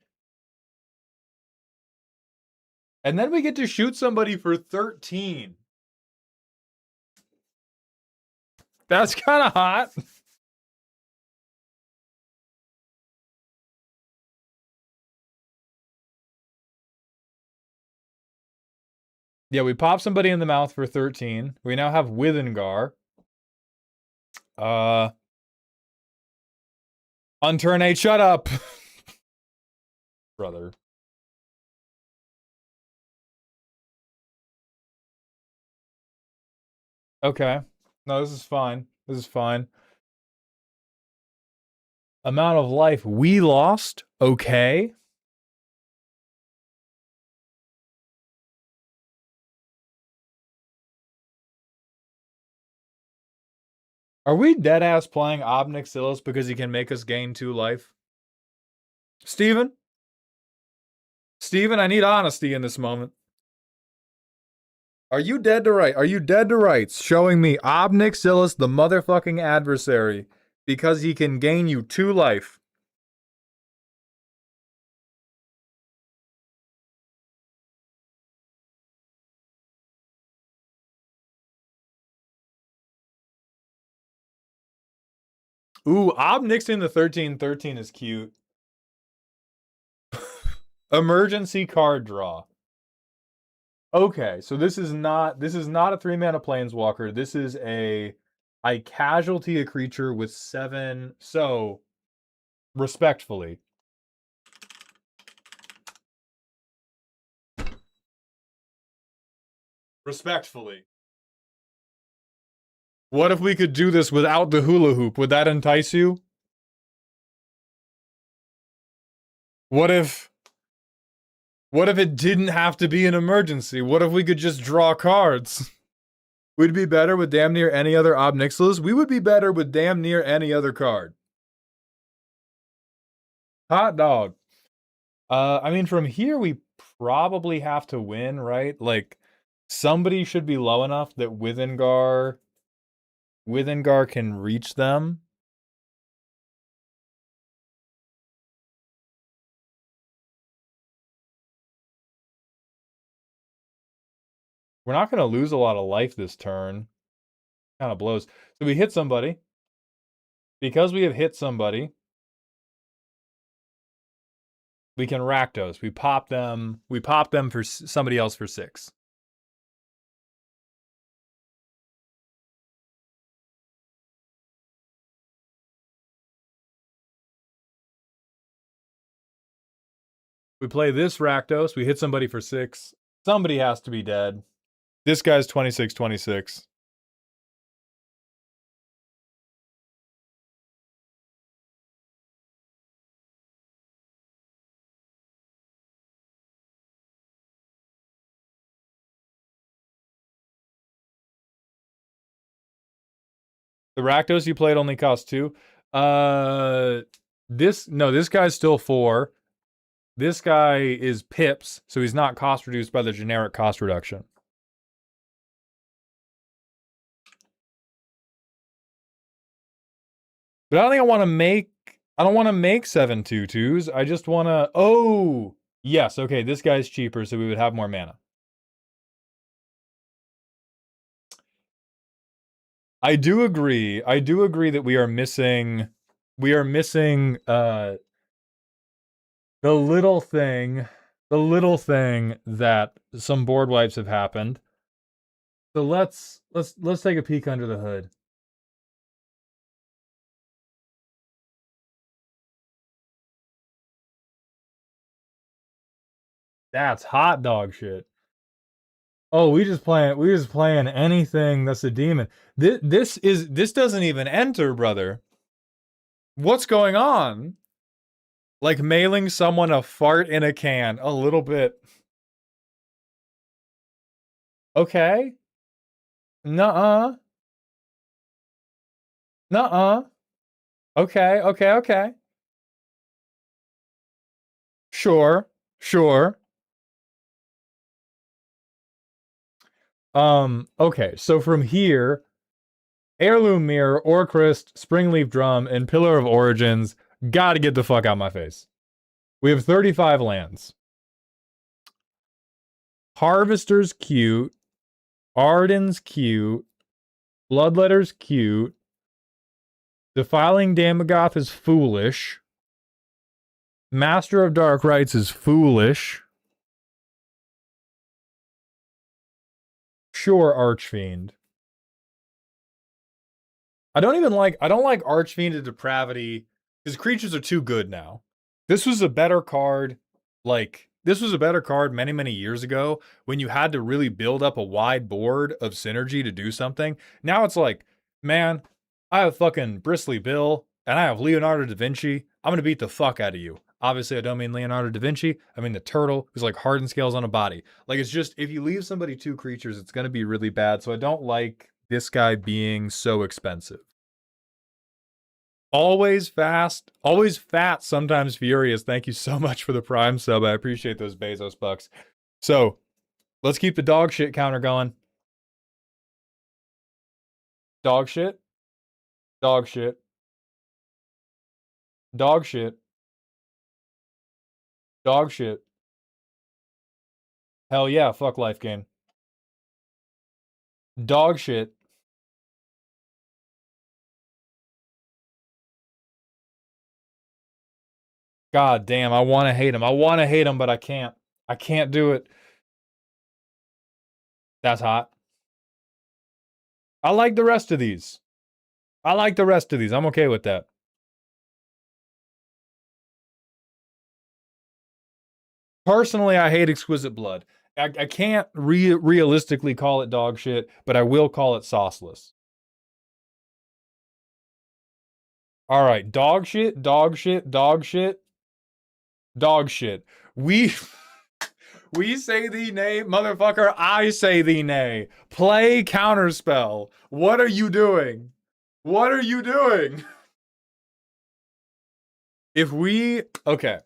And then we get to shoot somebody for 13. That's kind of hot. Yeah, we pop somebody in the mouth for 13. We now have Withengar. Unturnate, shut up! Brother. Okay. No, this is fine. This is fine. Amount of life we lost. Okay. Are we deadass playing Ob Nixilis because he can make us gain 2 life? Steven? Steven, I need honesty in this moment. Are you dead to right? Are you dead to rights showing me Ob Nixilis, the motherfucking adversary, because he can gain you 2 life? Ooh, Ob Nixon the 13/13 is cute. Emergency card draw. Okay, so this is not a 3-mana planeswalker. This is I casualty a creature with 7. So respectfully. Respectfully. What if we could do this without the hula hoop? Would that entice you? What if it didn't have to be an emergency? What if we could just draw cards? We'd be better with damn near any other Ob Nixilis. We would be better with damn near any other card. Hot dog. I mean, from here we probably have to win, right? Like, somebody should be low enough that Withengar can reach them. We're not going to lose a lot of life this turn. Kind of blows. So we hit somebody. Because we have hit somebody, we can Rakdos. We pop them for somebody else for 6. We play this Rakdos. We hit somebody for 6. Somebody has to be dead. This guy's 26/26. The Rakdos you played only cost 2. This guy's still 4. This guy is pips, so he's not cost reduced by the generic cost reduction. But I don't think I want to make 7 2/2s. I just want to. Oh, yes. Okay, this guy's cheaper, so we would have more mana. I do agree that we are missing the little thing that some board wipes have happened. So let's take a peek under the hood. That's hot dog shit. Oh, we just playing anything that's a demon. This doesn't even enter, brother. What's going on? Like mailing someone a fart in a can, a little bit. Okay. Nuh-uh. Nuh-uh. Okay, okay, okay. Sure, sure. Okay, so from here, Heirloom Mirror, Orcrist, Springleaf Drum, and Pillar of Origins gotta get the fuck out of my face. We have 35 lands. Harvester's cute. Arden's cute. Bloodletter's cute. Defiling Damogoth is foolish. Master of Dark Rites is foolish. Sure, Archfiend. I don't like Archfiend of Depravity because creatures are too good now. This was a better card. This was a better card many, many years ago when you had to really build up a wide board of synergy to do something. Now it's like, man, I have fucking Bristly Bill and I have Leonardo da Vinci. I'm going to beat the fuck out of you. Obviously, I don't mean Leonardo da Vinci. I mean the turtle who's like hardened scales on a body. Like, it's just, if you leave somebody two creatures, it's going to be really bad. So I don't like this guy being so expensive. Always fast, always fat, sometimes furious. Thank you so much for the Prime sub. I appreciate those Bezos bucks. So, let's keep the dog shit counter going. Dog shit. Dog shit. Dog shit. Dog shit. Hell yeah, fuck Life Gain. Dog shit. God damn, I want to hate him. I want to hate him, but I can't. I can't do it. That's hot. I like the rest of these. I like the rest of these. I'm okay with that. Personally, I hate Exquisite Blood. I can't realistically call it dog shit, but I will call it sauceless. All right, dog shit, dog shit, dog shit, dog shit. We we say thee nay, motherfucker. I say thee nay. Play counterspell. What are you doing? What are you doing? If we okay.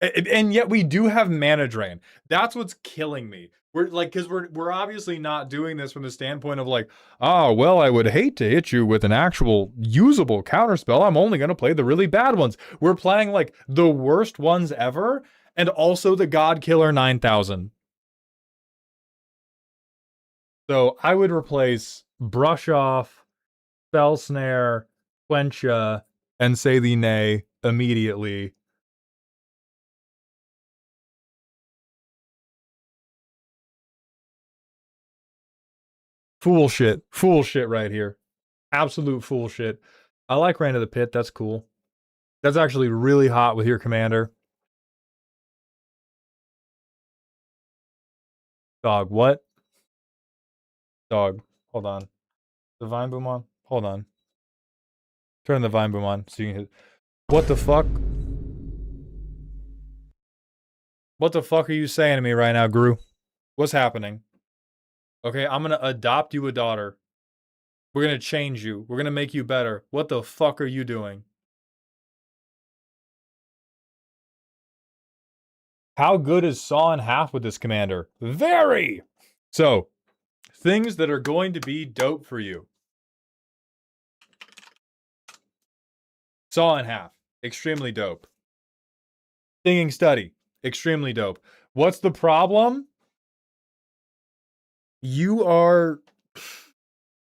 And yet we do have mana drain. That's what's killing me. We're like, because we're obviously not doing this from the standpoint of like, oh well, I would hate to hit you with an actual usable counterspell. I'm only gonna play the really bad ones. We're playing like the worst ones ever, and also the God Killer 9000. So I would replace Brush Off, Spell Snare, Quencha, and Say the Nay immediately. Fool shit right here. Absolute fool shit. I like Rain of the Pit. That's cool. That's actually really hot with your commander. Dog, what? Dog, hold on. The Vine Boom on? Hold on. Turn the Vine Boom on so you can hit. What the fuck? What the fuck are you saying to me right now, Gru? What's happening? Okay, I'm gonna adopt you a daughter. We're gonna change you. We're gonna make you better. What the fuck are you doing? How good is Saw in Half with this commander? Very! So, things that are going to be dope for you. Saw in Half. Extremely dope. Stinging Study. Extremely dope. What's the problem? You are...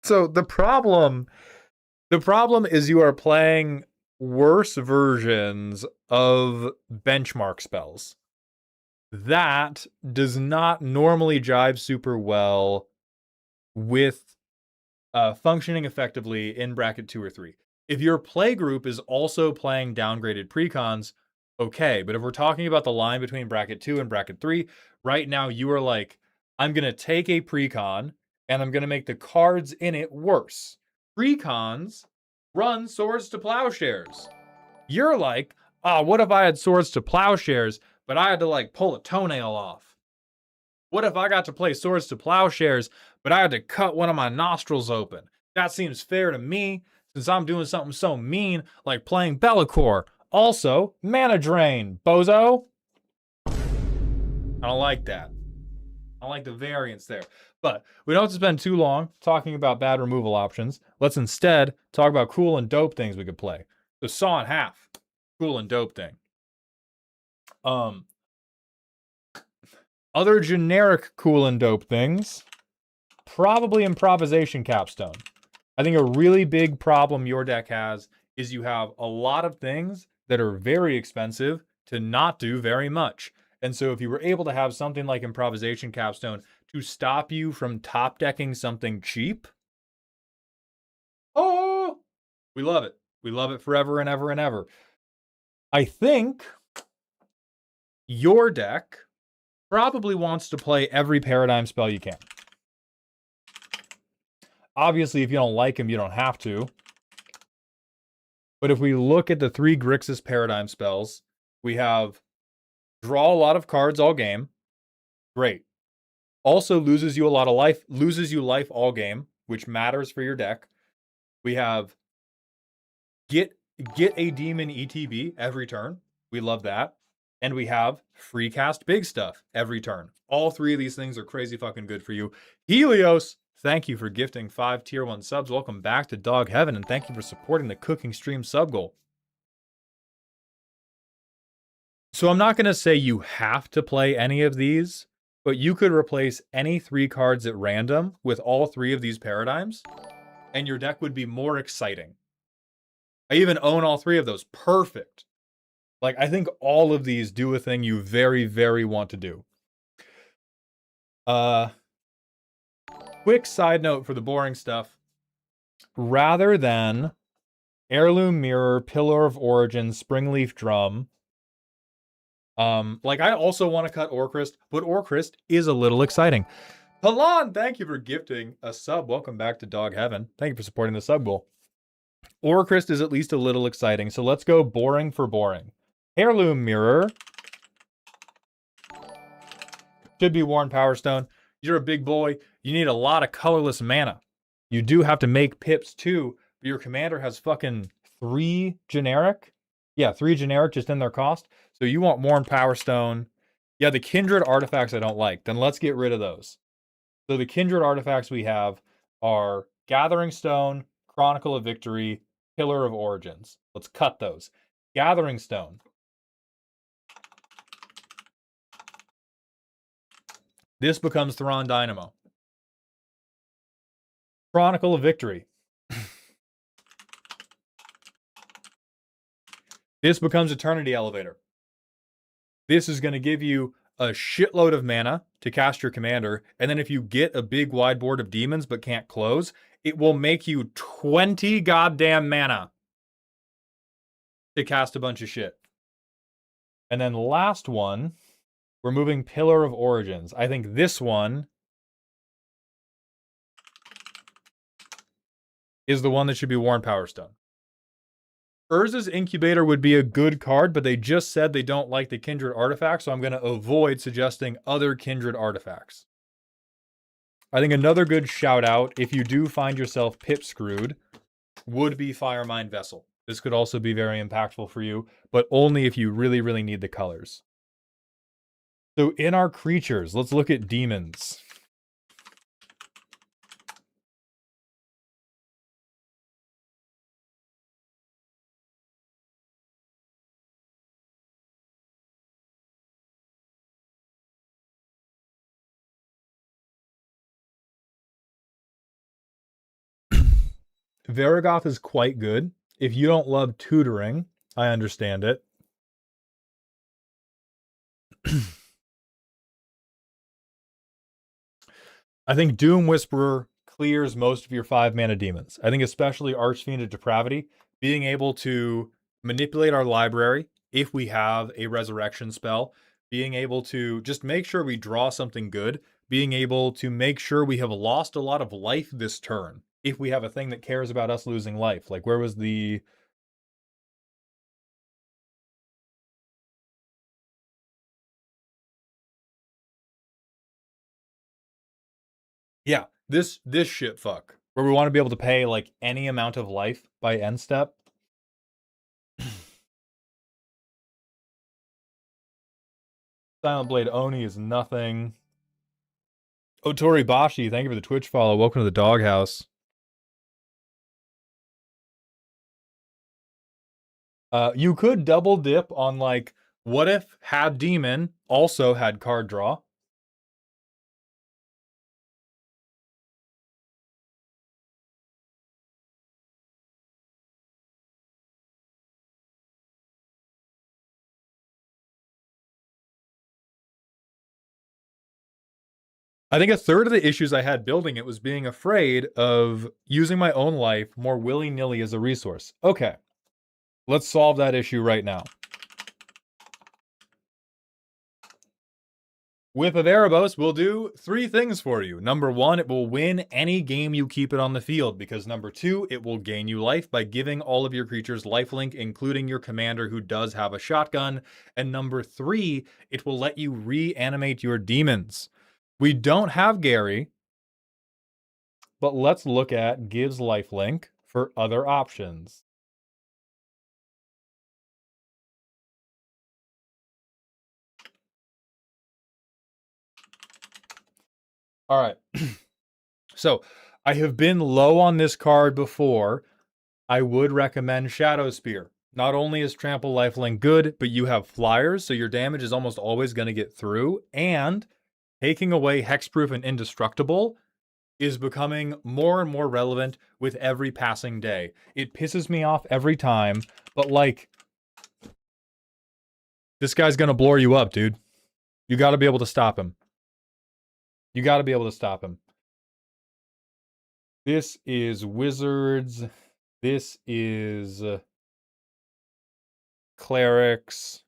So, the problem is you are playing worse versions of benchmark spells. That does not normally jive super well with functioning effectively in bracket 2 or 3. If your play group is also playing downgraded precons, okay. But if we're talking about the line between bracket 2 and bracket 3, right now you are like, I'm going to take a precon and I'm going to make the cards in it worse. Precons run Swords to Plowshares. You're like, what if I had Swords to Plowshares, but I had to like pull a toenail off? What if I got to play Swords to Plowshares, but I had to cut one of my nostrils open? That seems fair to me, since I'm doing something so mean like playing Be'lakor. Also, mana drain, bozo. I don't like that. I don't like the variance there. But we don't have to spend too long talking about bad removal options. Let's instead talk about cool and dope things we could play. The Saw in Half, cool and dope thing. Other generic cool and dope things, probably Improvisation Capstone. I think a really big problem your deck has is you have a lot of things that are very expensive to not do very much. And so if you were able to have something like Improvisation Capstone to stop you from top decking something cheap, oh, we love it. We love it forever and ever and ever. I think your deck probably wants to play every paradigm spell you can. Obviously, if you don't like them, you don't have to. But if we look at the 3 Grixis paradigm spells, we have draw a lot of cards all game. Great. Also loses you a lot of life, loses you life all game, which matters for your deck. We have get a demon ETB every turn. We love that. And we have free cast big stuff every turn. All 3 of these things are crazy fucking good for you. Helios, thank you for gifting 5 tier 1 subs. Welcome back to Dog Heaven, and thank you for supporting the Cooking Stream sub goal. So I'm not going to say you have to play any of these, but you could replace any 3 cards at random with all 3 of these paradigms, and your deck would be more exciting. I even own all 3 of those. Perfect. Like, I think all of these do a thing you very, very want to do. Quick side note for the boring stuff. Rather than Heirloom Mirror, Pillar of Origin, Springleaf Drum, like I also want to cut Orcrist, but Orcrist is a little exciting. Halan, thank you for gifting a sub. Welcome back to Dog Heaven. Thank you for supporting the sub goal. Orcrist is at least a little exciting, so let's go boring for boring. Heirloom Mirror should be Worn Powerstone. You're a big boy. You need a lot of colorless mana. You do have to make pips too, but your commander has fucking 3 generic. Yeah, 3 generic just in their cost. So you want Worn Powerstone. Yeah, the Kindred artifacts I don't like. Then let's get rid of those. So the Kindred artifacts we have are Gathering Stone, Chronicle of Victory, Pillar of Origins. Let's cut those. Gathering Stone. This becomes Thrawn Dynamo. Chronicle of Victory. This becomes Eternity Elevator. This is going to give you a shitload of mana to cast your commander, and then if you get a big wide board of demons but can't close, it will make you 20 goddamn mana to cast a bunch of shit. And then last one, we're moving Pillar of Origins. I think this one is the one that should be Worn Powerstone. Urza's Incubator would be a good card, but they just said they don't like the Kindred artifact, so I'm going to avoid suggesting other Kindred artifacts. I think another good shout out, if you do find yourself pip screwed, would be Firemind Vessel. This could also be very impactful for you, but only if you really, really need the colors. So in our creatures, let's look at demons. Varigoth is quite good. If you don't love tutoring, I understand it. I think Doom Whisperer clears most of your 5-mana demons. I think especially Archfiend of Depravity, being able to manipulate our library if we have a resurrection spell, being able to just make sure we draw something good, being able to make sure we have lost a lot of life this turn if we have a thing that cares about us losing life. Like, where was the... Yeah, this shit fuck. Where we want to be able to pay like any amount of life by end step. Silent Blade Oni is nothing. Otori Bashi, thank you for the Twitch follow. Welcome to the doghouse. You could double dip on like, what if Had Demon also had card draw? I think a third of the issues I had building it was being afraid of using my own life more willy-nilly as a resource. Okay, let's solve that issue right now. Whip of Erebos will do 3 things for you. Number 1, it will win any game you keep it on the field, because number 2, it will gain you life by giving all of your creatures lifelink, including your commander who does have a shotgun. And number 3, it will let you reanimate your demons. We don't have Gary, but let's look at gives lifelink for other options. All right. So I have been low on this card before. I would recommend Shadow Spear. Not only is Trample Lifelink good, but you have flyers, so your damage is almost always going to get through. And taking away Hexproof and Indestructible is becoming more and more relevant with every passing day. It pisses me off every time, but like, this guy's going to blow you up, dude. You got to be able to stop him. You got to be able to stop him. This is Wizards. This is Clerics.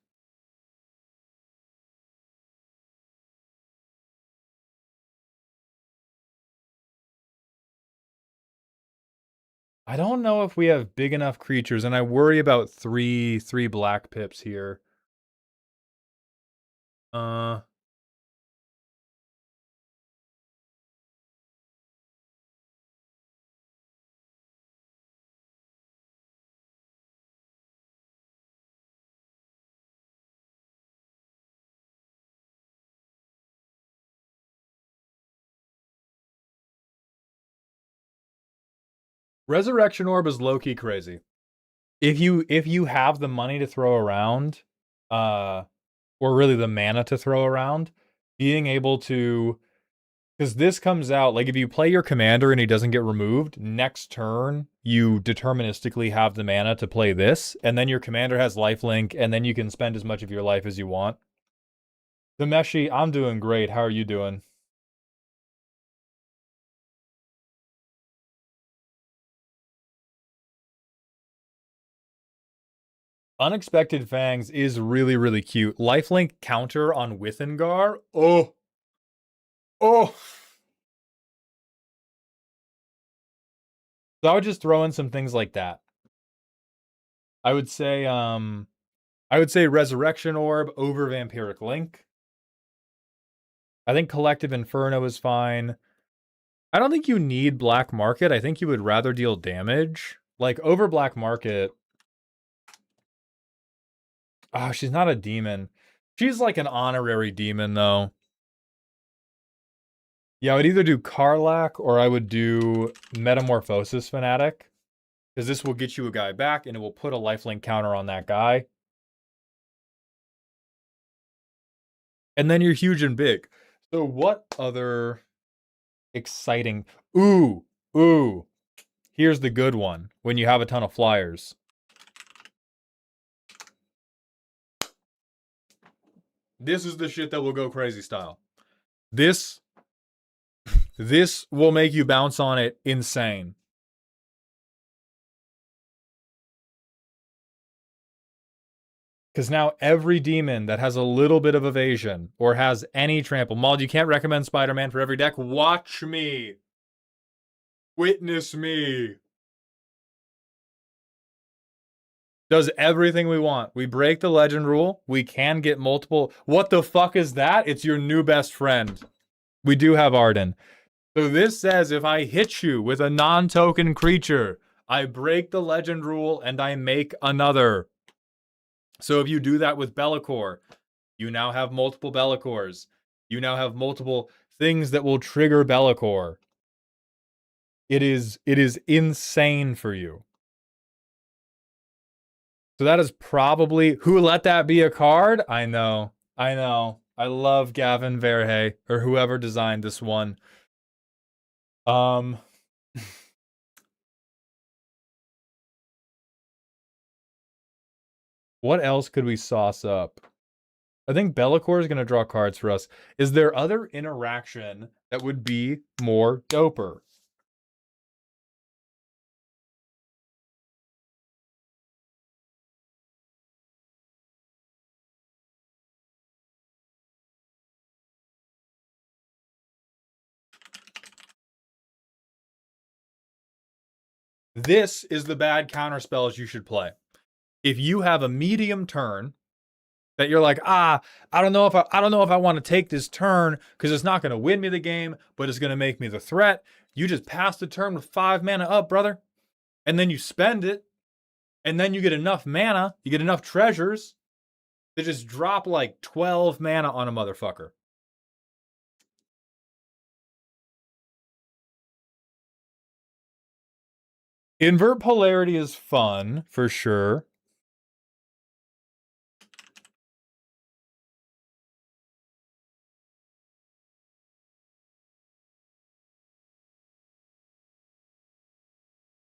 I don't know if we have big enough creatures, and I worry about three black pips here. Resurrection Orb is low-key crazy. If you have the money to throw around, or really the mana to throw around, being able to, because this comes out, like if you play your commander and he doesn't get removed, next turn you deterministically have the mana to play this, and then your commander has lifelink, and then you can spend as much of your life as you want. The Meshi, I'm doing great. How are you doing? Unexpected Fangs is really, really cute. Lifelink counter on Withengar. Oh. Oh. So I would just throw in some things like that. I would say Resurrection Orb over Vampiric Link. I think Collective Inferno is fine. I don't think you need Black Market. I think you would rather deal damage. Like, over Black Market... Oh, she's not a demon. She's like an honorary demon, though. Yeah, I would either do Karlach or I would do Metamorphosis Fanatic. Because this will get you a guy back, and it will put a lifelink counter on that guy. And then you're huge and big. So what other exciting... Ooh. Here's the good one. When you have a ton of flyers. This is the shit that will go crazy style. This will make you bounce on it insane. Because now every demon that has a little bit of evasion or has any trample... Mauled, you can't recommend Spider-Man for every deck. Watch me. Witness me. Does everything we want. We break the legend rule. We can get multiple... What the fuck is that? It's your new best friend. We do have Arden. So this says if I hit you with a non-token creature, I break the legend rule and I make another. So if you do that with Be'lakor, you now have multiple Be'lakors. You now have multiple things that will trigger Be'lakor. It is insane for you. So that is probably who let that be a card? I know. I love Gavin Verhey or whoever designed this one. What else could we sauce up? I think Be'lakor is going to draw cards for us. Is there other interaction that would be more doper? This is the bad counterspells you should play. If you have a medium turn that you're like, I don't know if I want to take this turn because it's not going to win me the game, but it's going to make me the threat. You just pass the turn with 5 mana up, brother. And then you spend it. And then you get enough mana, you get enough treasures to just drop like 12 mana on a motherfucker. Invert Polarity is fun, for sure.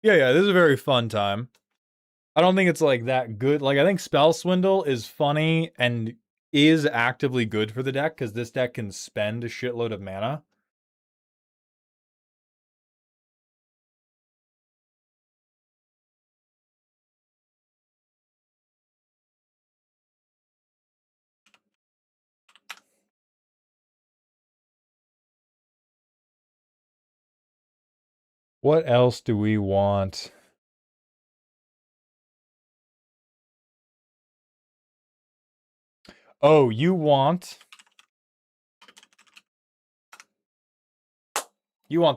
Yeah, this is a very fun time. I don't think it's like that good. Like, I think Spell Swindle is funny and is actively good for the deck because this deck can spend a shitload of mana. What else do we want? Oh, you want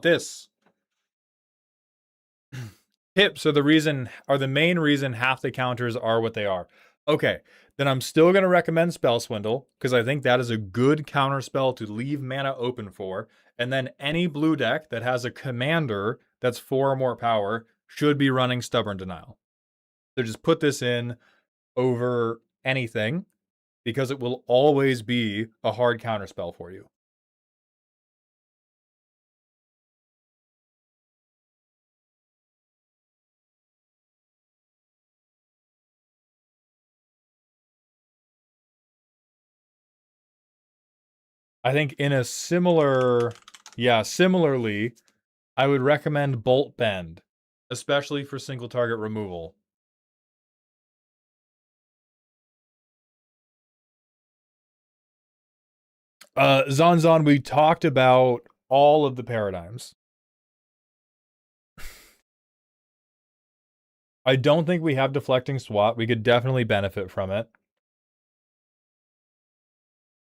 this. Hips are the main reason half the counters are what they are. Okay, then I'm still going to recommend Spell Swindle because I think that is a good counter spell to leave mana open for. And then any blue deck that has a commander that's 4 or more power should be running Stubborn Denial. So just put this in over anything because it will always be a hard counter spell for you. I think in a similarly, I would recommend Bolt Bend, especially for single target removal. Zanzan, we talked about all of the paradigms. I don't think we have Deflecting Swat. We could definitely benefit from it.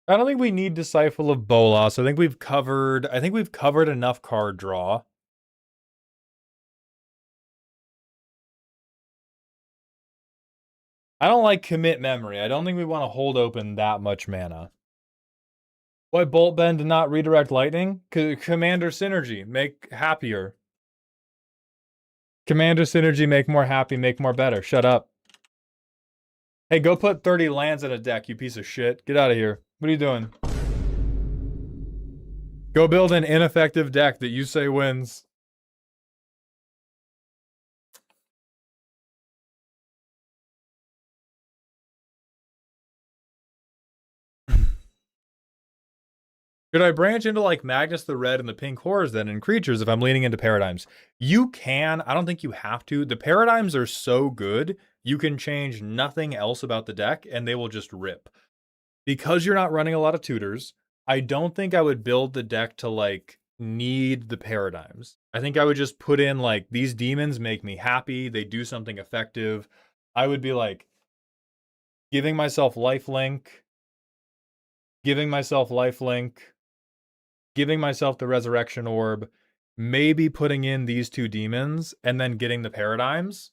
I don't think we need Disciple of Bolas. I think we've covered enough card draw. I don't like Commit Memory. I don't think we want to hold open that much mana. Why Bolt Bend and not Redirect Lightning? Commander Synergy. Make happier. Commander Synergy, make more happy, make more better. Shut up. Hey, go put 30 lands in a deck, you piece of shit. Get out of here. What are you doing? Go build an ineffective deck that you say wins. Should I branch into like Magnus the Red and the Pink Horrors then in creatures if I'm leaning into paradigms? You can. I don't think you have to. The paradigms are so good, you can change nothing else about the deck and they will just rip. Because you're not running a lot of tutors, I don't think I would build the deck to like need the paradigms. I think I would just put in like these demons make me happy, they do something effective. I would be like giving myself lifelink, giving myself the resurrection orb, maybe putting in these 2 demons, and then getting the paradigms.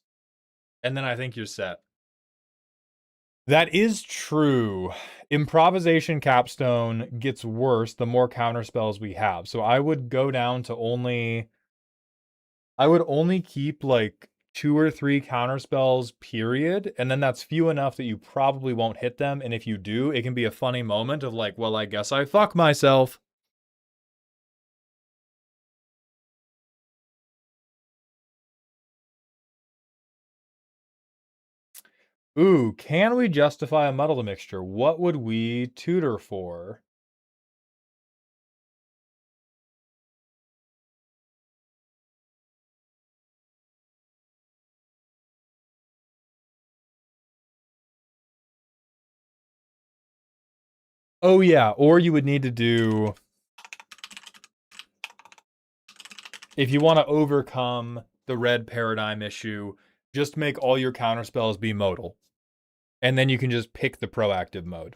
And then I think you're set. That is true. Improvisation capstone gets worse the more counter spells we have. So I would go down to only... I would only keep like 2 or 3 counter spells, period. And then that's few enough that you probably won't hit them. And if you do, it can be a funny moment of like, well, I guess I fuck myself. Ooh, can we justify a muddle mixture? What would we tutor for? Oh yeah, or you would need to do... If you want to overcome the red paradigm issue, just make all your counter spells be modal. And then you can just pick the proactive mode.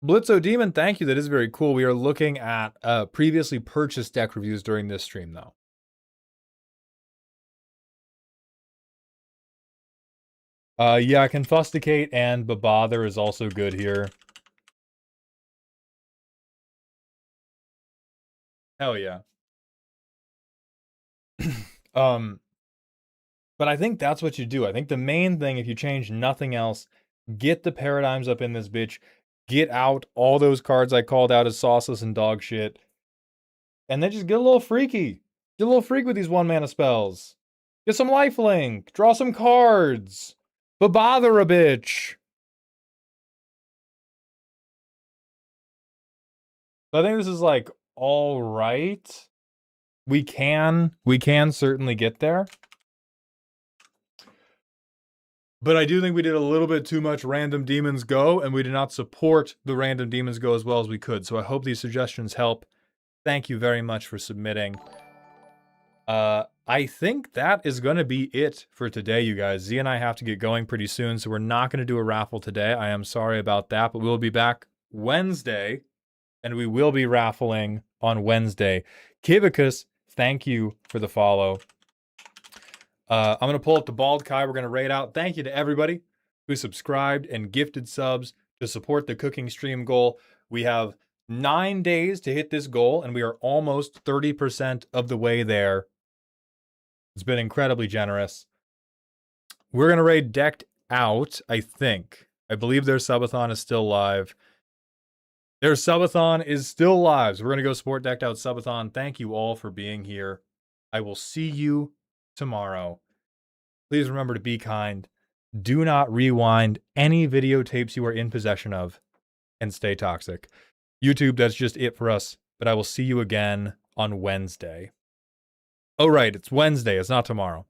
Blitzo Demon, thank you. That is very cool. We are looking at previously purchased deck reviews during this stream, though. Yeah, Confusticate and Babother is also good here. Hell yeah. But I think that's what you do. I think the main thing, if you change nothing else, get the paradigms up in this bitch. Get out all those cards I called out as sauceless and dog shit. And then just get a little freaky. Get a little freak with these 1-mana spells. Get some lifelink. Draw some cards. But bother a bitch. I think this is like all right. We can certainly get there. But I do think we did a little bit too much Random Demons Go, and we did not support the Random Demons Go as well as we could. So I hope these suggestions help. Thank you very much for submitting. I think that is going to be it for today, you guys. Z and I have to get going pretty soon, so we're not going to do a raffle today. I am sorry about that, but we'll be back Wednesday, and we will be raffling on Wednesday. Kivicus, thank you for the follow. I'm going to pull up the Bald Kai. We're going to raid out. Thank you to everybody who subscribed and gifted subs to support the cooking stream goal. We have 9 days to hit this goal, and we are almost 30% of the way there. It's been incredibly generous. We're going to raid Decked Out, I think. I believe their subathon is still live. Their subathon is still live, so we're going to go support Decked Out subathon. Thank you all for being here. I will see you tomorrow. Please remember to be kind. Do not rewind any videotapes you are in possession of, and stay toxic. YouTube, that's just it for us, but I will see you again on Wednesday. Oh, right, it's Wednesday. It's not tomorrow.